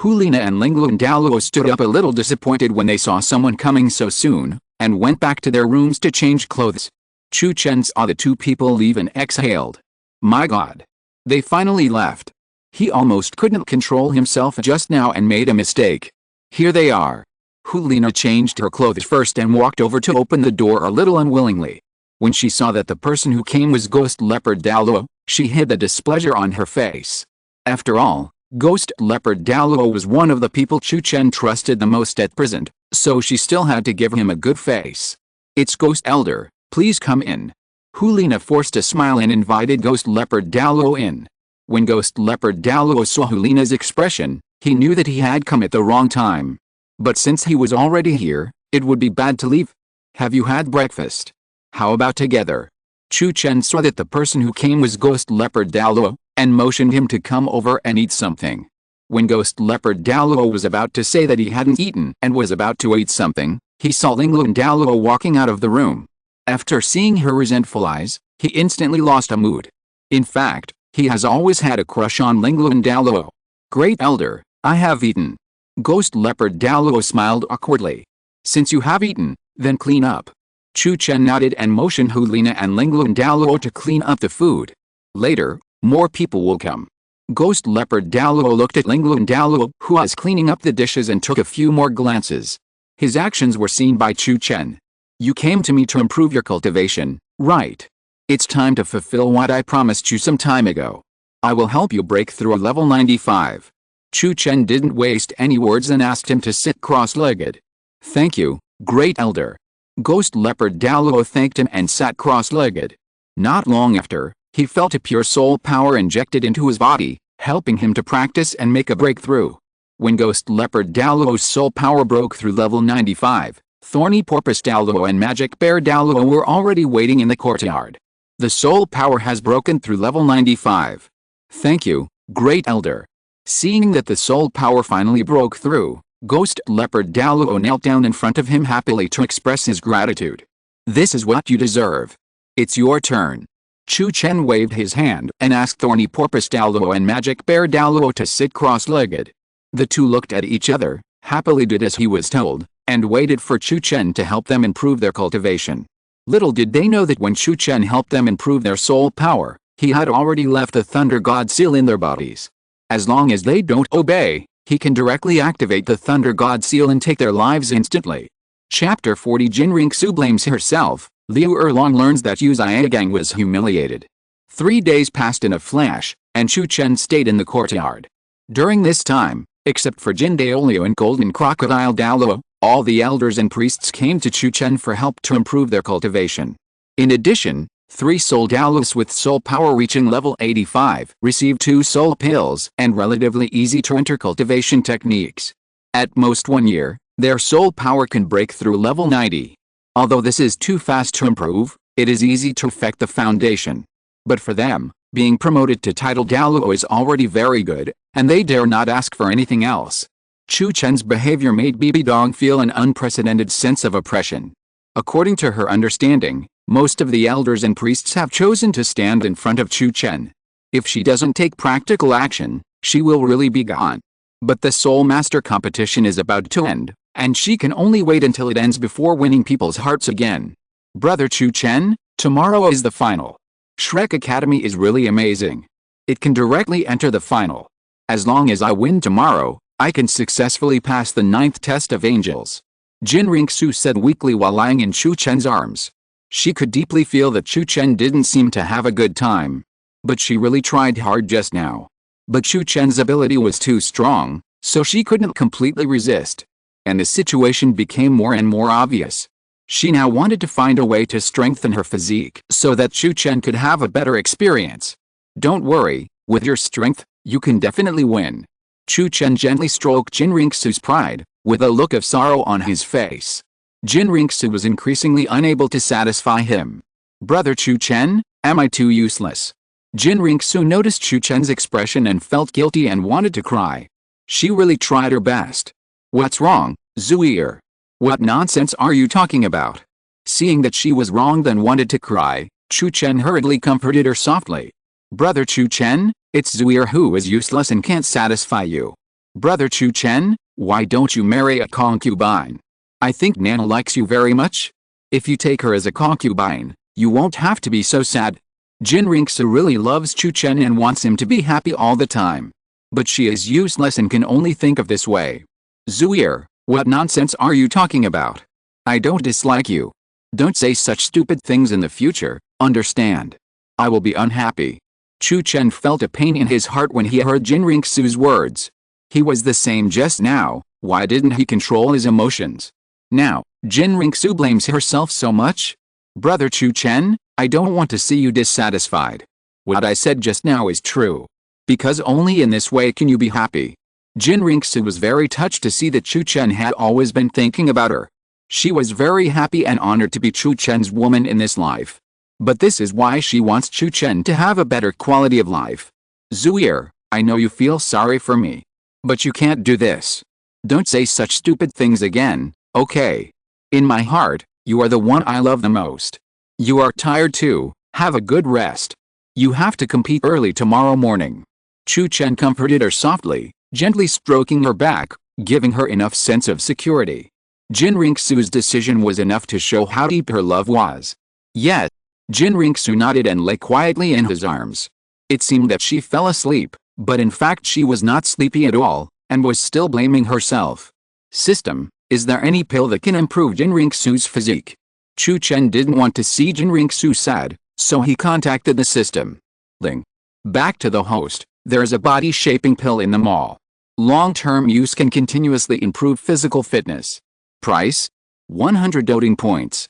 Liena and Lingluan Douluo stood up a little disappointed when they saw someone coming so soon, and went back to their rooms to change clothes. Chu Chen saw the two people leave and exhaled. My God. They finally left. He almost couldn't control himself just now and made a mistake. Here they are. Liena changed her clothes first and walked over to open the door a little unwillingly. When she saw that the person who came was Ghost Leopard Douluo, she hid the displeasure on her face. After all, Ghost Leopard Douluo was one of the people Chu Chen trusted the most at present, so she still had to give him a good face. It's Ghost Elder, please come in. Liena forced a smile and invited Ghost Leopard Douluo in. When Ghost Leopard Douluo saw Liena's expression, he knew that he had come at the wrong time. But since he was already here, it would be bad to leave. Have you had breakfast? How about together? Chu Chen saw that the person who came was Ghost Leopard Douluo, and motioned him to come over and eat something. When Ghost Leopard Douluo was about to say that he hadn't eaten and was about to eat something, he saw Lingluan Douluo walking out of the room. After seeing her resentful eyes, he instantly lost a mood. In fact, he has always had a crush on Lingluan Douluo. Great Elder, I have eaten. Ghost Leopard Douluo smiled awkwardly. Since you have eaten, then clean up. Chu Chen nodded and motioned Liena and Lingluan Douluo to clean up the food. Later, more people will come. Ghost Leopard Douluo looked at Lingluan Douluo, who was cleaning up the dishes, and took a few more glances. His actions were seen by Chu Chen. You came to me to improve your cultivation, right? It's time to fulfill what I promised you some time ago. I will help you break through a level 95. Chu Chen didn't waste any words and asked him to sit cross-legged. Thank you, Great Elder. Ghost Leopard Douluo thanked him and sat cross-legged. Not long after, he felt a pure soul power injected into his body, helping him to practice and make a breakthrough. When Ghost Leopard Douluo's soul power broke through level 95, Thorny Porpoise Douluo and Magic Bear Douluo were already waiting in the courtyard. The soul power has broken through level 95. Thank you, Great Elder. Seeing that the soul power finally broke through, Ghost Leopard Douluo knelt down in front of him happily to express his gratitude. This is what you deserve. It's your turn. Chu Chen waved his hand and asked Thorny Porpoise Douluo and Magic Bear Douluo to sit cross-legged. The two looked at each other, happily did as he was told, and waited for Chu Chen to help them improve their cultivation. Little did they know that when Chu Chen helped them improve their soul power, He had already left the Thunder God seal in their bodies. As long as they don't obey, he can directly activate the Thunder God seal and take their lives instantly. Chapter 40 Qian Renxue blames herself. Liu Erlong learns that Yu Xiaogang was humiliated. 3 days passed in a flash, and Chu Chen stayed in the courtyard. During this time, except for Jin Douluo and Golden Crocodile Douluo, all the elders and priests came to Chu Chen for help to improve their cultivation. In addition, 3 soul Douluos with soul power reaching level 85 received 2 soul pills and relatively easy-to-enter cultivation techniques. At most 1 year, their soul power can break through level 90. Although this is too fast to improve, it is easy to affect the foundation. But for them, being promoted to title Douluo is already very good, and they dare not ask for anything else. Chu Chen's behavior made Bibi Dong feel an unprecedented sense of oppression. According to her understanding, most of the elders and priests have chosen to stand in front of Chu Chen. If she doesn't take practical action, she will really be gone. But the Soul Master competition is about to end, and she can only wait until it ends before winning people's hearts again. Brother Chu Chen, tomorrow is the final. Shrek Academy is really amazing. It can directly enter the final. As long as I win tomorrow, I can successfully pass the 9th test of angels. Qian Renxue said weakly while lying in Chu Chen's arms. She could deeply feel that Chu Chen didn't seem to have a good time. But she really tried hard just now. But Chu Chen's ability was too strong, so she couldn't completely resist. And the situation became more and more obvious. She now wanted to find a way to strengthen her physique so that Chu Chen could have a better experience. Don't worry, with your strength, you can definitely win. Chu Chen gently stroked Qian Renxue's pride, with a look of sorrow on his face. Qian Renxue was increasingly unable to satisfy him. Brother Chu Chen, am I too useless? Qian Renxue noticed Chu Chen's expression and felt guilty and wanted to cry. She really tried her best. What's wrong, Zuier? What nonsense are you talking about? Seeing that she was wrong then wanted to cry, Chu Chen hurriedly comforted her softly. Brother Chu Chen, it's Zuier who is useless and can't satisfy you. Brother Chu Chen, why don't you marry a concubine? I think Nana likes you very much. If you take her as a concubine, you won't have to be so sad. Qian Renxue really loves Chu Chen and wants him to be happy all the time. But she is useless and can only think of this way. Zuier, what nonsense are you talking about? I don't dislike you. Don't say such stupid things in the future, understand? I will be unhappy. Chu Chen felt a pain in his heart when he heard Qian Renxue's words. He was the same just now, why didn't he control his emotions? Now, Qian Renxue blames herself so much? Brother Chu Chen, I don't want to see you dissatisfied. What I said just now is true. Because only in this way can you be happy. Qian Renxue was very touched to see that Chu Chen had always been thinking about her. She was very happy and honored to be Chu Chen's woman in this life. But this is why she wants Chu Chen to have a better quality of life. Zuier, I know you feel sorry for me. But you can't do this. Don't say such stupid things again, okay? In my heart, you are the one I love the most. You are tired too, have a good rest. You have to compete early tomorrow morning. Chu Chen comforted her softly, gently stroking her back, giving her enough sense of security. Qian Renxue's decision was enough to show how deep her love was. Yet, Qian Renxue nodded and lay quietly in his arms. It seemed that she fell asleep, but in fact she was not sleepy at all, and was still blaming herself. System, is there any pill that can improve Qian Renxue's physique? Chu Chen didn't want to see Qian Renxue sad, so he contacted the system. Ling. Back to the host, there is a body-shaping pill in the mall. Long-term use can continuously improve physical fitness. Price? 100 doting points.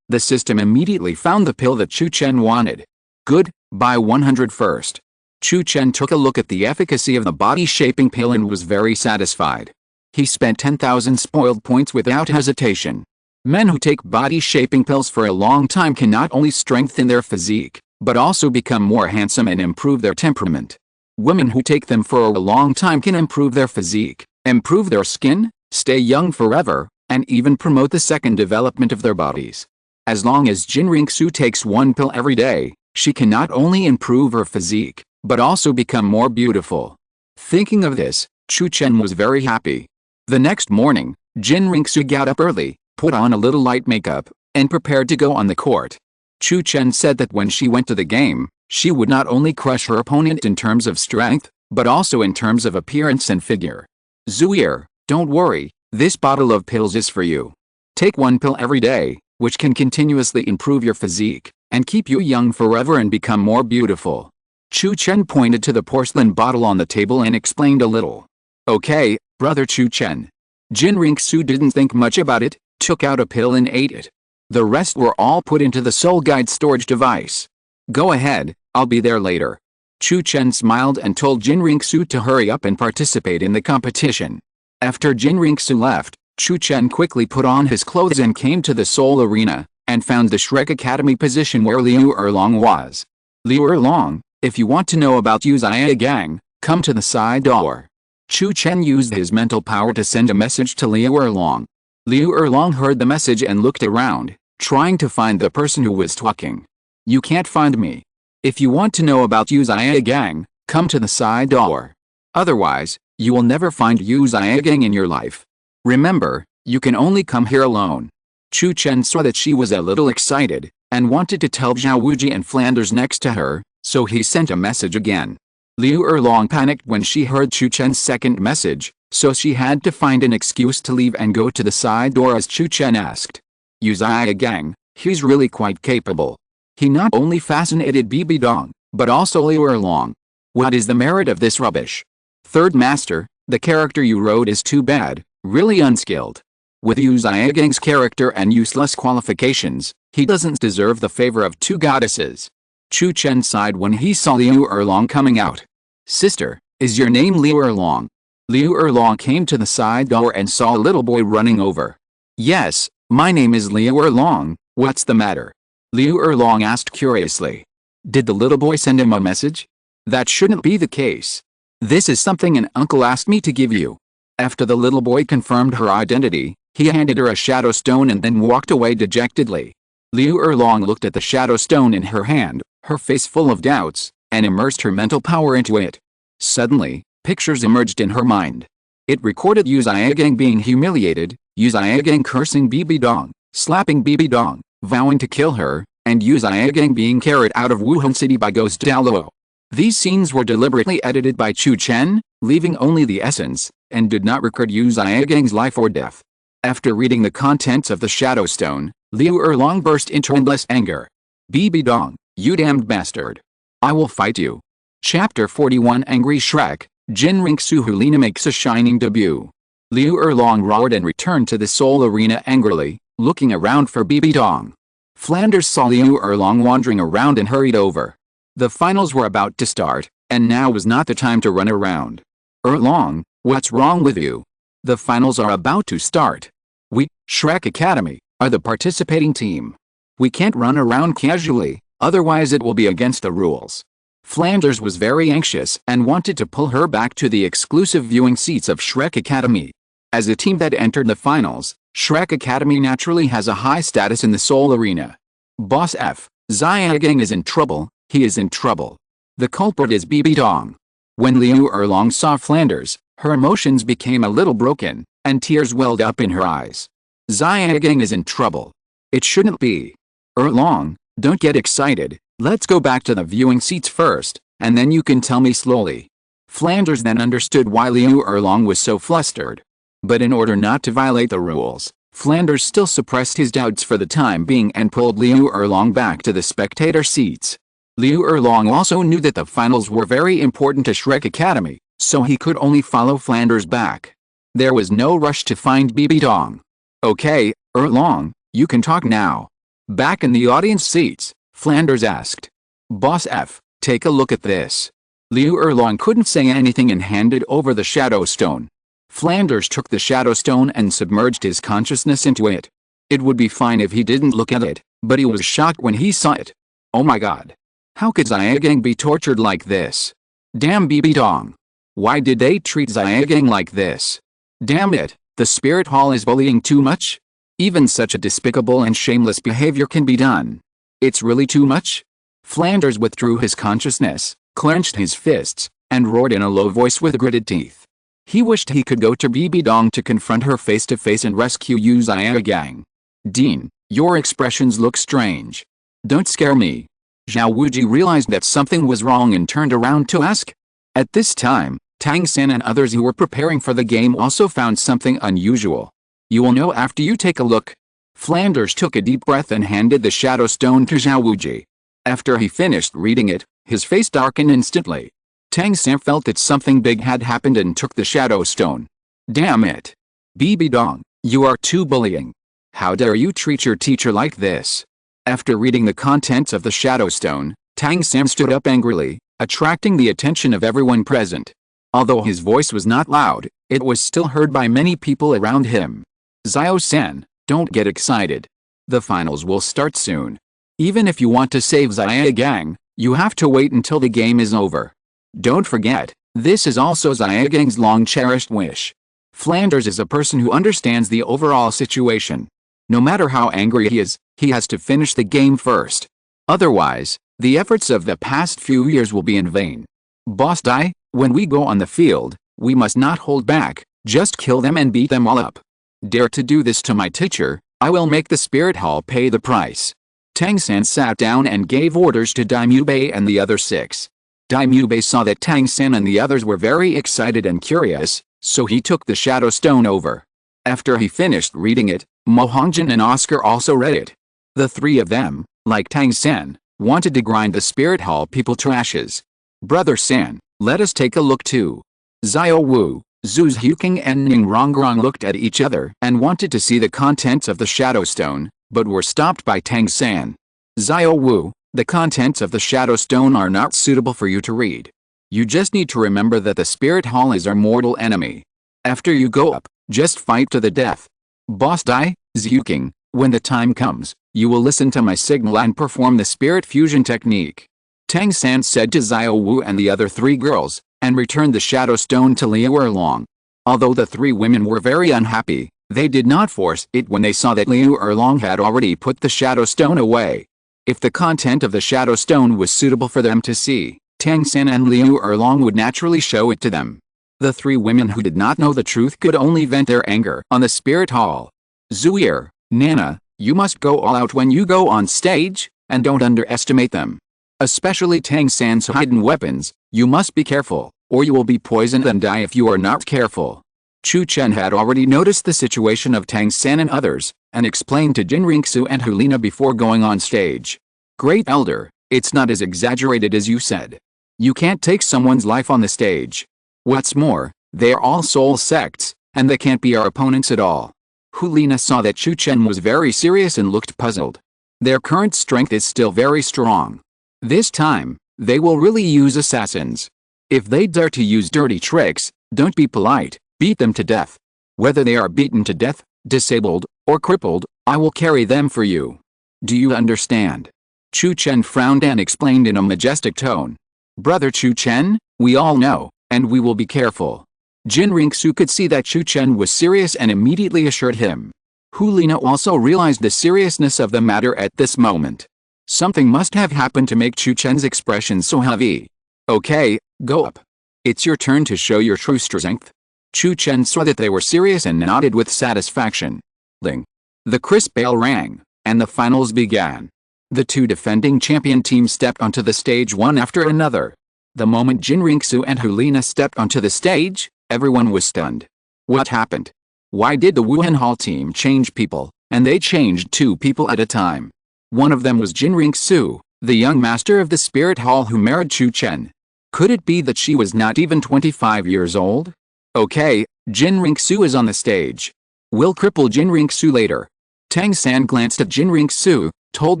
The system immediately found the pill that Chu Chen wanted. Good, buy 100 first. Chu Chen took a look at the efficacy of the body-shaping pill and was very satisfied. He spent 10,000 spoiled points without hesitation. Men who take body-shaping pills for a long time can not only strengthen their physique, but also become more handsome and improve their temperament. Women who take them for a long time can improve their physique, improve their skin, stay young forever, and even promote the second development of their bodies. As long as Qian Renxue takes one pill every day, she can not only improve her physique, but also become more beautiful. Thinking of this, Chu Chen was very happy. The next morning, Qian Renxue got up early, put on a little light makeup, and prepared to go on the court. Chu Chen said that when she went to the game, She would not only crush her opponent in terms of strength, but also in terms of appearance and figure. Zuier, don't worry, this bottle of pills is for you. Take one pill every day, which can continuously improve your physique, and keep you young forever and become more beautiful. Chu Chen pointed to the porcelain bottle on the table and explained a little. Okay, brother Chu Chen. Qian Renxue didn't think much about it, took out a pill and ate it. The rest were all put into the soul guide storage device. Go ahead, I'll be there later. Chu Chen smiled and told Qian Renxue to hurry up and participate in the competition. After Qian Renxue left, Chu Chen quickly put on his clothes and came to the Soul Arena, and found the Shrek Academy position where Liu Erlong was. Liu Erlong, if you want to know about Yu Xiaogang, come to the side door. Chu Chen used his mental power to send a message to Liu Erlong. Liu Erlong heard the message and looked around, trying to find the person who was talking. You can't find me. If you want to know about Yu Xiaogang, come to the side door. Otherwise, you will never find Yu Xiaogang in your life. Remember, you can only come here alone. Chu Chen saw that she was a little excited, and wanted to tell Zhao Wuji and Flanders next to her, so he sent a message again. Liu Erlong panicked when she heard Chu Chen's second message, so she had to find an excuse to leave and go to the side door as Chu Chen asked. Yu Xiaogang, he's really quite capable. He not only fascinated Bibi Dong, but also Liu Erlong. What is the merit of this rubbish? Third Master, the character you wrote is too bad, really unskilled. With Yu Xiaogang's character and useless qualifications, he doesn't deserve the favor of two goddesses. Chu Chen sighed when he saw Liu Erlong coming out. Sister, is your name Liu Erlong? Liu Erlong came to the side door and saw a little boy running over. Yes, my name is Liu Erlong, what's the matter? Liu Erlong asked curiously. Did the little boy send him a message? That shouldn't be the case. This is something an uncle asked me to give you. After the little boy confirmed her identity, he handed her a shadow stone and then walked away dejectedly. Liu Erlong looked at the shadow stone in her hand, her face full of doubts, and immersed her mental power into it. Suddenly, pictures emerged in her mind. It recorded Yu Xiaogang being humiliated, Yu Xiaogang cursing Bibi Dong, slapping Bibi Dong, vowing to kill her, and Yu Xiaogang being carried out of Wuhun City by Ghost Douluo. These scenes were deliberately edited by Chu Chen, leaving only the essence, and did not record Yu Xiaogang's life or death. After reading the contents of the Shadow Stone, Liu Erlong burst into endless anger. Bibi Dong, you damned bastard. I will fight you. Chapter 41 Angry Shrek, Qian Renxue who Liena makes a shining debut. Liu Erlong roared and returned to the Soul Arena angrily, looking around for Bibi Dong. Flanders saw Liu Erlong wandering around and hurried over. The finals were about to start, and now was not the time to run around. Erlong, what's wrong with you? The finals are about to start. We, Shrek Academy, are the participating team. We can't run around casually, otherwise it will be against the rules. Flanders was very anxious and wanted to pull her back to the exclusive viewing seats of Shrek Academy. As a team that entered the finals, Shrek Academy naturally has a high status in the Soul Arena. Boss F. Xiaogang is in trouble, he is in trouble. The culprit is Bibi Dong. When Liu Erlong saw Flanders, her emotions became a little broken, and tears welled up in her eyes. Xiaogang is in trouble. It shouldn't be. Erlong, don't get excited, let's go back to the viewing seats first, and then you can tell me slowly. Flanders then understood why Liu Erlong was so flustered. But in order not to violate the rules, Flanders still suppressed his doubts for the time being and pulled Liu Erlong back to the spectator seats. Liu Erlong also knew that the finals were very important to Shrek Academy, so he could only follow Flanders back. There was no rush to find Bibi Dong. Okay, Erlong, you can talk now. Back in the audience seats, Flanders asked. Boss F, take a look at this. Liu Erlong couldn't say anything and handed over the Shadow Stone. Flanders took the Shadow Stone and submerged his consciousness into it. It would be fine if he didn't look at it, but he was shocked when he saw it. Oh my god. How could Xiaogang be tortured like this? Damn Bibi Dong. Why did they treat Xiaogang like this? Damn it, the Spirit Hall is bullying too much? Even such a despicable and shameless behavior can be done. It's really too much? Flanders withdrew his consciousness, clenched his fists, and roared in a low voice with gritted teeth. He wished he could go to Bibi Dong to confront her face to face and rescue Yu Xiaogang. Dean, your expressions look strange. Don't scare me. Zhao Wuji realized that something was wrong and turned around to ask. At this time, Tang San and others who were preparing for the game also found something unusual. You will know after you take a look. Flanders took a deep breath and handed the shadow stone to Zhao Wuji. After he finished reading it, his face darkened instantly. Tang San felt that something big had happened and took the shadow stone. Damn it! Bibi Dong, you are too bullying. How dare you treat your teacher like this? After reading the contents of the shadow stone, Tang San stood up angrily, attracting the attention of everyone present. Although his voice was not loud, it was still heard by many people around him. Xiao-san, don't get excited. The finals will start soon. Even if you want to save Xiaogang, you have to wait until the game is over. Don't forget, this is also Xiaogang's long-cherished wish. Flanders is a person who understands the overall situation. No matter how angry he is, he has to finish the game first. Otherwise, the efforts of the past few years will be in vain. Boss Dai, when we go on the field, we must not hold back, just kill them and beat them all up. Dare to do this to my teacher, I will make the Spirit Hall pay the price. Tang San sat down and gave orders to Daimubei and the other 6. Daimubei saw that Tang San and the others were very excited and curious, so he took the shadow stone over. After he finished reading it, Mo Hongjin and Oscar also read it. The 3 of them, like Tang San, wanted to grind the Spirit Hall people to ashes. Brother San, let us take a look too. Xiao Wu, Zhu Xiuqing and Ning Rongrong looked at each other and wanted to see the contents of the shadow stone, but were stopped by Tang San. Xiao Wu, the contents of the shadow stone are not suitable for you to read. You just need to remember that the Spirit Hall is our mortal enemy. After you go up, just fight to the death. Boss Dai, Xiuqing, when the time comes, you will listen to my signal and perform the spirit fusion technique. Tang San said to Xiao Wu and the other 3 girls, and returned the shadow stone to Liu Erlong. Although the 3 women were very unhappy, they did not force it when they saw that Liu Erlong had already put the shadow stone away. If the content of the shadow stone was suitable for them to see, Tang San and Liu Erlong would naturally show it to them. The 3 women who did not know the truth could only vent their anger on the Spirit Hall. Zuir, Nana, you must go all out when you go on stage, and don't underestimate them. Especially Tang San's hidden weapons, you must be careful, or you will be poisoned and die if you are not careful. Chu Chen had already noticed the situation of Tang San and others, and explained to Qian Renxue and Liena before going on stage. Great Elder, it's not as exaggerated as you said. You can't take someone's life on the stage. What's more, they are all soul sects, and they can't be our opponents at all. Liena saw that Chu Chen was very serious and looked puzzled. Their current strength is still very strong. This time, they will really use assassins. If they dare to use dirty tricks, don't be polite, beat them to death. Whether they are beaten to death, disabled, or crippled, I will carry them for you. Do you understand? Chu Chen frowned and explained in a majestic tone. Brother Chu Chen, we all know, and we will be careful. Qian Renxue could see that Chu Chen was serious and immediately assured him. Liena also realized the seriousness of the matter at this moment. Something must have happened to make Chu Chen's expression so heavy. Okay, go up. It's your turn to show your true strength. Chu Chen saw that they were serious and nodded with satisfaction. Ling. The crisp bell rang, and the finals began. The 2 defending champion teams stepped onto the stage one after another. The moment Qian Renxue and Liena stepped onto the stage, everyone was stunned. What happened? Why did the Wuhun Hall team change people, and they changed 2 people at a time? One of them was Qian Renxue, the young master of the Spirit Hall who married Chu Chen. Could it be that she was not even 25 years old? Okay, Qian Renxue is on the stage. We'll cripple Qian Renxue later. Tang San glanced at Qian Renxue, told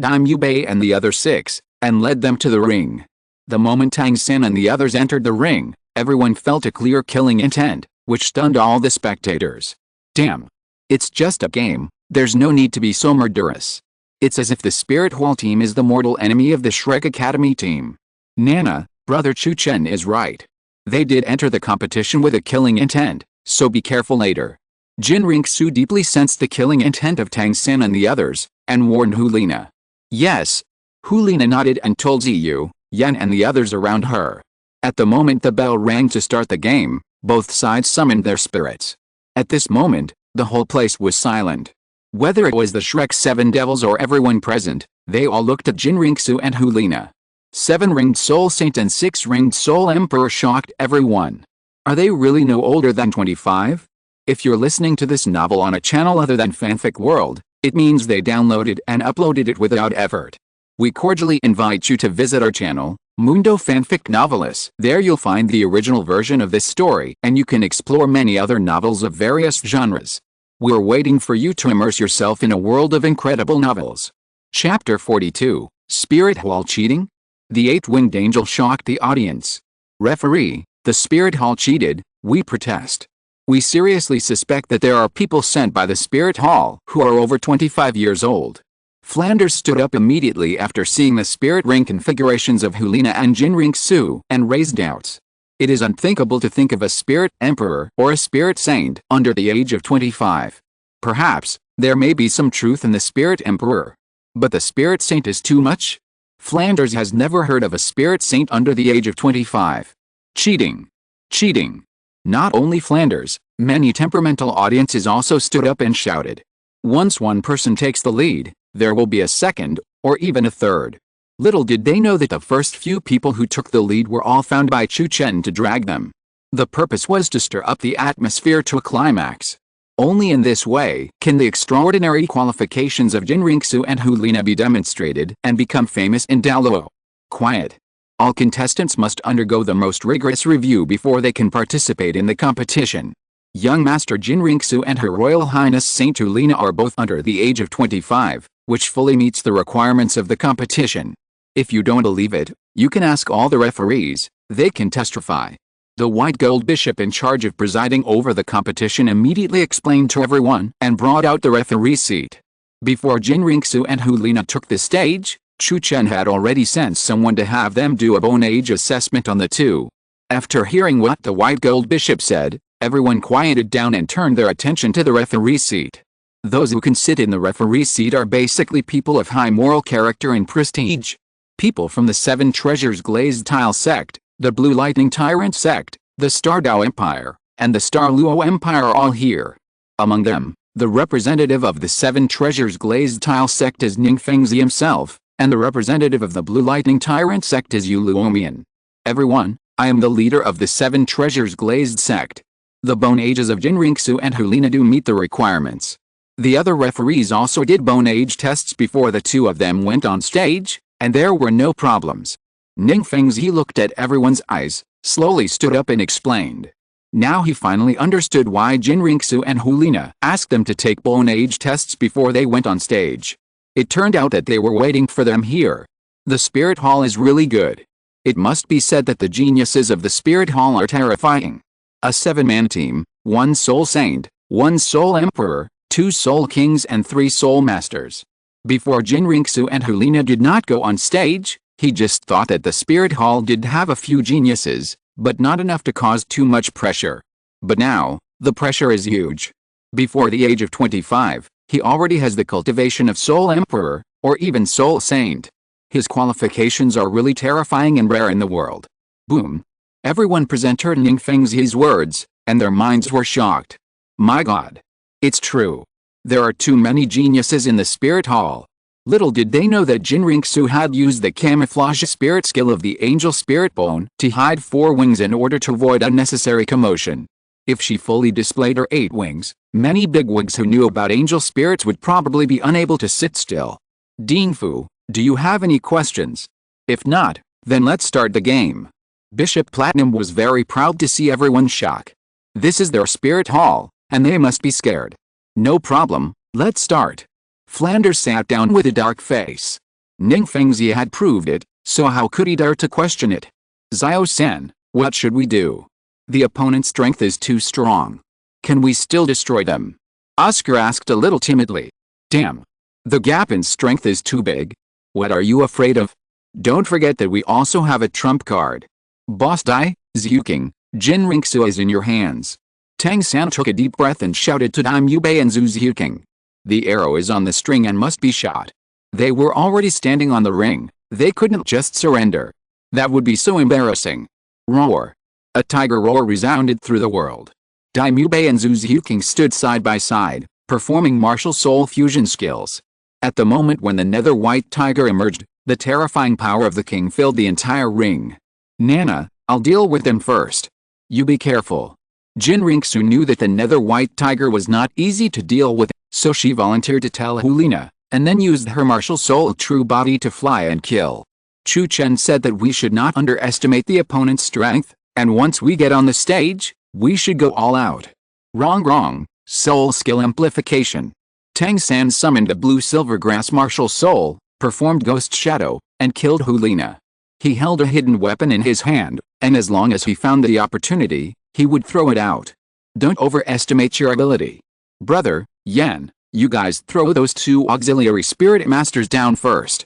Daimubei and the other 6, and led them to the ring. The moment Tang San and the others entered the ring, everyone felt a clear killing intent, which stunned all the spectators. Damn. It's just a game, there's no need to be so murderous. It's as if the Spirit Hall team is the mortal enemy of the Shrek Academy team. Nana, Brother Chu Chen is right. They did enter the competition with a killing intent, so be careful later. Qian Renxue deeply sensed the killing intent of Tang San and the others, and warned Liena. Yes. Liena nodded and told Ziyu, Yan and the others around her. At the moment the bell rang to start the game, both sides summoned their spirits. At this moment, the whole place was silent. Whether it was the Shrek 7 devils or everyone present, they all looked at Qian Renxue and Liena. 7-ringed soul saint and 6-ringed soul emperor shocked everyone. Are they really no older than 25? If you're listening to this novel on a channel other than Fanfic World, it means they downloaded and uploaded it without effort. We cordially invite you to visit our channel, Mundo Fanfic Novelists. There you'll find the original version of this story, and you can explore many other novels of various genres. We're waiting for you to immerse yourself in a world of incredible novels. Chapter 42, Spirit Hall Cheating? The 8-winged angel shocked the audience. Referee, the Spirit Hall cheated, we protest. We seriously suspect that there are people sent by the Spirit Hall who are over 25 years old. Flanders stood up immediately after seeing the spirit ring configurations of Liena and Qian Renxue and raised doubts. It is unthinkable to think of a spirit emperor or a spirit saint under the age of 25. Perhaps, there may be some truth in the spirit emperor. But the spirit saint is too much? Flanders has never heard of a spirit saint under the age of 25. Cheating. Cheating. Not only Flanders, many temperamental audiences also stood up and shouted. Once one person takes the lead, there will be a second, or even a third. Little did they know that the first few people who took the lead were all found by Chu Chen to drag them. The purpose was to stir up the atmosphere to a climax. Only in this way can the extraordinary qualifications of Qian Renxue and Liena be demonstrated and become famous in Douluo. Quiet. All contestants must undergo the most rigorous review before they can participate in the competition. Young Master Qian Renxue and Her Royal Highness Saint Liena are both under the age of 25, which fully meets the requirements of the competition. If you don't believe it, you can ask all the referees, they can testify. The white gold bishop in charge of presiding over the competition immediately explained to everyone and brought out the referee seat. Before Qian Renxue and Liena took the stage, Chu Chen had already sent someone to have them do a bone age assessment on the two. After hearing what the white gold bishop said, everyone quieted down and turned their attention to the referee seat. Those who can sit in the referee seat are basically people of high moral character and prestige. People from the 7 Treasures Glazed Tile sect, the Blue Lightning Tyrant sect, the Star Dao Empire, and the Star Luo Empire are all here. Among them, the representative of the 7 Treasures Glazed Tile sect is Ning Fengzi himself, and the representative of the Blue Lightning Tyrant sect is Yu Luomian. Everyone, I am the leader of the 7 Treasures Glazed sect. The bone ages of Qian Renxue and Liena do meet the requirements. The other referees also did bone age tests before the two of them went on stage, and there were no problems. Ning Fengzi looked at everyone's eyes, slowly stood up and explained. Now he finally understood why Qian Renxue and Liena asked them to take bone age tests before they went on stage. It turned out that they were waiting for them here. The Spirit Hall is really good. It must be said that the geniuses of the Spirit Hall are terrifying. A 7-man team, 1 soul saint, 1 soul emperor, 2 soul kings and 3 soul masters. Before Qian Renxue and Liena did not go on stage, he just thought that the Spirit Hall did have a few geniuses, but not enough to cause too much pressure. But now, the pressure is huge. Before the age of 25, he already has the cultivation of Soul Emperor, or even Soul Saint. His qualifications are really terrifying and rare in the world. Boom. Everyone present heard Ning Fengzi's words, and their minds were shocked. My God. It's true. There are too many geniuses in the Spirit Hall. Little did they know that Qian Renxue had used the camouflage spirit skill of the angel spirit bone to hide 4 wings in order to avoid unnecessary commotion. If she fully displayed her 8 wings, many bigwigs who knew about angel spirits would probably be unable to sit still. Dingfu, do you have any questions? If not, then let's start the game. Bishop Platinum was very proud to see everyone shock. This is their Spirit Hall, and they must be scared. No problem, let's start. Flanders sat down with a dark face. Ning Fengzi had proved it, so how could he dare to question it? Xiao-san, what should we do? The opponent's strength is too strong. Can we still destroy them? Oscar asked a little timidly. Damn. The gap in strength is too big. What are you afraid of? Don't forget that we also have a trump card. Boss Dai, Zhuking, Qian Renxue is in your hands. Tang San took a deep breath and shouted to Dai Mubei and Zhu Zhuking. The arrow is on the string and must be shot. They were already standing on the ring. They couldn't just surrender. That would be so embarrassing. Roar. A tiger roar resounded through the world. Dai Mubei and Zhu Zhuking stood side by side, performing martial soul fusion skills. At the moment when the nether white tiger emerged, The terrifying power of the king filled the entire ring. Nana, I'll deal with them first. You be careful. Qian Renxue knew that the nether white tiger was not easy to deal with, so she volunteered to tell Liena, and then used her martial soul true body to fly and kill. Chu Chen said that we should not underestimate the opponent's strength, and once we get on the stage, we should go all out. Wrong. Soul skill amplification. Tang San summoned the blue silvergrass martial soul, performed ghost shadow, and killed Liena. He held a hidden weapon in his hand, and as long as he found the opportunity, he would throw it out. Don't overestimate your ability. Brother, Yan, you guys throw those two auxiliary spirit masters down first.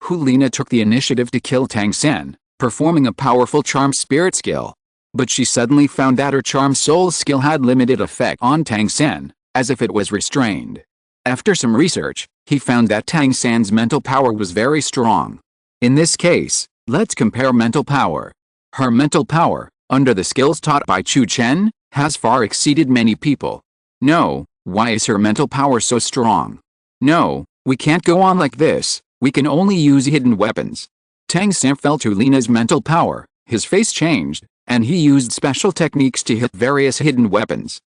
Liena took the initiative to kill Tang San, performing a powerful charm spirit skill. But she suddenly found that her charm soul skill had limited effect on Tang San, as if it was restrained. After some research, he found that Tang San's mental power was very strong. In this case, let's compare mental power. Her mental power, under the skills taught by Chu Chen, has far exceeded many people. No, why is her mental power so strong? No, we can't go on like this, we can only use hidden weapons. Tang San felt Liena's mental power, his face changed, and he used special techniques to hit various hidden weapons.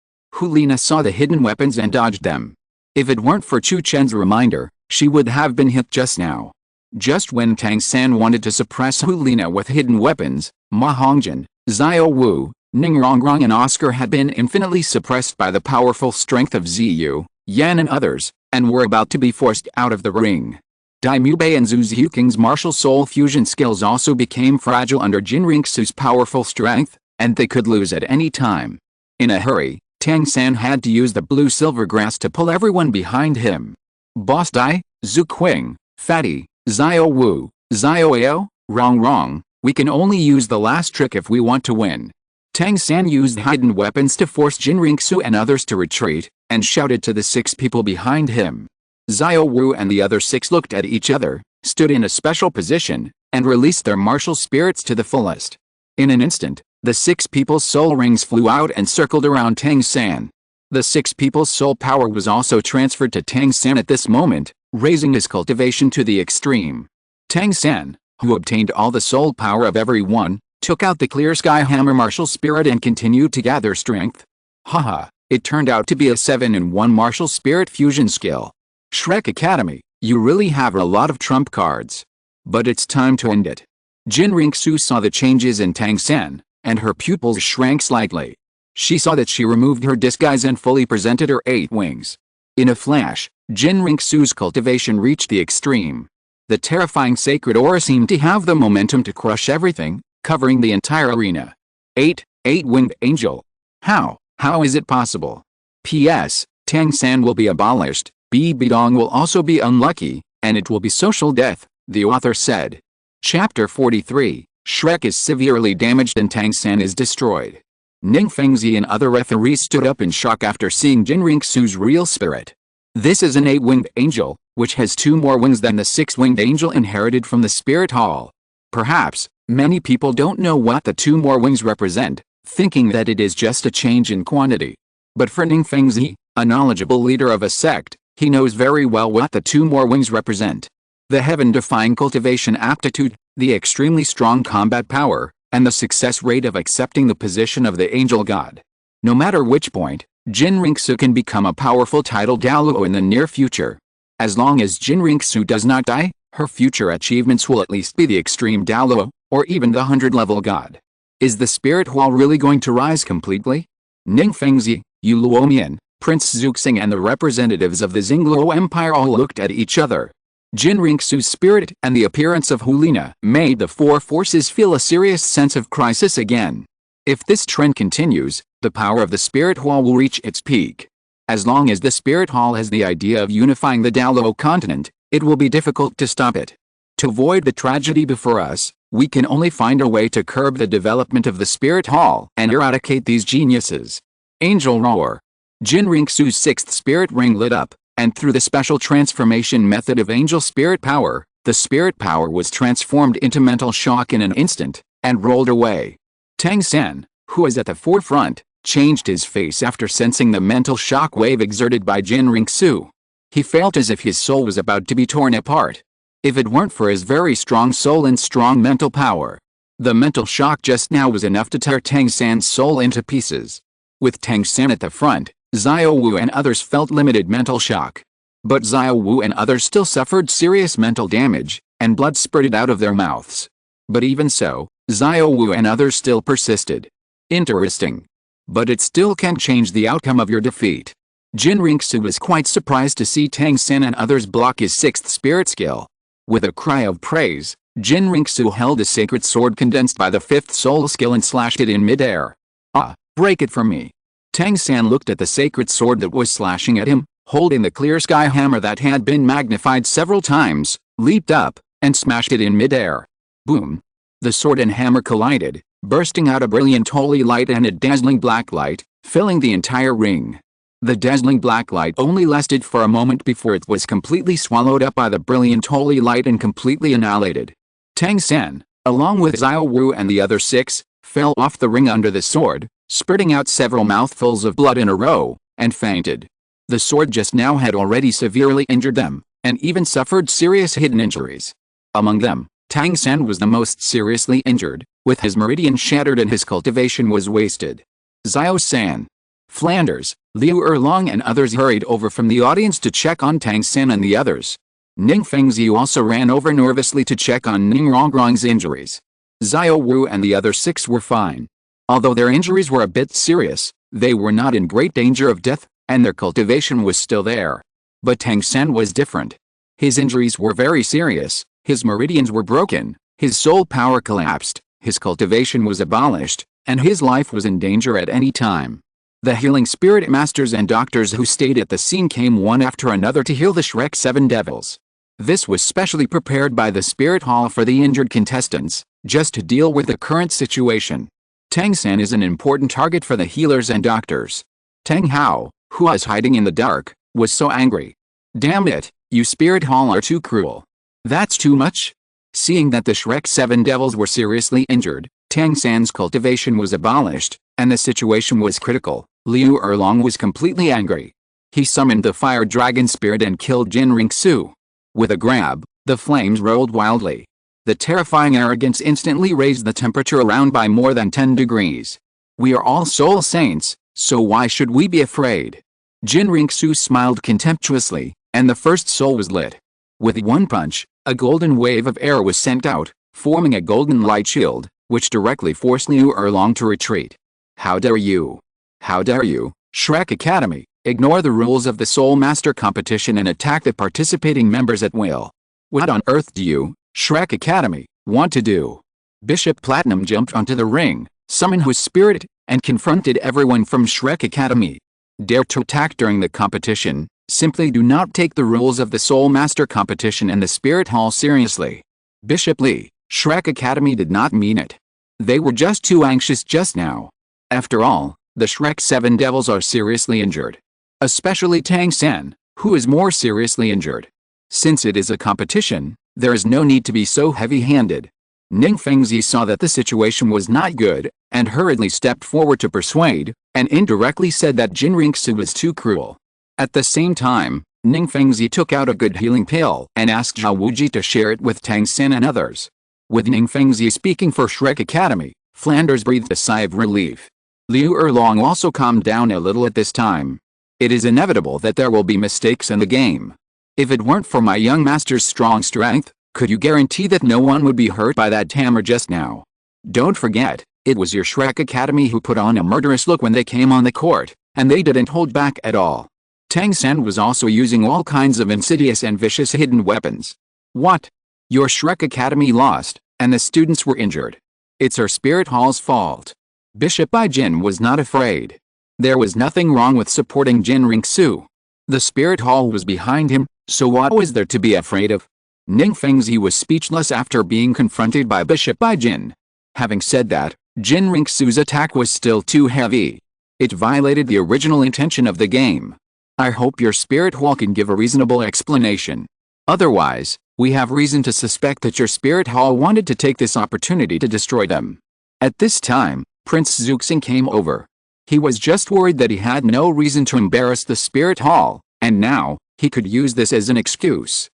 Liena saw the hidden weapons and dodged them. If it weren't for Chu Chen's reminder, she would have been hit just now. Just when Tang San wanted to suppress Liena with hidden weapons, Ma Hongjin, Xiao Wu, Ning Rongrong and Oscar had been infinitely suppressed by the powerful strength of Ziyu, Yan and others, and were about to be forced out of the ring. Dai Mubei and Zhu Zhuking's martial soul fusion skills also became fragile under Qian Renxue's powerful strength, and they could lose at any time. In a hurry, Tang San had to use the blue silvergrass to pull everyone behind him. Boss Dai, Zhu Qing, Fatty, Xiao Wu, Xiao Ao, Wrong, we can only use the last trick if we want to win. Tang San used hidden weapons to force Qian Renxue and others to retreat, and shouted to the 6 people behind him. Xiao Wu and the other 6 looked at each other, stood in a special position, and released their martial spirits to the fullest. In an instant, the 6 people's soul rings flew out and circled around Tang San. The 6 people's soul power was also transferred to Tang San at this moment, raising his cultivation to the extreme. Tang San, who obtained all the soul power of everyone, took out the clear sky hammer martial spirit and continued to gather strength. Haha, it turned out to be a 7-in-1 martial spirit fusion skill. Shrek Academy, you really have a lot of trump cards. But it's time to end it. Qian Renxue saw the changes in Tang San, and her pupils shrank slightly. She saw that she removed her disguise and fully presented her 8 wings. In a flash, Qian Renxue's cultivation reached the extreme. The terrifying sacred aura seemed to have the momentum to crush everything, covering the entire arena. 8-winged angel. How is it possible? P.S. Tang San will be abolished. Bibi Dong will also be unlucky, and it will be social death, the author said. Chapter 43, Shrek is severely damaged and Tang San is destroyed. Ning Fengzi and other referees stood up in shock after seeing Qian Renxue's real spirit. This is an 8-winged angel, which has 2 more wings than the 6-winged angel inherited from the Spirit Hall. Perhaps, many people don't know what the 2 more wings represent, thinking that it is just a change in quantity. But for Ning Fengzi, a knowledgeable leader of a sect, he knows very well what the 2 more wings represent. The heaven-defying cultivation aptitude, the extremely strong combat power, and the success rate of accepting the position of the angel god. No matter which point, Qian Renxue can become a powerful title Douluo in the near future. As long as Qian Renxue does not die, her future achievements will at least be the extreme Douluo, or even the 100-level god. Is the Spirit Hall really going to rise completely? Ning Fengzi, Yu Luomian, Prince Zuxing and the representatives of the Xingluo Empire all looked at each other. Qian Renxue's spirit and the appearance of Liena made the 4 forces feel a serious sense of crisis again. If this trend continues, the power of the Spirit Hall will reach its peak. As long as the Spirit Hall has the idea of unifying the Douluo Continent, it will be difficult to stop it. To avoid the tragedy before us, we can only find a way to curb the development of the Spirit Hall and eradicate these geniuses. Angel Roar. Qian Renxue's 6th spirit ring lit up, and through the special transformation method of angel spirit power, the spirit power was transformed into mental shock in an instant, and rolled away. Tang San, who was at the forefront, changed his face after sensing the mental shock wave exerted by Qian Renxue. He felt as if his soul was about to be torn apart. If it weren't for his very strong soul and strong mental power, the mental shock just now was enough to tear Tang San's soul into pieces. With Tang San at the front, Xiao Wu and others felt limited mental shock. But Xiao Wu and others still suffered serious mental damage, and blood spurted out of their mouths. But even so, Xiao Wu and others still persisted. Interesting. But it still can't change the outcome of your defeat. Qian Renxue was quite surprised to see Tang San and others block his sixth spirit skill. With a cry of praise, Qian Renxue held a sacred sword condensed by the fifth soul skill and slashed it in midair. Ah, break it for me. Tang San looked at the sacred sword that was slashing at him, holding the clear sky hammer that had been magnified several times, leaped up, and smashed it in midair. Boom. The sword and hammer collided, bursting out a brilliant holy light and a dazzling black light, filling the entire ring. The dazzling black light only lasted for a moment before it was completely swallowed up by the brilliant holy light and completely annihilated. Tang San, along with Xiao Wu and the other six, fell off the ring under the sword, spurting out several mouthfuls of blood in a row, and fainted. The sword just now had already severely injured them, and even suffered serious hidden injuries. Among them, Tang San was the most seriously injured, with his meridian shattered and his cultivation was wasted. Xiao San, Flanders, Liu Erlong and others hurried over from the audience to check on Tang San and the others. Ning Fengzi also ran over nervously to check on Ning Rongrong's injuries. Xiao Wu and the other six were fine. Although their injuries were a bit serious, they were not in great danger of death, and their cultivation was still there. But Tang San was different. His injuries were very serious, his meridians were broken, his soul power collapsed, his cultivation was abolished, and his life was in danger at any time. The healing spirit masters and doctors who stayed at the scene came one after another to heal the Shrek 7 devils. This was specially prepared by the spirit hall for the injured contestants, just to deal with the current situation. Tang San is an important target for the healers and doctors. Tang Hao, who was hiding in the dark, was so angry. Damn it, you spirit hall are too cruel. That's too much. Seeing that the Shrek 7 devils were seriously injured, Tang San's cultivation was abolished, and the situation was critical, Liu Erlong was completely angry. He summoned the fire dragon spirit and killed Qian Renxue. With a grab, the flames rolled wildly. The terrifying arrogance instantly raised the temperature around by more than 10 degrees. We are all soul saints, so why should we be afraid? Qian Renxue smiled contemptuously, and the first soul was lit. With one punch, a golden wave of air was sent out, forming a golden light shield, which directly forced Liu Erlong to retreat. How dare you? How dare you, Shrek Academy, ignore the rules of the Soul Master competition and attack the participating members at will? What on earth do you, Shrek Academy, want to do? Bishop Platinum jumped onto the ring, summoned his spirit, and confronted everyone from Shrek Academy. Dare to attack during the competition, simply do not take the rules of the Soul Master competition and the Spirit Hall seriously. Bishop Li, Shrek Academy did not mean it. They were just too anxious just now. After all, the Shrek 7 devils are seriously injured. Especially Tang San, who is more seriously injured. Since it is a competition, there is no need to be so heavy-handed. Ning Fengzi saw that the situation was not good, and hurriedly stepped forward to persuade, and indirectly said that Qian Renxue was too cruel. At the same time, Ning Fengzi took out a good healing pill and asked Zhao Wuji to share it with Tang San and others. With Ning Fengzi speaking for Shrek Academy, Flanders breathed a sigh of relief. Liu Erlong also calmed down a little at this time. It is inevitable that there will be mistakes in the game. If it weren't for my young master's strong strength, could you guarantee that no one would be hurt by that hammer just now? Don't forget, it was your Shrek Academy who put on a murderous look when they came on the court, and they didn't hold back at all. Tang San was also using all kinds of insidious and vicious hidden weapons. What? Your Shrek Academy lost, and the students were injured. It's our Spirit Hall's fault. Bishop Baijin was not afraid. There was nothing wrong with supporting Qian Renxue. The Spirit Hall was behind him, so what was there to be afraid of? Ning Fengzi was speechless after being confronted by Bishop Baijin. Having said that, Qian Renxue's attack was still too heavy. It violated the original intention of the game. I hope your Spirit Hall can give a reasonable explanation. Otherwise, we have reason to suspect that your Spirit Hall wanted to take this opportunity to destroy them. At this time, Prince Zuxing came over. He was just worried that he had no reason to embarrass the Spirit Hall, and now, he could use this as an excuse.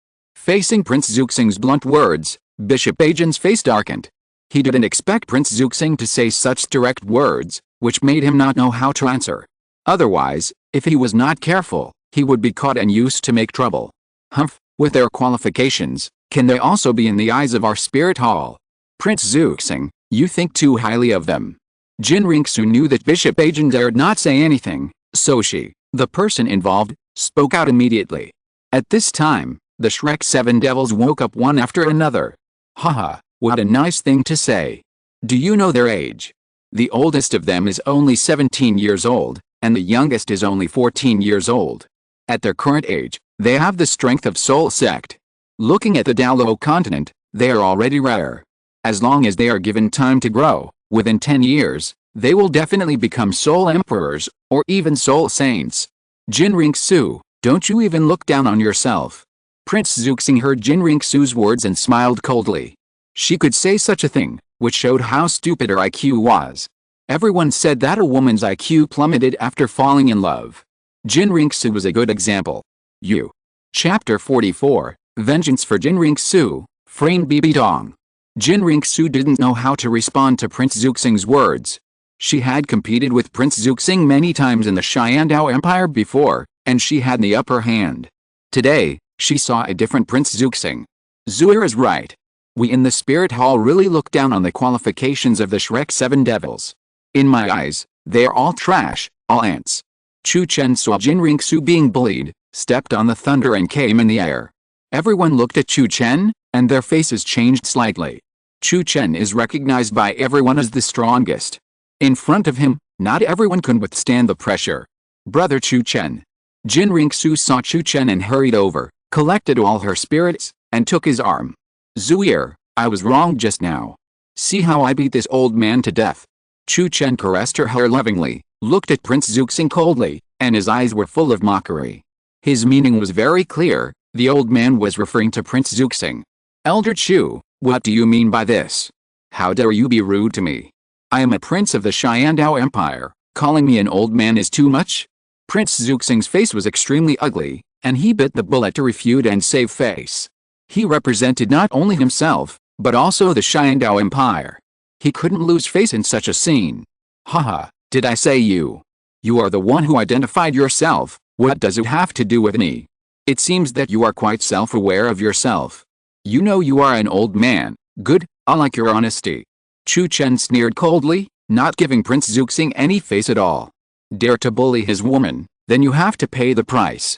Facing Prince Zuxing's blunt words, Bishop Ajin's face darkened. He didn't expect Prince Zuxing to say such direct words, which made him not know how to answer. Otherwise, if he was not careful, he would be caught and used to make trouble. Humph, with their qualifications, can they also be in the eyes of our spirit hall? Prince Zuxing, you think too highly of them. Qian Renxue knew that Bishop Ajin dared not say anything, so she, the person involved, spoke out immediately. At this time, the Shrek 7 devils woke up one after another. Haha, what a nice thing to say. Do you know their age? The oldest of them is only 17 years old, and the youngest is only 14 years old. At their current age, they have the strength of Soul Sect. Looking at the Douluo Continent, they are already rare. As long as they are given time to grow, within 10 years, they will definitely become Soul Emperors, or even Soul Saints. Qian Renxue, don't you even look down on yourself. Prince Zuxing heard Qian Renxue's words and smiled coldly. She could say such a thing, which showed how stupid her IQ was. Everyone said that a woman's IQ plummeted after falling in love. Qian Renxue was a good example. Chapter 44, Vengeance for Qian Renxue, framed Bibi Dong. Qian Renxue didn't know how to respond to Prince Zuxing's words. She had competed with Prince Zuxing many times in the Xiandao Empire before, and she had the upper hand. Today, she saw a different Prince Zuxing. Zuir is right. We in the Spirit Hall really look down on the qualifications of the Shrek 7 devils. In my eyes, they are all trash, all ants. Chu Chen saw Qian Renxue being bullied, stepped on the thunder and came in the air. Everyone looked at Chu Chen, and their faces changed slightly. Chu Chen is recognized by everyone as the strongest. In front of him, not everyone could withstand the pressure. Brother Chu Chen. Qian Renxue saw Chu Chen and hurried over, collected all her spirits, and took his arm. Zuir, I was wrong just now. See how I beat this old man to death. Chu Chen caressed her hair lovingly, looked at Prince Zuxing coldly, and his eyes were full of mockery. His meaning was very clear, the old man was referring to Prince Zuxing. Elder Chu, what do you mean by this? How dare you be rude to me? I am a prince of the Xiandao Empire, calling me an old man is too much? Prince Zuxing's face was extremely ugly, and he bit the bullet to refute and save face. He represented not only himself, but also the Xiandao Empire. He couldn't lose face in such a scene. Haha, did I say you? You are the one who identified yourself, what does it have to do with me? It seems that you are quite self-aware of yourself. You know you are an old man, good, I like your honesty. Chu Chen sneered coldly, not giving Prince Zuxing any face at all. Dare to bully his woman, then you have to pay the price.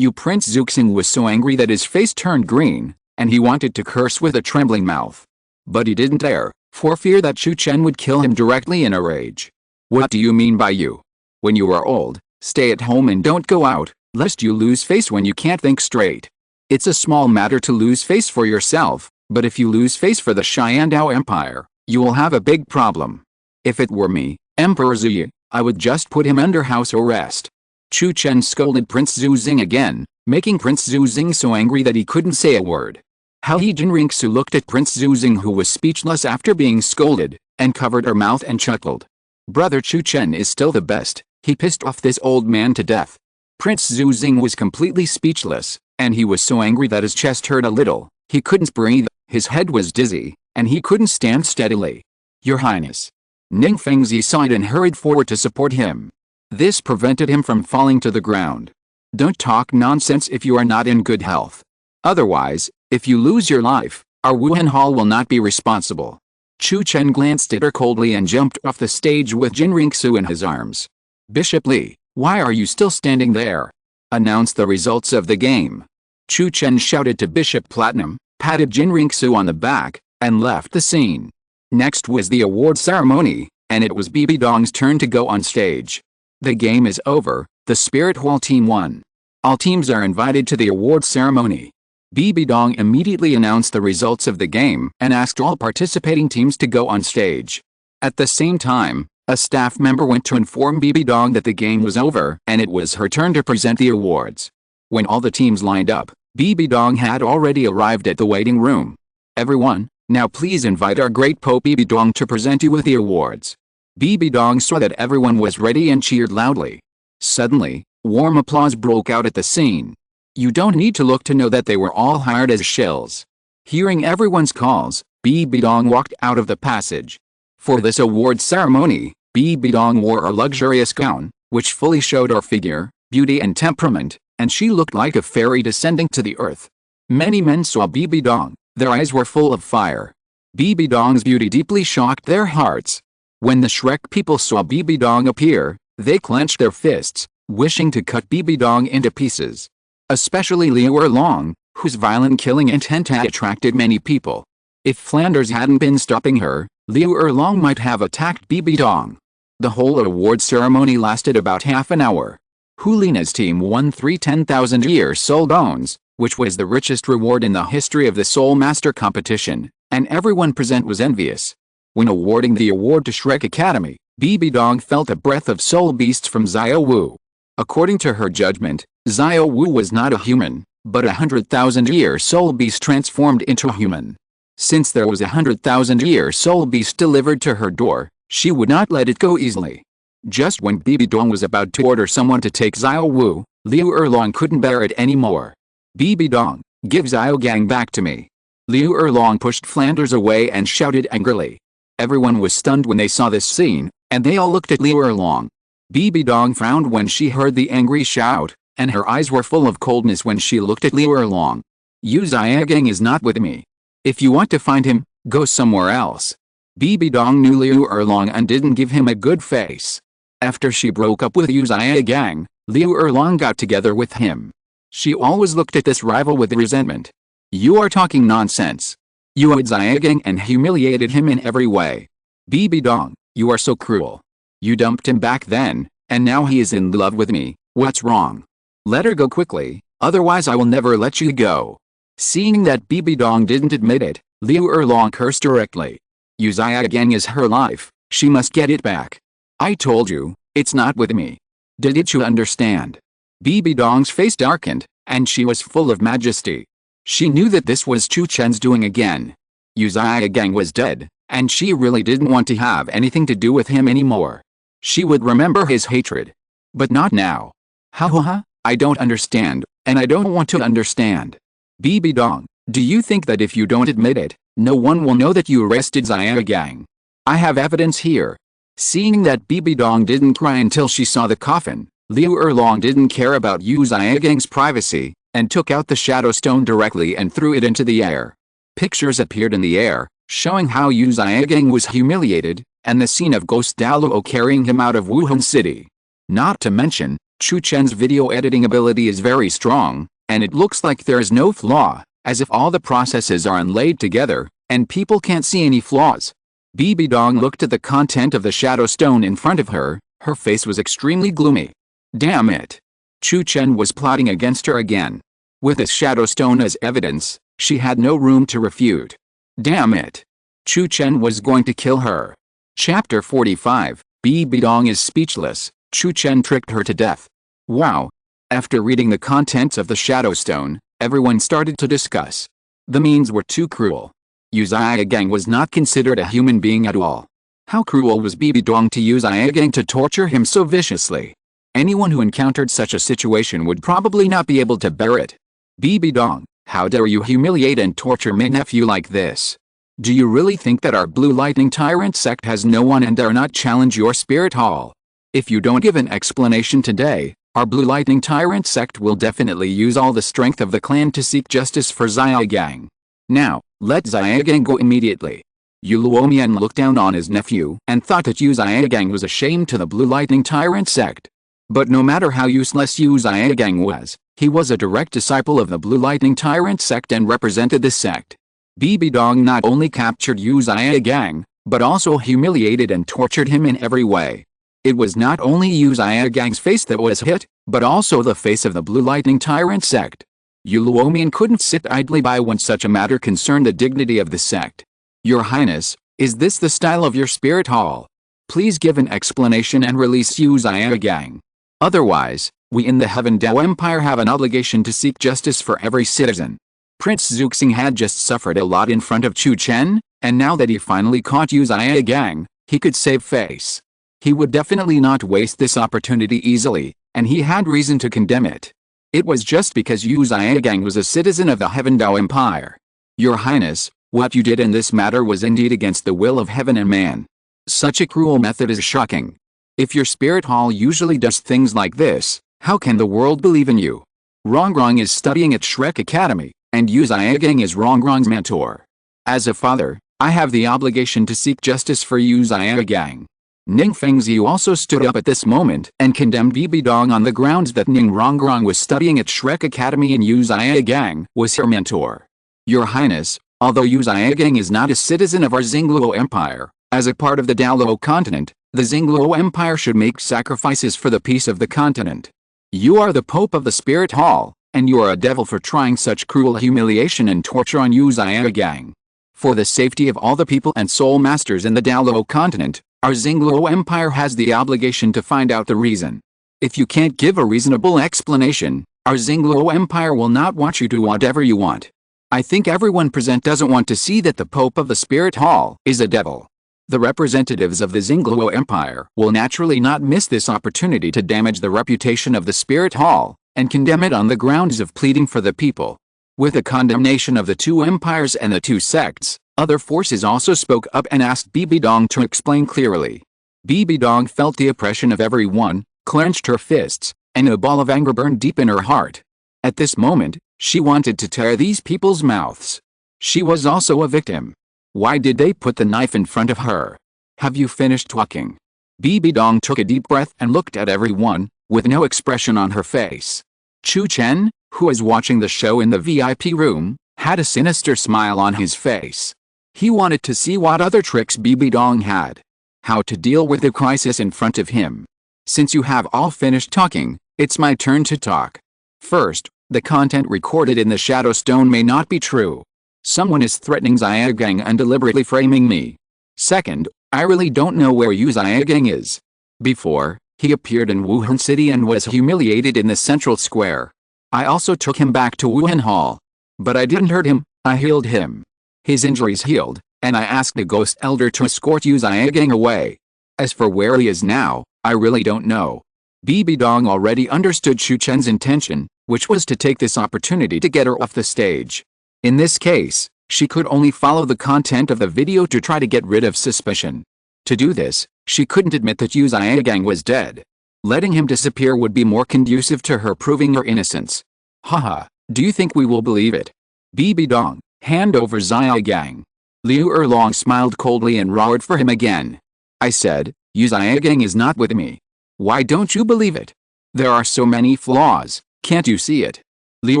Prince Zuxing was so angry that his face turned green, and he wanted to curse with a trembling mouth. But he didn't dare, for fear that Chu Chen would kill him directly in a rage. What do you mean by you? When you are old, stay at home and don't go out, lest you lose face when you can't think straight. It's a small matter to lose face for yourself, but if you lose face for the Xiandao Empire, you will have a big problem. If it were me, Emperor Zuyi, I would just put him under house arrest. Chu Chen scolded Prince Zuxing again, making Prince Zuxing so angry that he couldn't say a word. Qian Renxue looked at Prince Zuxing, who was speechless after being scolded, and covered her mouth and chuckled. Brother Chu Chen is still the best, he pissed off this old man to death. Prince Zuxing was completely speechless, and he was so angry that his chest hurt a little, he couldn't breathe, his head was dizzy, and he couldn't stand steadily. Your Highness. Ning Fengzi sighed and hurried forward to support him. This prevented him from falling to the ground. Don't talk nonsense if you are not in good health. Otherwise, if you lose your life, our Wuhun Hall will not be responsible. Chu Chen glanced at her coldly and jumped off the stage with Qian Renxue in his arms. Bishop Li, why are you still standing there? Announce the results of the game. Chu Chen shouted to Bishop Platinum, patted Qian Renxue on the back, and left the scene. Next was the award ceremony, and it was Bibi Dong's turn to go on stage. The game is over, the Spirit Hall team won. All teams are invited to the award ceremony. Bibi Dong immediately announced the results of the game and asked all participating teams to go on stage. At the same time, a staff member went to inform Bibi Dong that the game was over and it was her turn to present the awards. When all the teams lined up, Bibi Dong had already arrived at the waiting room. Everyone, now please invite our great Pope Bibi Dong to present you with the awards. Bibi Dong saw that everyone was ready and cheered loudly. Suddenly, warm applause broke out at the scene. You don't need to look to know that they were all hired as shills. Hearing everyone's calls, Bibi Dong walked out of the passage. For this award ceremony, Bibi Dong wore a luxurious gown, which fully showed her figure, beauty and temperament, and she looked like a fairy descending to the earth. Many men saw Bibi Dong, their eyes were full of fire. Bibi Dong's beauty deeply shocked their hearts. When the Shrek people saw Bibi Dong appear, they clenched their fists, wishing to cut Bibi Dong into pieces. Especially Liu Erlong, whose violent killing intent had attracted many people. If Flanders hadn't been stopping her, Liu Erlong might have attacked Bibi Dong. The whole award ceremony lasted about half an hour. Liena's team won 3 10,000-year soul bones, which was the richest reward in the history of the Soul Master competition, and everyone present was envious. When awarding the award to Shrek Academy, Bibi Dong felt a breath of soul beasts from Xiao Wu. According to her judgment, Xiao Wu was not a human, but a 100,000-year soul beast transformed into a human. Since there was a 100,000-year soul beast delivered to her door, she would not let it go easily. Just when Bibi Dong was about to order someone to take Xiao Wu, Liu Erlong couldn't bear it anymore. Bibi Dong, give Xiaogang back to me. Liu Erlong pushed Flanders away and shouted angrily. Everyone was stunned when they saw this scene, and they all looked at Liu Erlong. Bibi Dong frowned when she heard the angry shout, and her eyes were full of coldness when she looked at Liu Erlong. Yu Xiaogang is not with me. If you want to find him, go somewhere else. Bibi Dong knew Liu Erlong and didn't give him a good face. After she broke up with Yu Xiaogang, Liu Erlong got together with him. She always looked at this rival with resentment. You are talking nonsense. You owed Xiaogang and humiliated him in every way. Bibi Dong, you are so cruel. You dumped him back then, and now he is in love with me. What's wrong? Let her go quickly, otherwise I will never let you go. Seeing that Bibi Dong didn't admit it, Liu Erlong cursed directly. Yu Xiaogang is her life, she must get it back. I told you, it's not with me. Did you understand? Bibi Dong's face darkened, and she was full of majesty. She knew that this was Chu Chen's doing again. Yu Xiaogang was dead, and she really didn't want to have anything to do with him anymore. She would remember his hatred. But not now. Ha, I don't understand, and I don't want to understand. Bibi Dong, do you think that if you don't admit it, no one will know that you arrested Xiaogang? I have evidence here. Seeing that Bibi Dong didn't cry until she saw the coffin, Liu Erlong didn't care about Yu Xiaogang's privacy, and took out the shadow stone directly and threw it into the air. Pictures appeared in the air, showing how Yu Xiaogang was humiliated, and the scene of Ghost Douluo carrying him out of Wuhun City. Not to mention, Chu Chen's video editing ability is very strong, and it looks like there is no flaw, as if all the processes are unlaid together, and people can't see any flaws. Bibi Dong looked at the content of the shadow stone in front of her, her face was extremely gloomy. Damn it! Chu Chen was plotting against her again. With this shadow stone as evidence, she had no room to refute. Damn it! Chu Chen was going to kill her. Chapter 45, Bibi Dong is speechless, Chu Chen tricked her to death. Wow! After reading the contents of the shadow stone, everyone started to discuss. The means were too cruel. Yu Xiaogang was not considered a human being at all. How cruel was Bibi Dong to use Xiaogang to torture him so viciously? Anyone who encountered such a situation would probably not be able to bear it. Bibi Dong, how dare you humiliate and torture my nephew like this? Do you really think that our Blue Lightning Tyrant sect has no one and dare not challenge your spirit hall? If you don't give an explanation today, our Blue Lightning Tyrant sect will definitely use all the strength of the clan to seek justice for Xiaogang. Now, let Xiaogang go immediately. Yu Luomian looked down on his nephew and thought that Yu Xiaogang was a shame to the Blue Lightning Tyrant sect. But no matter how useless Yu Xiaogang was, he was a direct disciple of the Blue Lightning Tyrant sect and represented the sect. Bibi Dong not only captured Yu Xiaogang, but also humiliated and tortured him in every way. It was not only Yu Xiaogang's face that was hit, but also the face of the Blue Lightning Tyrant sect. Yu Luomian couldn't sit idly by when such a matter concerned the dignity of the sect. Your Highness, is this the style of your spirit hall? Please give an explanation and release Yu Xiaogang. Otherwise, we in the Heaven Dao Empire have an obligation to seek justice for every citizen. Prince Zuxing had just suffered a lot in front of Chu Chen, and now that he finally caught Yu Xiaogang, he could save face. He would definitely not waste this opportunity easily, and he had reason to condemn it. It was just because Yu Xiaogang was a citizen of the Heaven Dao Empire. Your Highness, what you did in this matter was indeed against the will of heaven and man. Such a cruel method is shocking. If your spirit hall usually does things like this, how can the world believe in you? Rongrong is studying at Shrek Academy, and Yu Xiaogang is Rongrong's mentor. As a father, I have the obligation to seek justice for Yu Xiaogang. Ning Fengzi also stood up at this moment and condemned Bibi Dong on the grounds that Ning Rongrong was studying at Shrek Academy and Yu Xiaogang was her mentor. Your Highness, although Yu Xiaogang is not a citizen of our Lingluan Empire, as a part of the Douluo Continent, the Lingluan Empire should make sacrifices for the peace of the continent. You are the Pope of the Spirit Hall, and you are a devil for trying such cruel humiliation and torture on Yu Xiaogang. For the safety of all the people and soul masters in the Douluo Continent, our Lingluan Empire has the obligation to find out the reason. If you can't give a reasonable explanation, our Lingluan Empire will not want you to do whatever you want. I think everyone present doesn't want to see that the Pope of the Spirit Hall is a devil. The representatives of the Lingluan Empire will naturally not miss this opportunity to damage the reputation of the Spirit Hall, and condemn it on the grounds of pleading for the people. With the condemnation of the two empires and the two sects, other forces also spoke up and asked Bibi Dong to explain clearly. Bibi Dong felt the oppression of everyone, clenched her fists, and a ball of anger burned deep in her heart. At this moment, she wanted to tear these people's mouths. She was also a victim. Why did they put the knife in front of her? Have you finished talking? Bibi Dong took a deep breath and looked at everyone, with no expression on her face. Chu Chen, who was watching the show in the VIP room, had a sinister smile on his face. He wanted to see what other tricks Bibi Dong had. How to deal with the crisis in front of him. Since you have all finished talking, it's my turn to talk. First, the content recorded in the Shadow Stone may not be true. Someone is threatening Xiaogang and deliberately framing me. Second, I really don't know where Yu Xiaogang is. Before, he appeared in Wuhun City and was humiliated in the central square. I also took him back to Wuhun Hall. But I didn't hurt him, I healed him. His injuries healed, and I asked the ghost elder to escort Yu Xiaogang away. As for where he is now, I really don't know. Bibi Dong already understood Chu Chen's intention, which was to take this opportunity to get her off the stage. In this case, she could only follow the content of the video to try to get rid of suspicion. To do this, she couldn't admit that Yu Xiaogang was dead. Letting him disappear would be more conducive to her proving her innocence. Haha, do you think we will believe it? Bibi Dong, hand over Xiaogang. Liu Erlong smiled coldly and roared for him again. I said, Yu Xiaogang is not with me. Why don't you believe it? There are so many flaws, can't you see it? Liu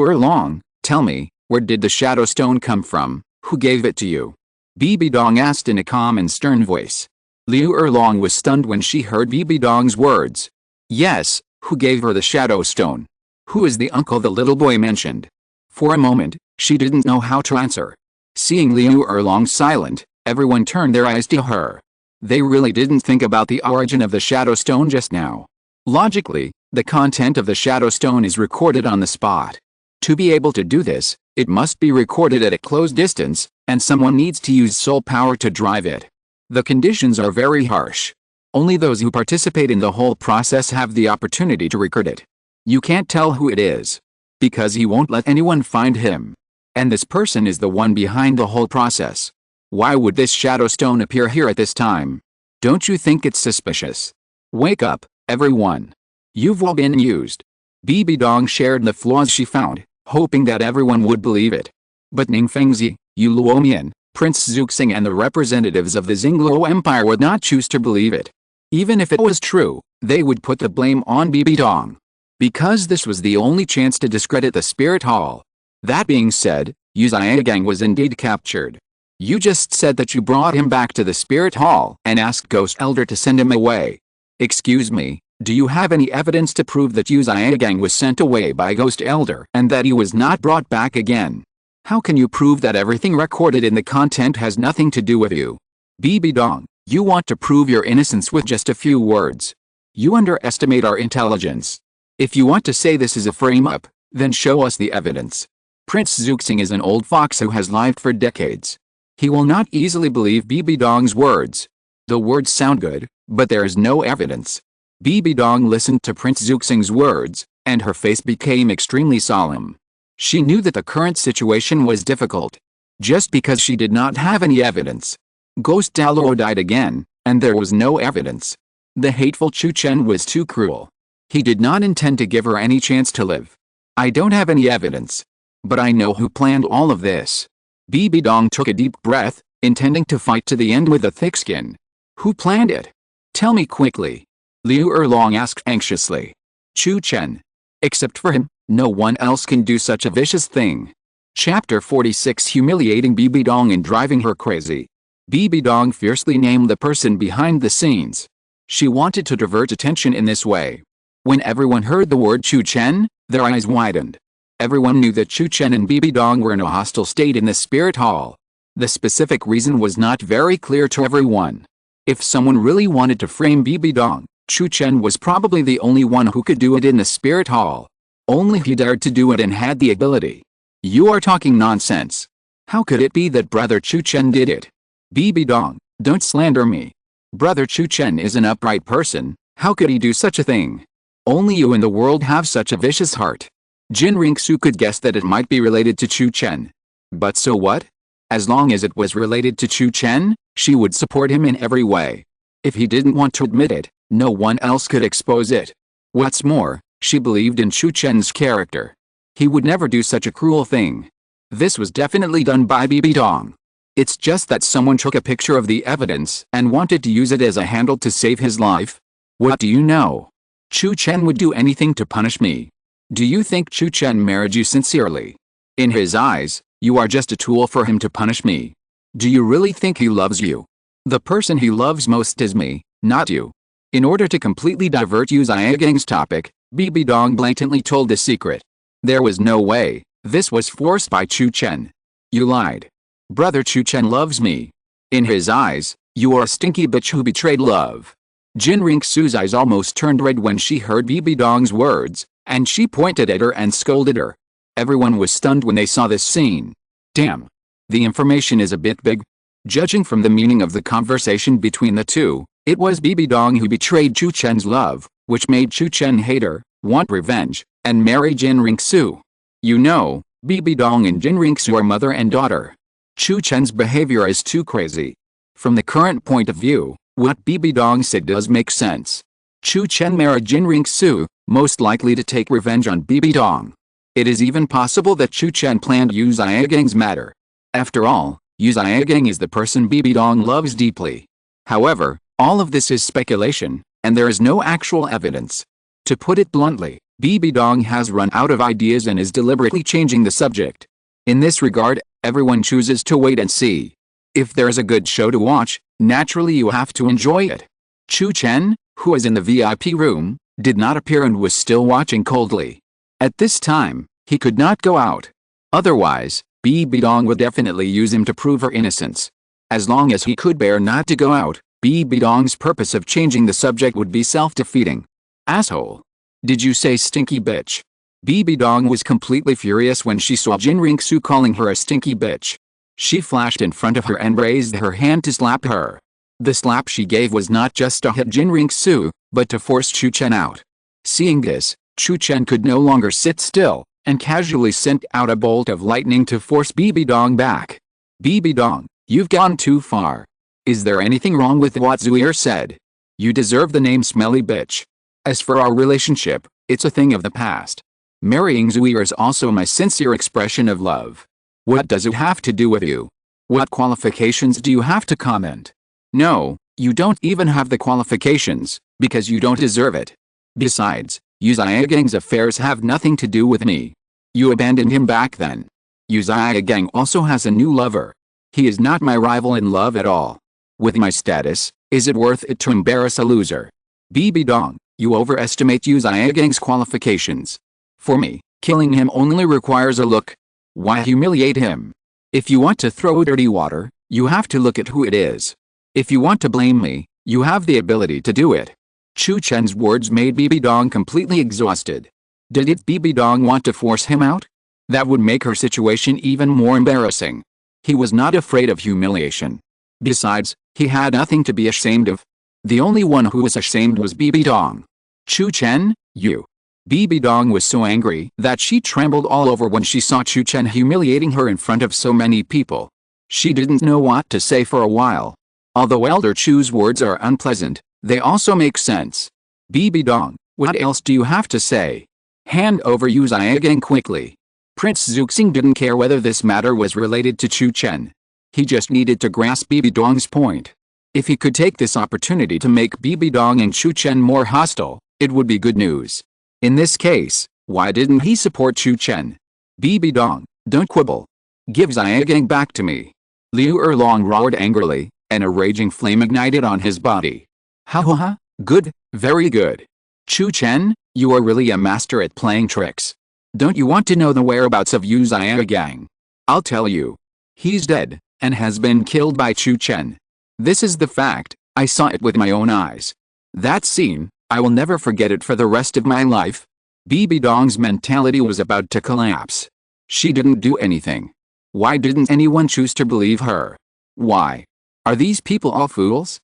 Erlong, tell me, where did the Shadow Stone come from? Who gave it to you? Bibi Dong asked in a calm and stern voice. Liu Erlong was stunned when she heard Bibi Dong's words. Yes, who gave her the Shadow Stone? Who is the uncle the little boy mentioned? For a moment, she didn't know how to answer. Seeing Liu Erlong silent, everyone turned their eyes to her. They really didn't think about the origin of the Shadow Stone just now. Logically, the content of the Shadow Stone is recorded on the spot. To be able to do this, it must be recorded at a close distance, and someone needs to use soul power to drive it. The conditions are very harsh. Only those who participate in the whole process have the opportunity to record it. You can't tell who it is. Because he won't let anyone find him. And this person is the one behind the whole process. Why would this Shadow Stone appear here at this time? Don't you think it's suspicious? Wake up, everyone. You've all been used. Bibi Dong shared the flaws she found, hoping that everyone would believe it. But Ning Fengzi, Yu Luomian, Prince Zuxing and the representatives of the Lingluan Empire would not choose to believe it. Even if it was true, they would put the blame on Bibi Dong. Because this was the only chance to discredit the Spirit Hall. That being said, Yu Xiaogang was indeed captured. You just said that you brought him back to the Spirit Hall and asked Ghost Elder to send him away. Excuse me, do you have any evidence to prove that Yu Xiaogang was sent away by Ghost Elder and that he was not brought back again? How can you prove that everything recorded in the content has nothing to do with you? Bibi Dong, you want to prove your innocence with just a few words. You underestimate our intelligence. If you want to say this is a frame-up, then show us the evidence. Prince Zuxing is an old fox who has lived for decades. He will not easily believe Bibi Dong's words. The words sound good, but there is no evidence. Bibi Dong listened to Prince Zuxing's words, and her face became extremely solemn. She knew that the current situation was difficult. Just because she did not have any evidence. Ghost Douluo died again, and there was no evidence. The hateful Chu Chen was too cruel. He did not intend to give her any chance to live. I don't have any evidence. But I know who planned all of this. Bibi Dong took a deep breath, intending to fight to the end with a thick skin. Who planned it? Tell me quickly. Liu Erlong asked anxiously. Chu Chen. Except for him, no one else can do such a vicious thing. Chapter 46 Humiliating Bibi Dong and driving her crazy. Bibi Dong fiercely named the person behind the scenes. She wanted to divert attention in this way. When everyone heard the word Chu Chen, their eyes widened. Everyone knew that Chu Chen and Bibi Dong were in a hostile state in the spirit hall. The specific reason was not very clear to everyone. If someone really wanted to frame Bibi Dong, Chu Chen was probably the only one who could do it in the spirit hall. Only he dared to do it and had the ability. You are talking nonsense. How could it be that Brother Chu Chen did it? Bibi Dong, don't slander me. Brother Chu Chen is an upright person, how could he do such a thing? Only you in the world have such a vicious heart. Qian Renxue could guess that it might be related to Chu Chen. But so what? As long as it was related to Chu Chen, she would support him in every way. If he didn't want to admit it, no one else could expose it. What's more, she believed in Chu Chen's character. He would never do such a cruel thing. This was definitely done by Bibi Dong. It's just that someone took a picture of the evidence and wanted to use it as a handle to save his life. What do you know? Chu Chen would do anything to punish me. Do you think Chu Chen married you sincerely? In his eyes, you are just a tool for him to punish me. Do you really think he loves you? The person he loves most is me, not you. In order to completely divert Yu Xiaogang's topic, Bibi Dong blatantly told the secret. There was no way, this was forced by Chu Chen. You lied. Brother Chu Chen loves me. In his eyes, you are a stinky bitch who betrayed love. Qian Renxue's eyes almost turned red when she heard Bibi Dong's words, and she pointed at her and scolded her. Everyone was stunned when they saw this scene. Damn. The information is a bit big. Judging from the meaning of the conversation between the two, it was Bibi Dong who betrayed Chu Chen's love, which made Chu Chen hate her, want revenge, and marry Qian Renxue. You know, Bibi Dong and Qian Renxue are mother and daughter. Chu Chen's behavior is too crazy. From the current point of view, what Bibi Dong said does make sense. Chu Chen married Qian Renxue, most likely to take revenge on Bibi Dong. It is even possible that Chu Chen planned Yu Xiaogang's matter. After all, Yu Xiaogang is the person Bibi Dong loves deeply. However, all of this is speculation, and there is no actual evidence. To put it bluntly, Bibi Dong has run out of ideas and is deliberately changing the subject. In this regard, everyone chooses to wait and see. If there is a good show to watch, naturally you have to enjoy it. Chu Chen, who is in the VIP room, did not appear and was still watching coldly. At this time, he could not go out. Otherwise, Bibi Dong would definitely use him to prove her innocence. As long as he could bear not to go out, Bibi Dong's purpose of changing the subject would be self-defeating. Asshole. Did you say stinky bitch? Bibi Dong was completely furious when she saw Qian Renxue calling her a stinky bitch. She flashed in front of her and raised her hand to slap her. The slap she gave was not just to hit Qian Renxue, but to force Chu Chen out. Seeing this, Chu Chen could no longer sit still, and casually sent out a bolt of lightning to force Bibi Dong back. Bibi Dong, you've gone too far. Is there anything wrong with what Zuir said? You deserve the name smelly bitch. As for our relationship, it's a thing of the past. Marrying Zuir is also my sincere expression of love. What does it have to do with you? What qualifications do you have to comment? No, you don't even have the qualifications, because you don't deserve it. Besides, Yu Xiaogang's affairs have nothing to do with me. You abandoned him back then. Yu Xiaogang also has a new lover. He is not my rival in love at all. With my status, is it worth it to embarrass a loser? Bibi Dong, you overestimate Yu Xiaogang's qualifications. For me, killing him only requires a look. Why humiliate him? If you want to throw dirty water, you have to look at who it is. If you want to blame me, you have the ability to do it. Chu Chen's words made Bibi Dong completely exhausted. Did Bibi Dong want to force him out? That would make her situation even more embarrassing. He was not afraid of humiliation. Besides, he had nothing to be ashamed of. The only one who was ashamed was Bibi Dong. Chu Chen, you. Bibi Dong was so angry that she trembled all over when she saw Chu Chen humiliating her in front of so many people. She didn't know what to say for a while. Although Elder Chu's words are unpleasant, they also make sense. Bibi Dong, what else do you have to say? Hand over Yu Xiaogang quickly. Prince Zuxing didn't care whether this matter was related to Chu Chen. He just needed to grasp Bibi Dong's point. If he could take this opportunity to make Bibi Dong and Chu Chen more hostile, it would be good news. In this case, why didn't he support Chu Chen? Bibi Dong, don't quibble. Give Xiaogang back to me. Liu Erlong roared angrily, and a raging flame ignited on his body. Ha ha ha, good, very good. Chu Chen, you are really a master at playing tricks. Don't you want to know the whereabouts of Yu Xiaogang? I'll tell you. He's dead, and has been killed by Chu Chen. This is the fact, I saw it with my own eyes. That scene, I will never forget it for the rest of my life. Bibi Dong's mentality was about to collapse. She didn't do anything. Why didn't anyone choose to believe her? Why? Are these people all fools?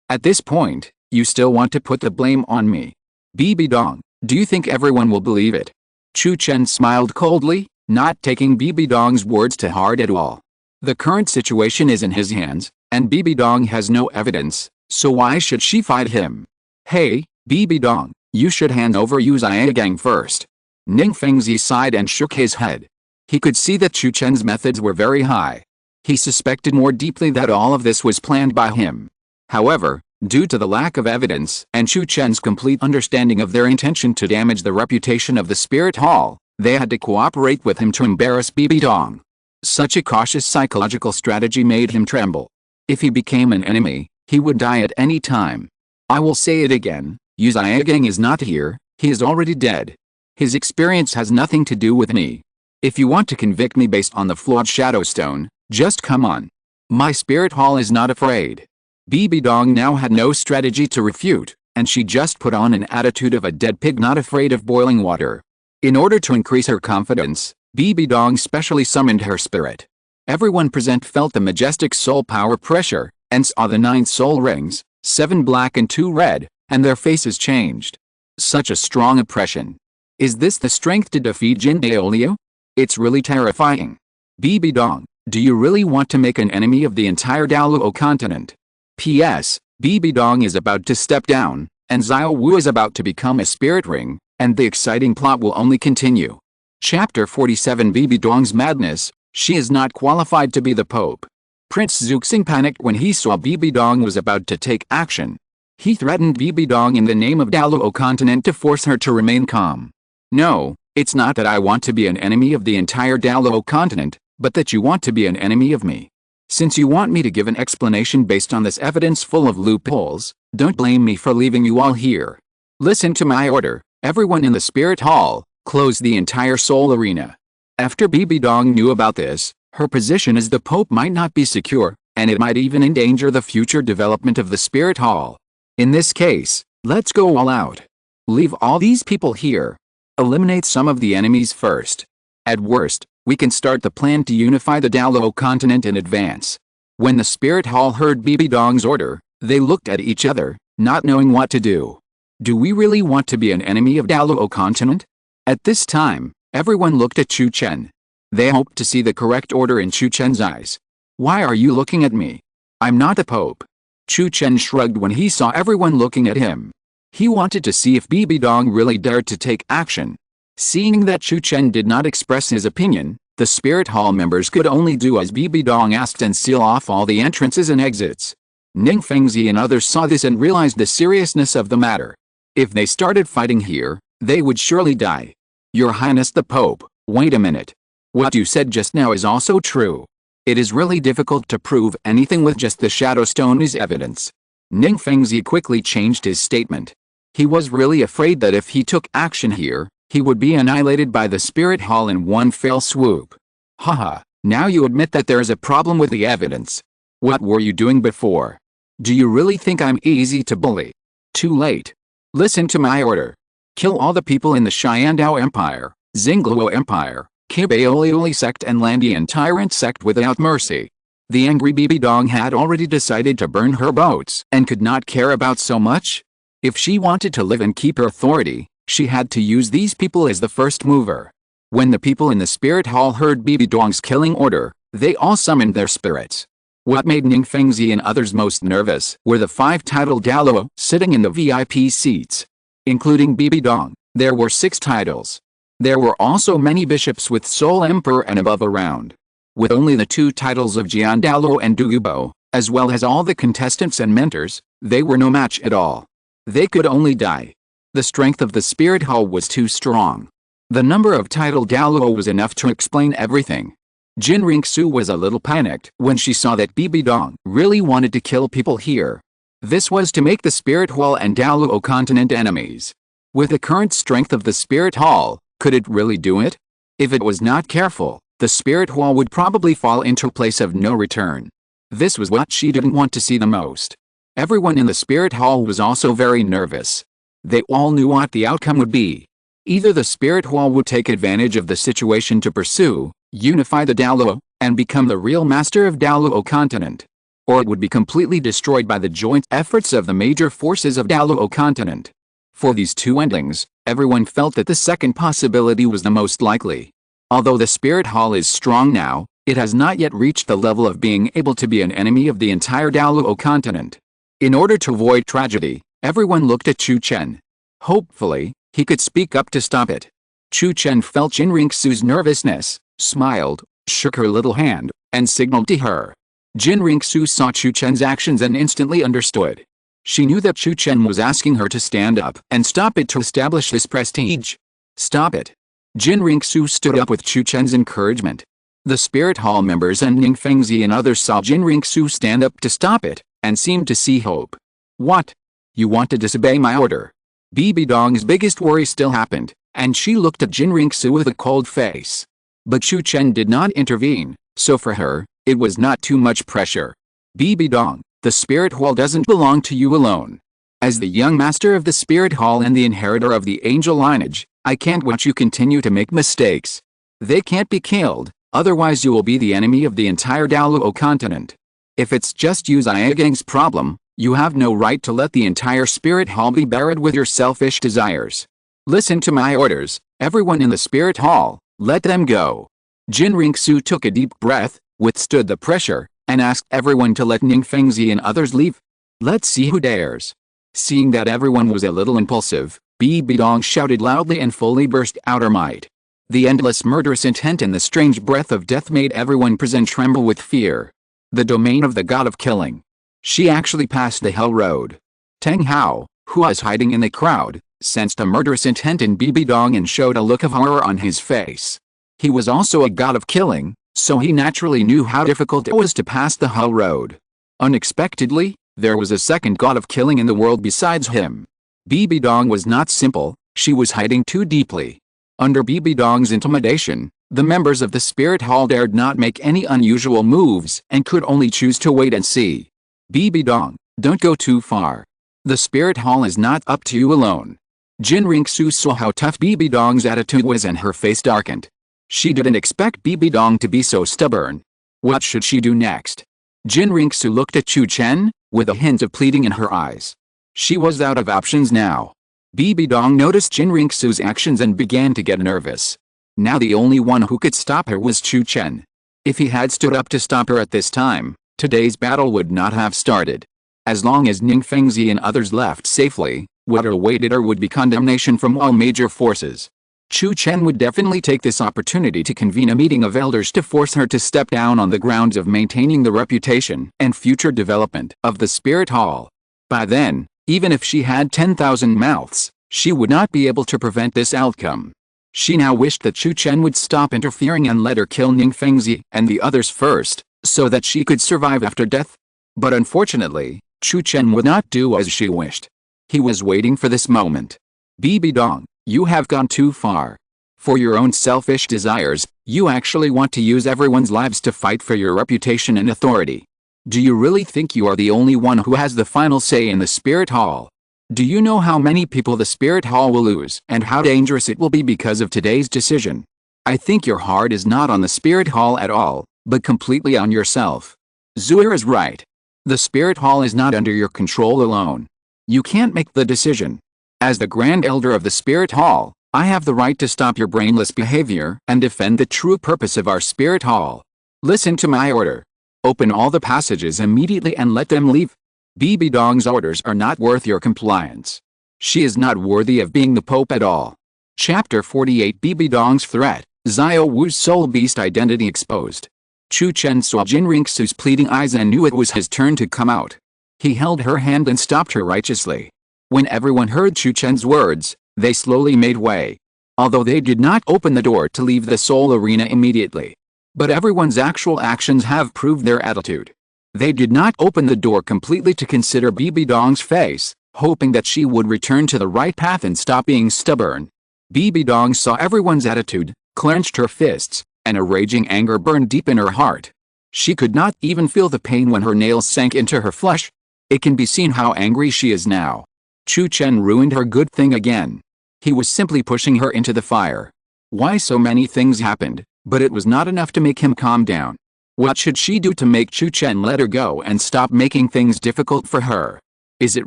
At this point, you still want to put the blame on me. Bibi Dong, do you think everyone will believe it? Chu Chen smiled coldly, not taking Bibi Dong's words to heart at all. The current situation is in his hands, and Bibi Dong has no evidence, so why should she fight him? Hey, Bibi Dong, you should hand over Yu Xiaogang first. Ning Fengzi sighed and shook his head. He could see that Chu Chen's methods were very high. He suspected more deeply that all of this was planned by him. However, due to the lack of evidence and Chu Chen's complete understanding of their intention to damage the reputation of the Spirit Hall, they had to cooperate with him to embarrass Bibi Dong. Such a cautious psychological strategy made him tremble. If he became an enemy, he would die at any time. I will say it again, Yu Xiaogang is not here, he is already dead. His experience has nothing to do with me. If you want to convict me based on the flawed shadow stone, just come on. My Spirit Hall is not afraid. Bibi Dong now had no strategy to refute, and she just put on an attitude of a dead pig not afraid of boiling water. In order to increase her confidence, Bibi Dong specially summoned her spirit. Everyone present felt the majestic soul power pressure, and saw the 9 soul rings, 7 black and 2 red, and their faces changed. Such a strong impression. Is this the strength to defeat Jin Douluo? It's really terrifying. Bibi Dong, do you really want to make an enemy of the entire Douluo Continent? P.S. Bibi Dong is about to step down, and Xiao Wu is about to become a spirit ring, and the exciting plot will only continue. Chapter 47 Bibi Dong's Madness. She is not qualified to be the Pope. Prince Zuxing panicked when he saw Bibi Dong was about to take action. He threatened Bibi Dong in the name of Douluo Continent to force her to remain calm. No, it's not that I want to be an enemy of the entire Douluo Continent, but that you want to be an enemy of me. Since you want me to give an explanation based on this evidence full of loopholes, don't blame me for leaving you all here. Listen to my order, everyone in the Spirit Hall, close the entire Soul Arena. After Bibi Dong knew about this, her position as the Pope might not be secure, and it might even endanger the future development of the Spirit Hall. In this case, let's go all out. Leave all these people here. Eliminate some of the enemies first. At worst, we can start the plan to unify the Douluo Continent in advance. When the Spirit Hall heard Bibi Dong's order, they looked at each other, not knowing what to do. Do we really want to be an enemy of Douluo Continent? At this time, everyone looked at Chu Chen. They hoped to see the correct order in Chu Chen's eyes. Why are you looking at me? I'm not the Pope. Chu Chen shrugged when he saw everyone looking at him. He wanted to see if Bibi Dong really dared to take action. Seeing that Chu Chen did not express his opinion, the Spirit Hall members could only do as Bibi Dong asked and seal off all the entrances and exits. Ning Fengzi and others saw this and realized the seriousness of the matter. If they started fighting here, they would surely die. Your Highness the Pope, wait a minute. What you said just now is also true. It is really difficult to prove anything with just the Shadow Stone as evidence. Ning Fengzi quickly changed his statement. He was really afraid that if he took action here, he would be annihilated by the Spirit Hall in one fell swoop. Haha, now you admit that there is a problem with the evidence. What were you doing before? Do you really think I'm easy to bully? Too late. Listen to my order. Kill all the people in the Xiandao Empire, Xingluo Empire, Kibaolioli sect and Landian Tyrant sect without mercy. The angry Bibi Dong had already decided to burn her boats and could not care about so much. If she wanted to live and keep her authority, She had to use these people as the first mover. When the people in the spirit hall heard Bibi Dong's killing order, they all summoned their spirits. What made Ning Fengzi and others most nervous were the 5 titled Douluo sitting in the VIP seats. Including Bibi Dong, there were 6 titles. There were also many bishops with Soul Emperor and above around. With only the 2 titles of Qian Douluo and Douluo, as well as all the contestants and mentors, they were no match at all. They could only die. The strength of the spirit hall was too strong. The number of titled Douluo was enough to explain everything. Qian Renxue was a little panicked when she saw that Bibi Dong really wanted to kill people here. This was to make the Spirit Hall and Douluo Continent enemies. With the current strength of the Spirit Hall, could it really do it? If it was not careful, the Spirit Hall would probably fall into a place of no return. This was what she didn't want to see the most. Everyone in the Spirit Hall was also very nervous. They all knew what the outcome would be. Either the Spirit Hall would take advantage of the situation to pursue, unify the Douluo, and become the real master of Douluo Continent. Or it would be completely destroyed by the joint efforts of the major forces of Douluo Continent. For these 2 endings, everyone felt that the second possibility was the most likely. Although the Spirit Hall is strong now, it has not yet reached the level of being able to be an enemy of the entire Douluo Continent. In order to avoid tragedy, everyone looked at Chu Chen. Hopefully, he could speak up to stop it. Chu Chen felt Qian Renxue's nervousness, smiled, shook her little hand, and signaled to her. Qian Renxue saw Chu Chen's actions and instantly understood. She knew that Chu Chen was asking her to stand up and stop it to establish this prestige. Stop it. Qian Renxue stood up with Chu Chen's encouragement. The Spirit Hall members and Ning Fengzi and others saw Qian Renxue stand up to stop it, and seemed to see hope. What? You want to disobey my order? Bibi Dong's biggest worry still happened, and she looked at Qian Renxue with a cold face. But Chu Chen did not intervene, so for her, it was not too much pressure. Bibi Dong, the Spirit Hall doesn't belong to you alone. As the young master of the Spirit Hall and the inheritor of the angel lineage, I can't watch you continue to make mistakes. They can't be killed, otherwise you will be the enemy of the entire Douluo Continent. If it's just Yu Xiaogang's problem, you have no right to let the entire Spirit Hall be buried with your selfish desires. Listen to my orders, everyone in the Spirit Hall, let them go. Qian Renxue took a deep breath, withstood the pressure, and asked everyone to let Ning Fengzi and others leave. Let's see who dares. Seeing that everyone was a little impulsive, Bibi Dong shouted loudly and fully burst out her might. The endless murderous intent and the strange breath of death made everyone present tremble with fear. The domain of the god of killing. She actually passed the hell road. Teng Hao, who was hiding in the crowd, sensed a murderous intent in Bibi Dong and showed a look of horror on his face. He was also a god of killing, so he naturally knew how difficult it was to pass the hell road. Unexpectedly, there was a second god of killing in the world besides him. Bibi Dong was not simple, she was hiding too deeply. Under Bibi Dong's intimidation, the members of the Spirit Hall dared not make any unusual moves and could only choose to wait and see. Bibi Dong, don't go too far. The Spirit Hall is not up to you alone. Qian Renxue saw how tough Bibi Dong's attitude was and her face darkened. She didn't expect Bibi Dong to be so stubborn. What should she do next? Qian Renxue looked at Chu Chen, with a hint of pleading in her eyes. She was out of options now. Bibi Dong noticed Qian Renxue's actions and began to get nervous. Now the only one who could stop her was Chu Chen. If he had stood up to stop her at this time, today's battle would not have started. As long as Ning Fengzi and others left safely, what awaited her would be condemnation from all major forces. Chu Chen would definitely take this opportunity to convene a meeting of elders to force her to step down on the grounds of maintaining the reputation and future development of the Spirit Hall. By then, even if she had 10,000 mouths, she would not be able to prevent this outcome. She now wished that Chu Chen would stop interfering and let her kill Ning Fengzi and the others first, so that she could survive after death. But unfortunately, Chu Chen would not do as she wished. He was waiting for this moment. Bibi Dong, you have gone too far. For your own selfish desires, you actually want to use everyone's lives to fight for your reputation and authority. Do you really think you are the only one who has the final say in the Spirit Hall? Do you know how many people the Spirit Hall will lose and how dangerous it will be because of today's decision? I think your heart is not on the Spirit Hall at all, but completely on yourself. Zuir is right. The Spirit Hall is not under your control alone. You can't make the decision. As the Grand Elder of the Spirit Hall, I have the right to stop your brainless behavior and defend the true purpose of our Spirit Hall. Listen to my order. Open all the passages immediately and let them leave. Bibi Dong's orders are not worth your compliance. She is not worthy of being the Pope at all. Chapter 48 Bibi Dong's Threat, Xiao Wu's Soul Beast Identity Exposed. Chu Chen saw Qian Renxue's pleading eyes and knew it was his turn to come out. He held her hand and stopped her righteously. When everyone heard Chu Chen's words, they slowly made way. Although they did not open the door to leave the soul arena immediately. But everyone's actual actions have proved their attitude. They did not open the door completely to consider Bibi Dong's face, hoping that she would return to the right path and stop being stubborn. Bibi Dong saw everyone's attitude, clenched her fists, and a raging anger burned deep in her heart. She could not even feel the pain when her nails sank into her flesh. It can be seen how angry she is now. Chu Chen ruined her good thing again. He was simply pushing her into the fire. Why so many things happened, but it was not enough to make him calm down. What should she do to make Chu Chen let her go and stop making things difficult for her? Is it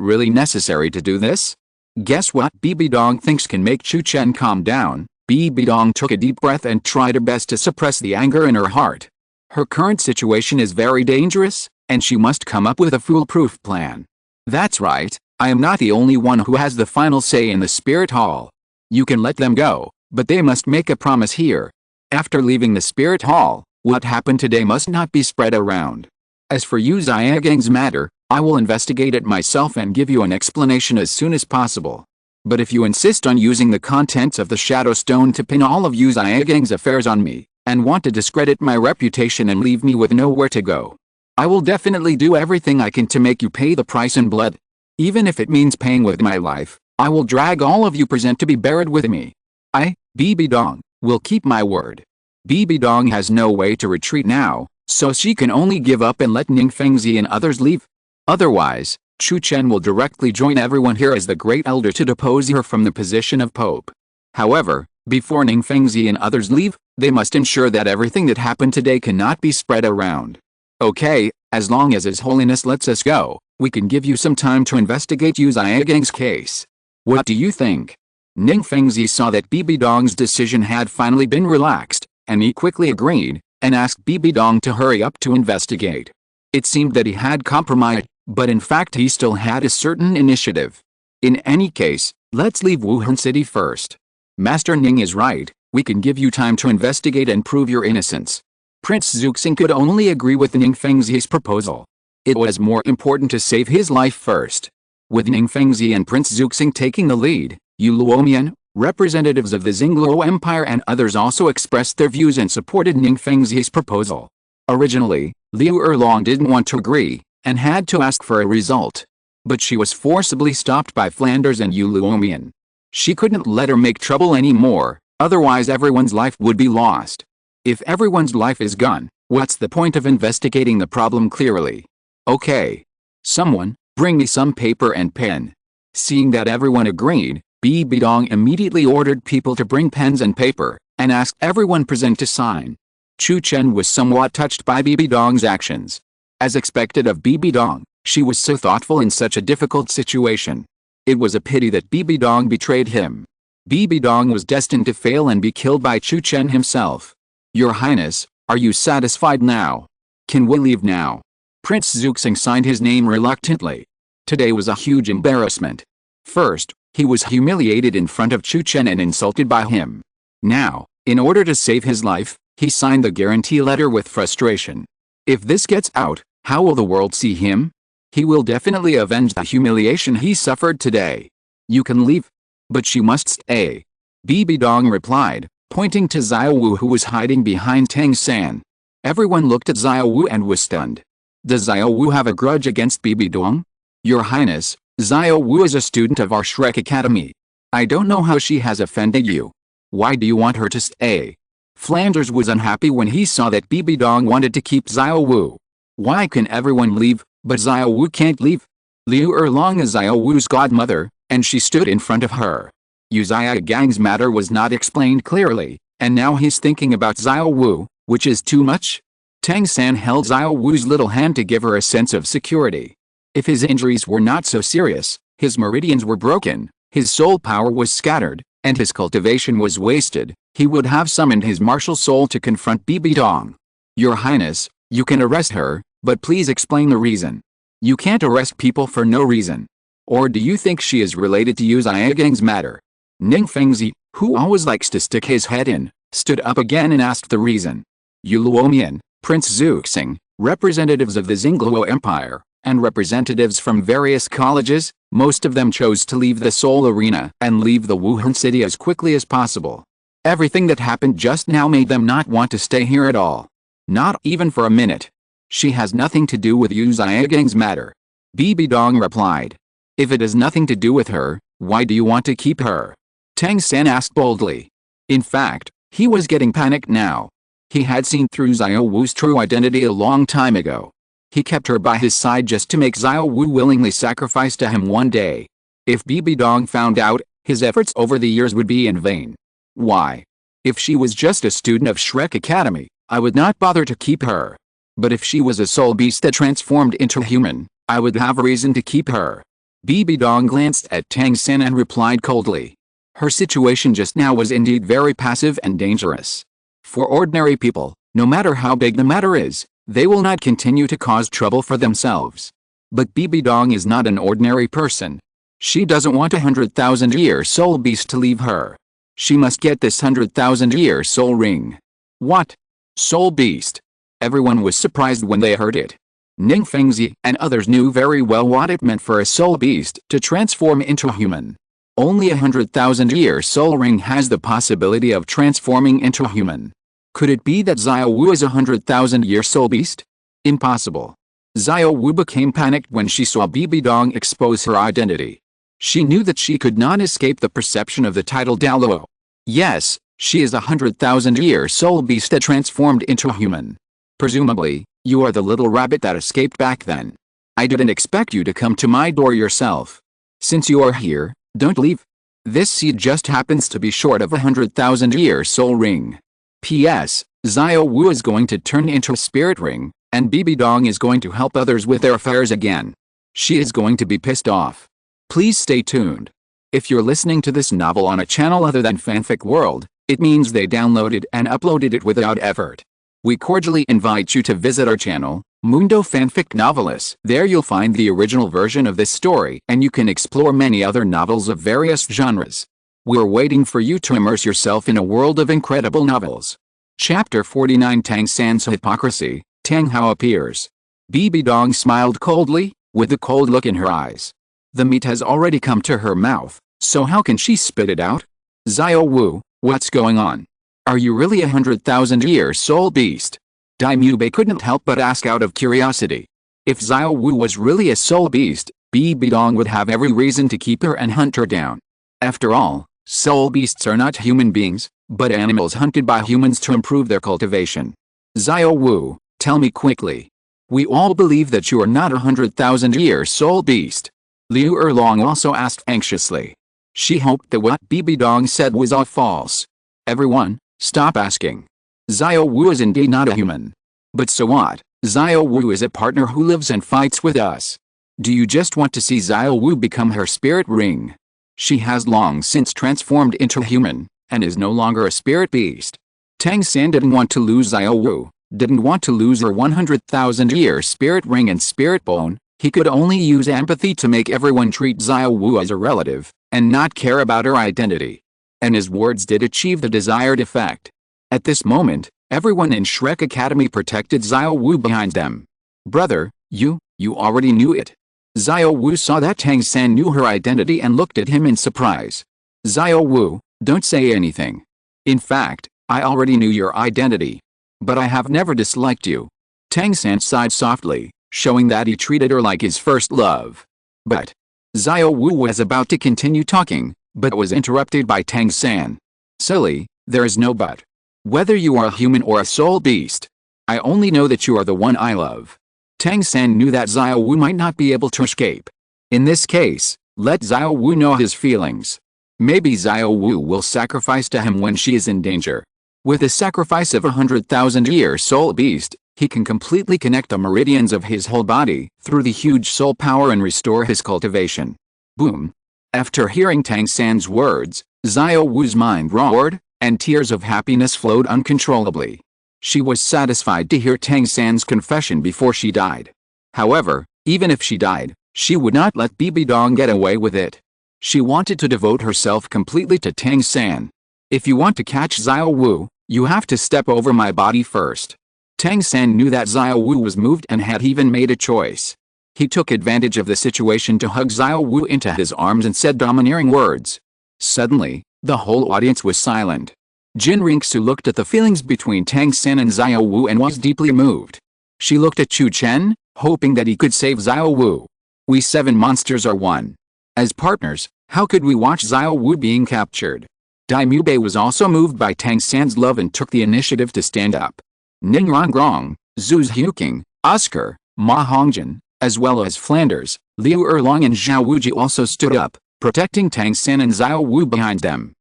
really necessary to do this? Guess what Bibi Dong thinks can make Chu Chen calm down? Bibi Dong took a deep breath and tried her best to suppress the anger in her heart. Her current situation is very dangerous, and she must come up with a foolproof plan. That's right, I am not the only one who has the final say in the Spirit Hall. You can let them go, but they must make a promise here. After leaving the Spirit Hall, what happened today must not be spread around. As for Yu Xiaogang's matter, I will investigate it myself and give you an explanation as soon as possible. But if you insist on using the contents of the Shadow Stone to pin all of Yu Xiaogang's affairs on me, and want to discredit my reputation and leave me with nowhere to go, I will definitely do everything I can to make you pay the price in blood. Even if it means paying with my life, I will drag all of you present to be buried with me. I, Bibi Dong, will keep my word. Bibi Dong has no way to retreat now, so she can only give up and let Ning Fengzi and others leave. Otherwise, Chu Chen will directly join everyone here as the Great Elder to depose her from the position of Pope. However, before Ning Fengzi and others leave, they must ensure that everything that happened today cannot be spread around. Okay, as long as His Holiness lets us go, we can give you some time to investigate Yu Xiaogang's case. What do you think? Ning Fengzi saw that Bibi Dong's decision had finally been relaxed, and he quickly agreed, and asked Bibi Dong to hurry up to investigate. It seemed that he had compromised, but in fact he still had a certain initiative. In any case, let's leave Wuhan City first. Master Ning is right, we can give you time to investigate and prove your innocence. Prince Zuxing could only agree with Ning Fengzi's proposal. It was more important to save his life first. With Ning Fengzi and Prince Zuxing taking the lead, Yu Luomian, representatives of the Xingluo Empire and others also expressed their views and supported Ning Fengzi's proposal. Originally, Liu Erlong didn't want to agree, and had to ask for a result. But she was forcibly stopped by Flanders and Yu Luomian. She couldn't let her make trouble anymore, otherwise everyone's life would be lost. If everyone's life is gone, what's the point of investigating the problem clearly? Okay. Someone, bring me some paper and pen. Seeing that everyone agreed, Bibi Dong immediately ordered people to bring pens and paper, and asked everyone present to sign. Chu Chen was somewhat touched by Bibi Dong's actions. As expected of Bibi Dong, she was so thoughtful in such a difficult situation. It was a pity that Bibi Dong betrayed him. Bibi Dong was destined to fail and be killed by Chu Chen himself. Your Highness, are you satisfied now? Can we leave now? Prince Zuxing signed his name reluctantly. Today was a huge embarrassment. First, he was humiliated in front of Chu Chen and insulted by him. Now, in order to save his life, he signed the guarantee letter with frustration. If this gets out, how will the world see him? He will definitely avenge the humiliation he suffered today. You can leave. But she must stay. Bibi Dong replied, pointing to Xiao Wu who was hiding behind Tang San. Everyone looked at Xiao Wu and was stunned. Does Xiao Wu have a grudge against Bibi Dong? Your Highness, Xiao Wu is a student of our Shrek Academy. I don't know how she has offended you. Why do you want her to stay? Flanders was unhappy when he saw that Bibi Dong wanted to keep Xiao Wu. Why can everyone leave, but Xiao Wu can't leave? Liu Erlong is Xiao Wu's godmother, and she stood in front of her. Yu Xiaogang's matter was not explained clearly, and now he's thinking about Xiao Wu, which is too much. Tang San held Xiao Wu's little hand to give her a sense of security. If his injuries were not so serious, his meridians were broken, His soul power was scattered, and his cultivation was wasted. He would have summoned his martial soul to confront Bibi Dong. Your Highness, you can arrest her, but please explain the reason. You can't arrest people for no reason. Or do you think she is related to Yu Xiaogang's matter? Ning Fengzi, who always likes to stick his head in, stood up again and asked the reason. Yu Luomian, Prince Zuxing, representatives of the Lingluan Empire, and representatives from various colleges, most of them chose to leave the Seoul arena and leave the Wuhan city as quickly as possible. Everything that happened just now made them not want to stay here at all. Not even for a minute. She has nothing to do with Yu Xiaogang's matter. Bibi Dong replied. If it has nothing to do with her, why do you want to keep her? Tang San asked boldly. In fact, he was getting panicked now. He had seen through Xiao Wu's true identity a long time ago. He kept her by his side just to make Xiao Wu willingly sacrifice to him one day. If Bibi Dong found out, his efforts over the years would be in vain. Why? If she was just a student of Shrek Academy, I would not bother to keep her. But if she was a soul beast that transformed into human, I would have a reason to keep her. Bibi Dong glanced at Tang San and replied coldly. Her situation just now was indeed very passive and dangerous. For ordinary people, no matter how big the matter is, they will not continue to cause trouble for themselves. But Bibi Dong is not an ordinary person. She doesn't want 100,000-year soul beast to leave her. She must get this 100,000-year soul ring. What? Soul beast? Everyone was surprised when they heard it. Ning Fengzi and others knew very well what it meant for a soul beast to transform into a human. Only 100,000-year soul ring has the possibility of transforming into a human. Could it be that Xiao Wu is a 100,000-year soul beast? Impossible. Xiao Wu became panicked when she saw Bibi Dong expose her identity. She knew that she could not escape the perception of the title Douluo. Yes, she is a 100,000-year soul beast that transformed into a human. Presumably, you are the little rabbit that escaped back then. I didn't expect you to come to my door yourself. Since you are here, don't leave. This seed just happens to be short of a 100,000-year soul ring. P.S. Xiao Wu is going to turn into a spirit ring, and Bibi Dong is going to help others with their affairs again. She is going to be pissed off. Please stay tuned. If you're listening to this novel on a channel other than Fanfic World, it means they downloaded and uploaded it without effort. We cordially invite you to visit our channel, Mundo Fanfic Novelists. There you'll find the original version of this story and you can explore many other novels of various genres. We're waiting for you to immerse yourself in a world of incredible novels. Chapter 49 Tang San's Hypocrisy. Tang Hao appears. Bibi Dong smiled coldly, with a cold look in her eyes. The meat has already come to her mouth, so how can she spit it out? Xiao Wu, what's going on? Are you really a 100,000-year soul beast? Dai Mubei couldn't help but ask out of curiosity. If Xiao Wu was really a soul beast, Bibi Dong would have every reason to keep her and hunt her down. After all, soul beasts are not human beings, but animals hunted by humans to improve their cultivation. Xiao Wu, tell me quickly. We all believe that you are not a 100,000-year soul beast. Liu Erlong also asked anxiously. She hoped that what Bibi Dong said was all false. Everyone, stop asking. Xiao Wu is indeed not a human. But so what? Xiao Wu is a partner who lives and fights with us. Do you just want to see Xiao Wu become her spirit ring? She has long since transformed into a human, and is no longer a spirit beast. Tang San didn't want to lose Xiao Wu, didn't want to lose her 100,000-year spirit ring and spirit bone. He could only use empathy to make everyone treat Xiao Wu as a relative, and not care about her identity. And his words did achieve the desired effect. At this moment, everyone in Shrek Academy protected Xiao Wu behind them. Brother, you already knew it. Xiao Wu saw that Tang San knew her identity and looked at him in surprise. Xiao Wu, don't say anything. In fact, I already knew your identity. But I have never disliked you. Tang San sighed softly, showing that he treated her like his first love. But Xiao Wu was about to continue talking, but was interrupted by Tang San. Silly, there is no but. Whether you are a human or a soul beast, I only know that you are the one I love. Tang San knew that Xiao Wu might not be able to escape. In this case, let Xiao Wu know his feelings. Maybe Xiao Wu will sacrifice to him when she is in danger. With the sacrifice of a 100,000-year soul beast, he can completely connect the meridians of his whole body through the huge soul power and restore his cultivation. Boom. After hearing Tang San's words, Xiao Wu's mind roared, and tears of happiness flowed uncontrollably. She was satisfied to hear Tang San's confession before she died. However, even if she died, she would not let Bibi Dong get away with it. She wanted to devote herself completely to Tang San. If you want to catch Xiao Wu, you have to step over my body first. Tang San knew that Xiao Wu was moved and had even made a choice. He took advantage of the situation to hug Xiao Wu into his arms and said domineering words. Suddenly, the whole audience was silent. Qian Renxue looked at the feelings between Tang San and Xiao Wu and was deeply moved. She looked at Chu Chen, hoping that he could save Xiao Wu. We 7 monsters are one. As partners, how could we watch Xiao Wu being captured? Dai Mubei was also moved by Tang San's love and took the initiative to stand up. Ning Rongrong, Zhu Huqing, Oscar, Ma Hongjin, as well as Flanders, Liu Erlong and Zhao Wuji also stood up, protecting Tang San and Xiao Wu behind them.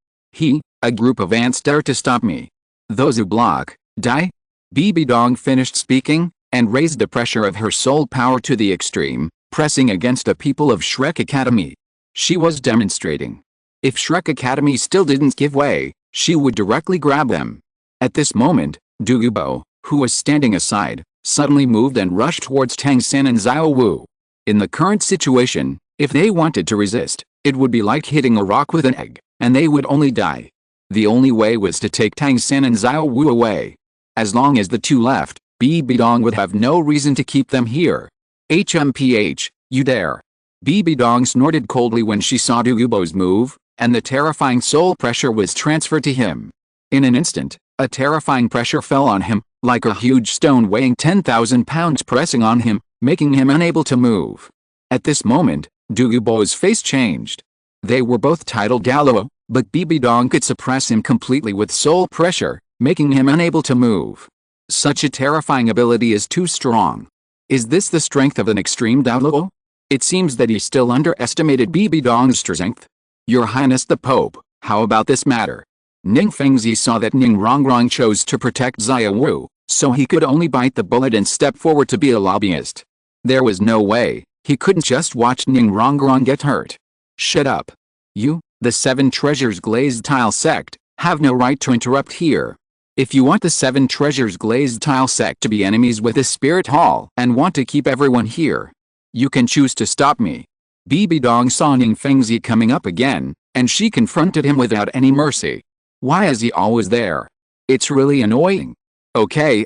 A group of ants dare to stop me. Those who block, die. Bibi Dong finished speaking, and raised the pressure of her soul power to the extreme, pressing against the people of Shrek Academy. She was demonstrating. If Shrek Academy still didn't give way, she would directly grab them. At this moment, Douluo, who was standing aside, suddenly moved and rushed towards Tang San and Xiao Wu. In the current situation, if they wanted to resist, it would be like hitting a rock with an egg, and they would only die. The only way was to take Tang San and Xiao Wu away. As long as the two left, Bibi Dong would have no reason to keep them here. HMPH, you dare. Bibi Dong snorted coldly when she saw Douluo's move, and the terrifying soul pressure was transferred to him. In an instant, a terrifying pressure fell on him, like a huge stone weighing 10,000 pounds pressing on him, making him unable to move. At this moment, Douluo's face changed. They were both titled Douluo, but Bibi Dong could suppress him completely with soul pressure, making him unable to move. Such a terrifying ability is too strong. Is this the strength of an extreme Douluo? It seems that he still underestimated Bibi Dong's strength. Your Highness the Pope, how about this matter? Ning Fengzi saw that Ning Rongrong chose to protect Xiao Wu, so he could only bite the bullet and step forward to be a lobbyist. There was no way, he couldn't just watch Ning Rongrong get hurt. Shut up. You, the 7 Treasures Glazed Tile Sect, have no right to interrupt here. If you want the 7 Treasures Glazed Tile Sect to be enemies with the Spirit Hall and want to keep everyone here, you can choose to stop me. Bibi Dong saw Ning Fengzi coming up again, and she confronted him without any mercy. Why is he always there? It's really annoying. Okay.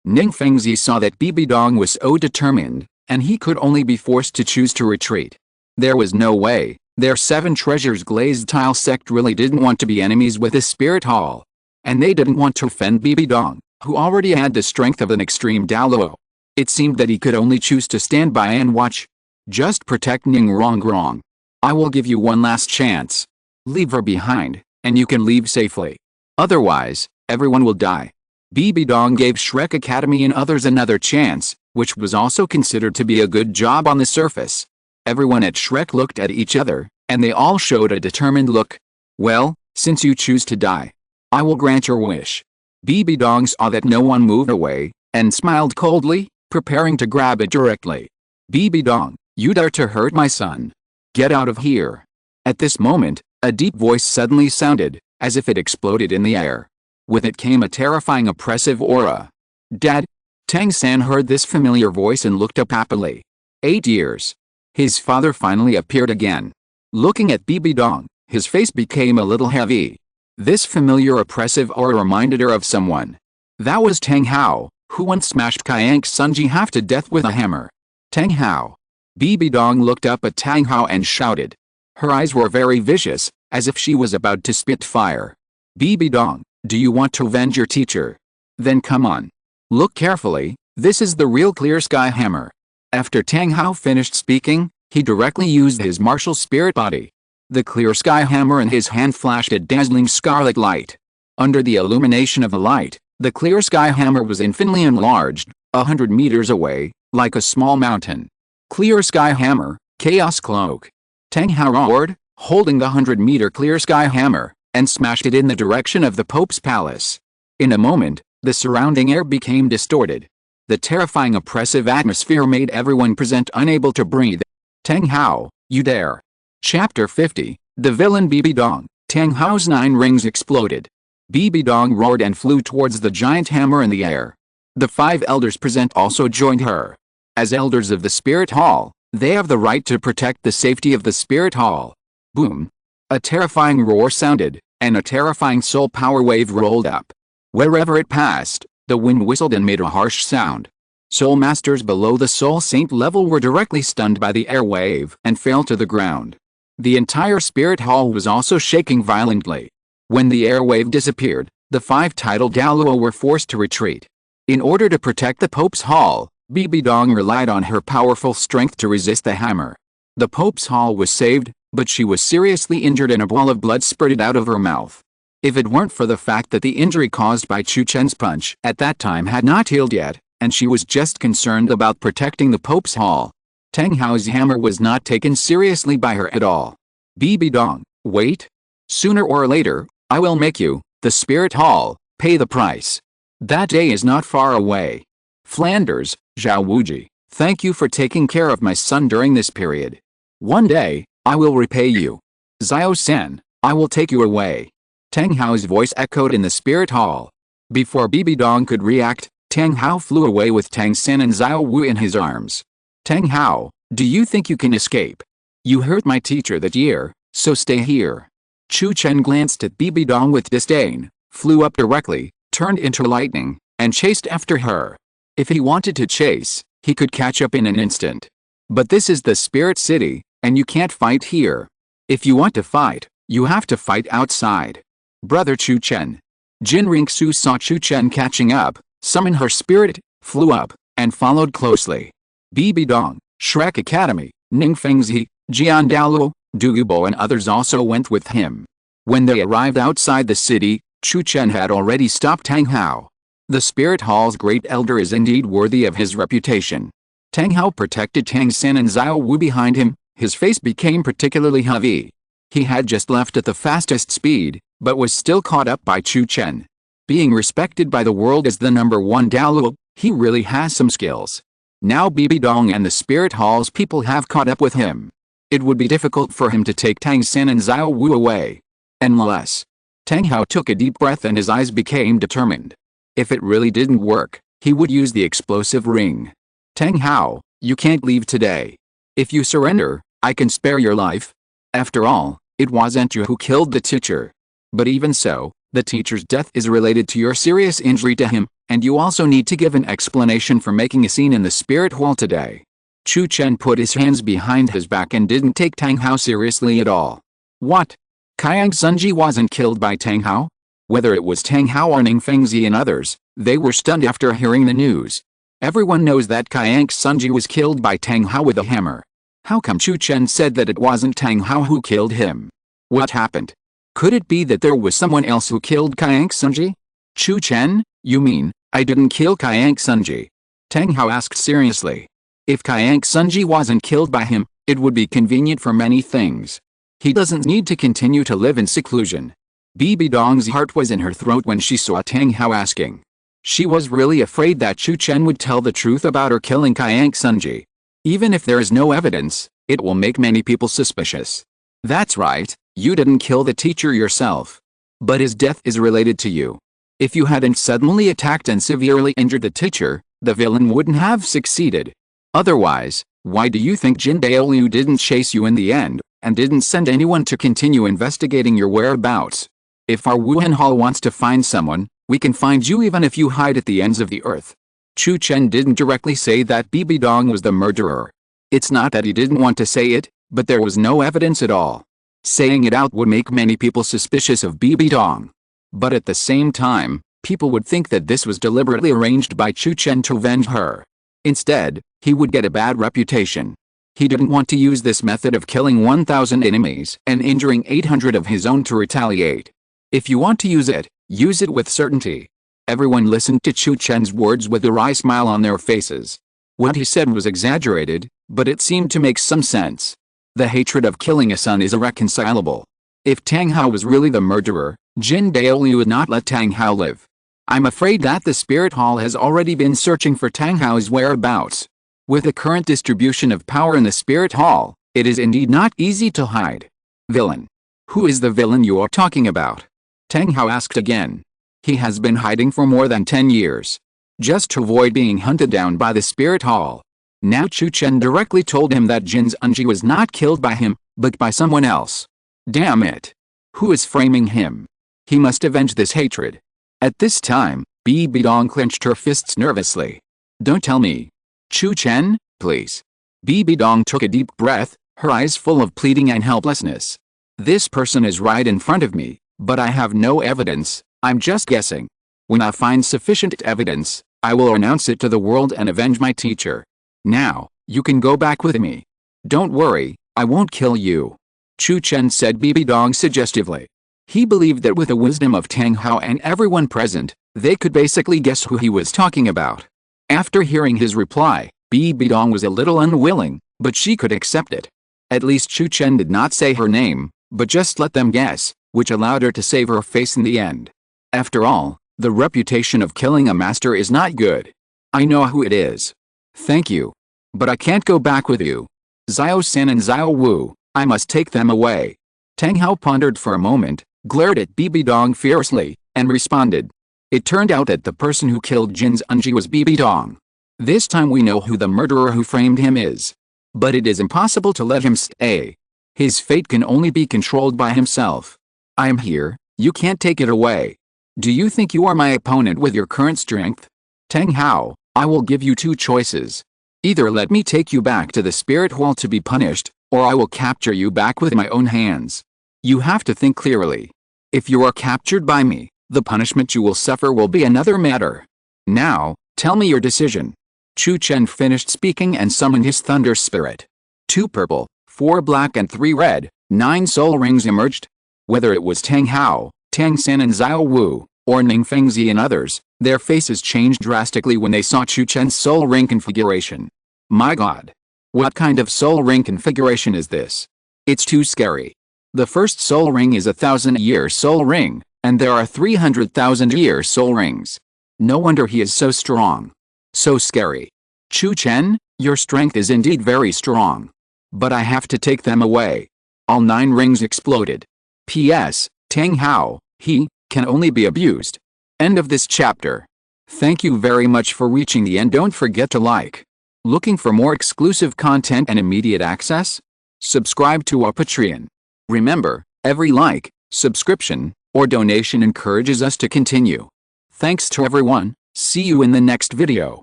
Ning Fengzi saw that Bibi Dong was so determined, and he could only be forced to choose to retreat. There was no way, their 7 Treasures Glazed Tile Sect really didn't want to be enemies with the Spirit Hall. And they didn't want to offend Bibi Dong, who already had the strength of an extreme Douluo. It seemed that he could only choose to stand by and watch. Just protect Ning Rongrong. I will give you one last chance. Leave her behind, and you can leave safely. Otherwise, everyone will die. Bibi Dong gave Shrek Academy and others another chance, which was also considered to be a good job on the surface. Everyone at Shrek looked at each other, and they all showed a determined look. Well, since you choose to die, I will grant your wish. Bibi Dong saw that no one moved away, and smiled coldly, preparing to grab it directly. Bibi Dong, you dare to hurt my son. Get out of here. At this moment, a deep voice suddenly sounded, as if it exploded in the air. With it came a terrifying oppressive aura. Dad? Tang San heard this familiar voice and looked up happily. 8 years. His father finally appeared again. Looking at Bibi Dong, his face became a little heavy. This familiar oppressive aura reminded her of someone. That was Tang Hao, who once smashed Qian Xunji half to death with a hammer. Tang Hao. Bibi Dong looked up at Tang Hao and shouted. Her eyes were very vicious, as if she was about to spit fire. Bibi Dong, do you want to avenge your teacher? Then come on. Look carefully, this is the real clear sky hammer. After Tang Hao finished speaking, he directly used his martial spirit body. The clear sky hammer in his hand flashed a dazzling scarlet light. Under the illumination of the light, the clear sky hammer was infinitely enlarged, 100 meters away, like a small mountain. Clear sky hammer, chaos cloak. Tang Hao roared, holding the 100-meter clear sky hammer, and smashed it in the direction of the Pope's palace. In a moment, the surrounding air became distorted. The terrifying oppressive atmosphere made everyone present unable to breathe. Tang Hao, you dare. Chapter 50. The villain Bibi Dong. Tang Hao's 9 rings exploded. Bibi Dong roared and flew towards the giant hammer in the air. The 5 elders present also joined her. As elders of the Spirit Hall, they have the right to protect the safety of the Spirit Hall. Boom! A terrifying roar sounded, and a terrifying soul power wave rolled up. Wherever it passed, the wind whistled and made a harsh sound. Soul masters below the Soul Saint level were directly stunned by the air wave and fell to the ground. The entire Spirit Hall was also shaking violently. When the air wave disappeared, the 5 titled Douluo were forced to retreat. In order to protect the Pope's Hall, Bibi Dong relied on her powerful strength to resist the hammer. The Pope's Hall was saved, but she was seriously injured and a ball of blood spurted out of her mouth. If it weren't for the fact that the injury caused by Chu Chen's punch at that time had not healed yet, and she was just concerned about protecting the Pope's Hall, Tang Hao's hammer was not taken seriously by her at all. Bibi Dong, wait. Sooner or later, I will make you, the Spirit Hall, pay the price. That day is not far away. Flanders, Zhao Wuji, thank you for taking care of my son during this period. One day, I will repay you. Xiao San, I will take you away. Tang Hao's voice echoed in the Spirit Hall. Before Bibi Dong could react, Tang Hao flew away with Tang San and Xiao Wu in his arms. Tang Hao, do you think you can escape? You hurt my teacher that year, so stay here. Chu Chen glanced at Bibi Dong with disdain, flew up directly, turned into lightning, and chased after her. If he wanted to chase, he could catch up in an instant. But this is the Spirit City, and you can't fight here. If you want to fight, you have to fight outside. Brother Chu Chen. Qian Renxue saw Chu Chen catching up, summoned her spirit, flew up, and followed closely. Bibi Dong, Shrek Academy, Ningfengzi, Jian Douluo, Douluo and others also went with him. When they arrived outside the city, Chu Chen had already stopped Tang Hao. The Spirit Hall's great elder is indeed worthy of his reputation. Tang Hao protected Tang San and Xiao Wu behind him, his face became particularly heavy. He had just left at the fastest speed, but was still caught up by Chu Chen. Being respected by the world as the #1 Douluo, he really has some skills. Now Bibi Dong and the Spirit Hall's people have caught up with him. It would be difficult for him to take Tang San and Xiao Wu away. Unless. Tang Hao took a deep breath and his eyes became determined. If it really didn't work, he would use the explosive ring. Tang Hao, you can't leave today. If you surrender, I can spare your life. After all, it wasn't you who killed the teacher. But even so, the teacher's death is related to your serious injury to him, and you also need to give an explanation for making a scene in the Spirit Hall today. Chu Chen put his hands behind his back and didn't take Tang Hao seriously at all. What? Qian Xunji wasn't killed by Tang Hao? Whether it was Tang Hao or Ningfengzi and others, they were stunned after hearing the news. Everyone knows that Qian Xunji was killed by Tang Hao with a hammer. How come Chu Chen said that it wasn't Tang Hao who killed him? What happened? Could it be that there was someone else who killed Qian Xunji? Chu Chen, you mean, I didn't kill Qian Xunji? Tang Hao asked seriously. If Qian Xunji wasn't killed by him, it would be convenient for many things. He doesn't need to continue to live in seclusion. Bibi Dong's heart was in her throat when she saw Tang Hao asking. She was really afraid that Chu Chen would tell the truth about her killing Qian Xunji. Even if there is no evidence, it will make many people suspicious. That's right, you didn't kill the teacher yourself. But his death is related to you. If you hadn't suddenly attacked and severely injured the teacher, the villain wouldn't have succeeded. Otherwise, why do you think Jin Douluo didn't chase you in the end, and didn't send anyone to continue investigating your whereabouts? If our Wuhun Hall wants to find someone, we can find you even if you hide at the ends of the earth. Chu Chen didn't directly say that Bibi Dong was the murderer. It's not that he didn't want to say it, but there was no evidence at all. Saying it out would make many people suspicious of Bibi Dong. But at the same time, people would think that this was deliberately arranged by Chu Chen to avenge her. Instead, he would get a bad reputation. He didn't want to use this method of killing 1,000 enemies and injuring 800 of his own to retaliate. If you want to use it with certainty. Everyone listened to Chu Chen's words with a wry smile on their faces. What he said was exaggerated, but it seemed to make some sense. The hatred of killing a son is irreconcilable. If Tang Hao was really the murderer, Jin Douluo would not let Tang Hao live. I'm afraid that the Spirit Hall has already been searching for Tang Hao's whereabouts. With the current distribution of power in the Spirit Hall, It is indeed not easy to hide. Villain. Who is the villain you are talking about? Tang Hao asked again. He has been hiding for more than 10 years. Just to avoid being hunted down by the spirit hall. Now Chu Chen directly told him that Qian Xunji was not killed by him, but by someone else. Damn it. Who is framing him? He must avenge this hatred. At this time, Bibi Dong clenched her fists nervously. Don't tell me. Chu Chen, please. Bibi Dong took a deep breath, her eyes full of pleading and helplessness. This person is right in front of me, but I have no evidence, I'm just guessing. When I find sufficient evidence, I will announce it to the world and avenge my teacher. Now, you can go back with me. Don't worry, I won't kill you. Chu Chen said Bibi Dong suggestively. He believed that with the wisdom of Tang Hao and everyone present, they could basically guess who he was talking about. After hearing his reply, Bibi Dong was a little unwilling, but she could accept it. At least Chu Chen did not say her name, but just let them guess, which allowed her to save her face in the end. After all, the reputation of killing a master is not good. I know who it is. Thank you. But I can't go back with you. Xiao San and Xiao Wu, I must take them away. Tang Hao pondered for a moment, glared at Bibi Dong fiercely, and responded. It turned out that the person who killed Qian Xunji was Bibi Dong. This time we know who the murderer who framed him is. But it is impossible to let him stay. His fate can only be controlled by himself. I am here, you can't take it away. Do you think you are my opponent with your current strength? Tang Hao, I will give you two choices. Either let me take you back to the spirit hall to be punished, or I will capture you back with my own hands. You have to think clearly. If you are captured by me, the punishment you will suffer will be another matter. Now, tell me your decision. Chu Chen finished speaking and summoned his thunder spirit. 2 purple, 4 black and 3 red, 9 soul rings emerged. Whether it was Tang Hao, Tang San and Xiao Wu, or Ning Fengzi and others, their faces changed drastically when they saw Chu Chen's soul ring configuration. My god! What kind of soul ring configuration is this? It's too scary. The first soul ring is a 1,000-year soul ring, and there are 300,000-year soul rings. No wonder he is so strong. So scary. Chu Chen, your strength is indeed very strong. But I have to take them away. All 9 rings exploded. P.S. Tang Hao, he, can only be abused. End of this chapter. Thank you very much for reaching the end. Don't forget to like. Looking for more exclusive content and immediate access? Subscribe to our Patreon. Remember, every like, subscription, or donation encourages us to continue. Thanks to everyone. See you in the next video.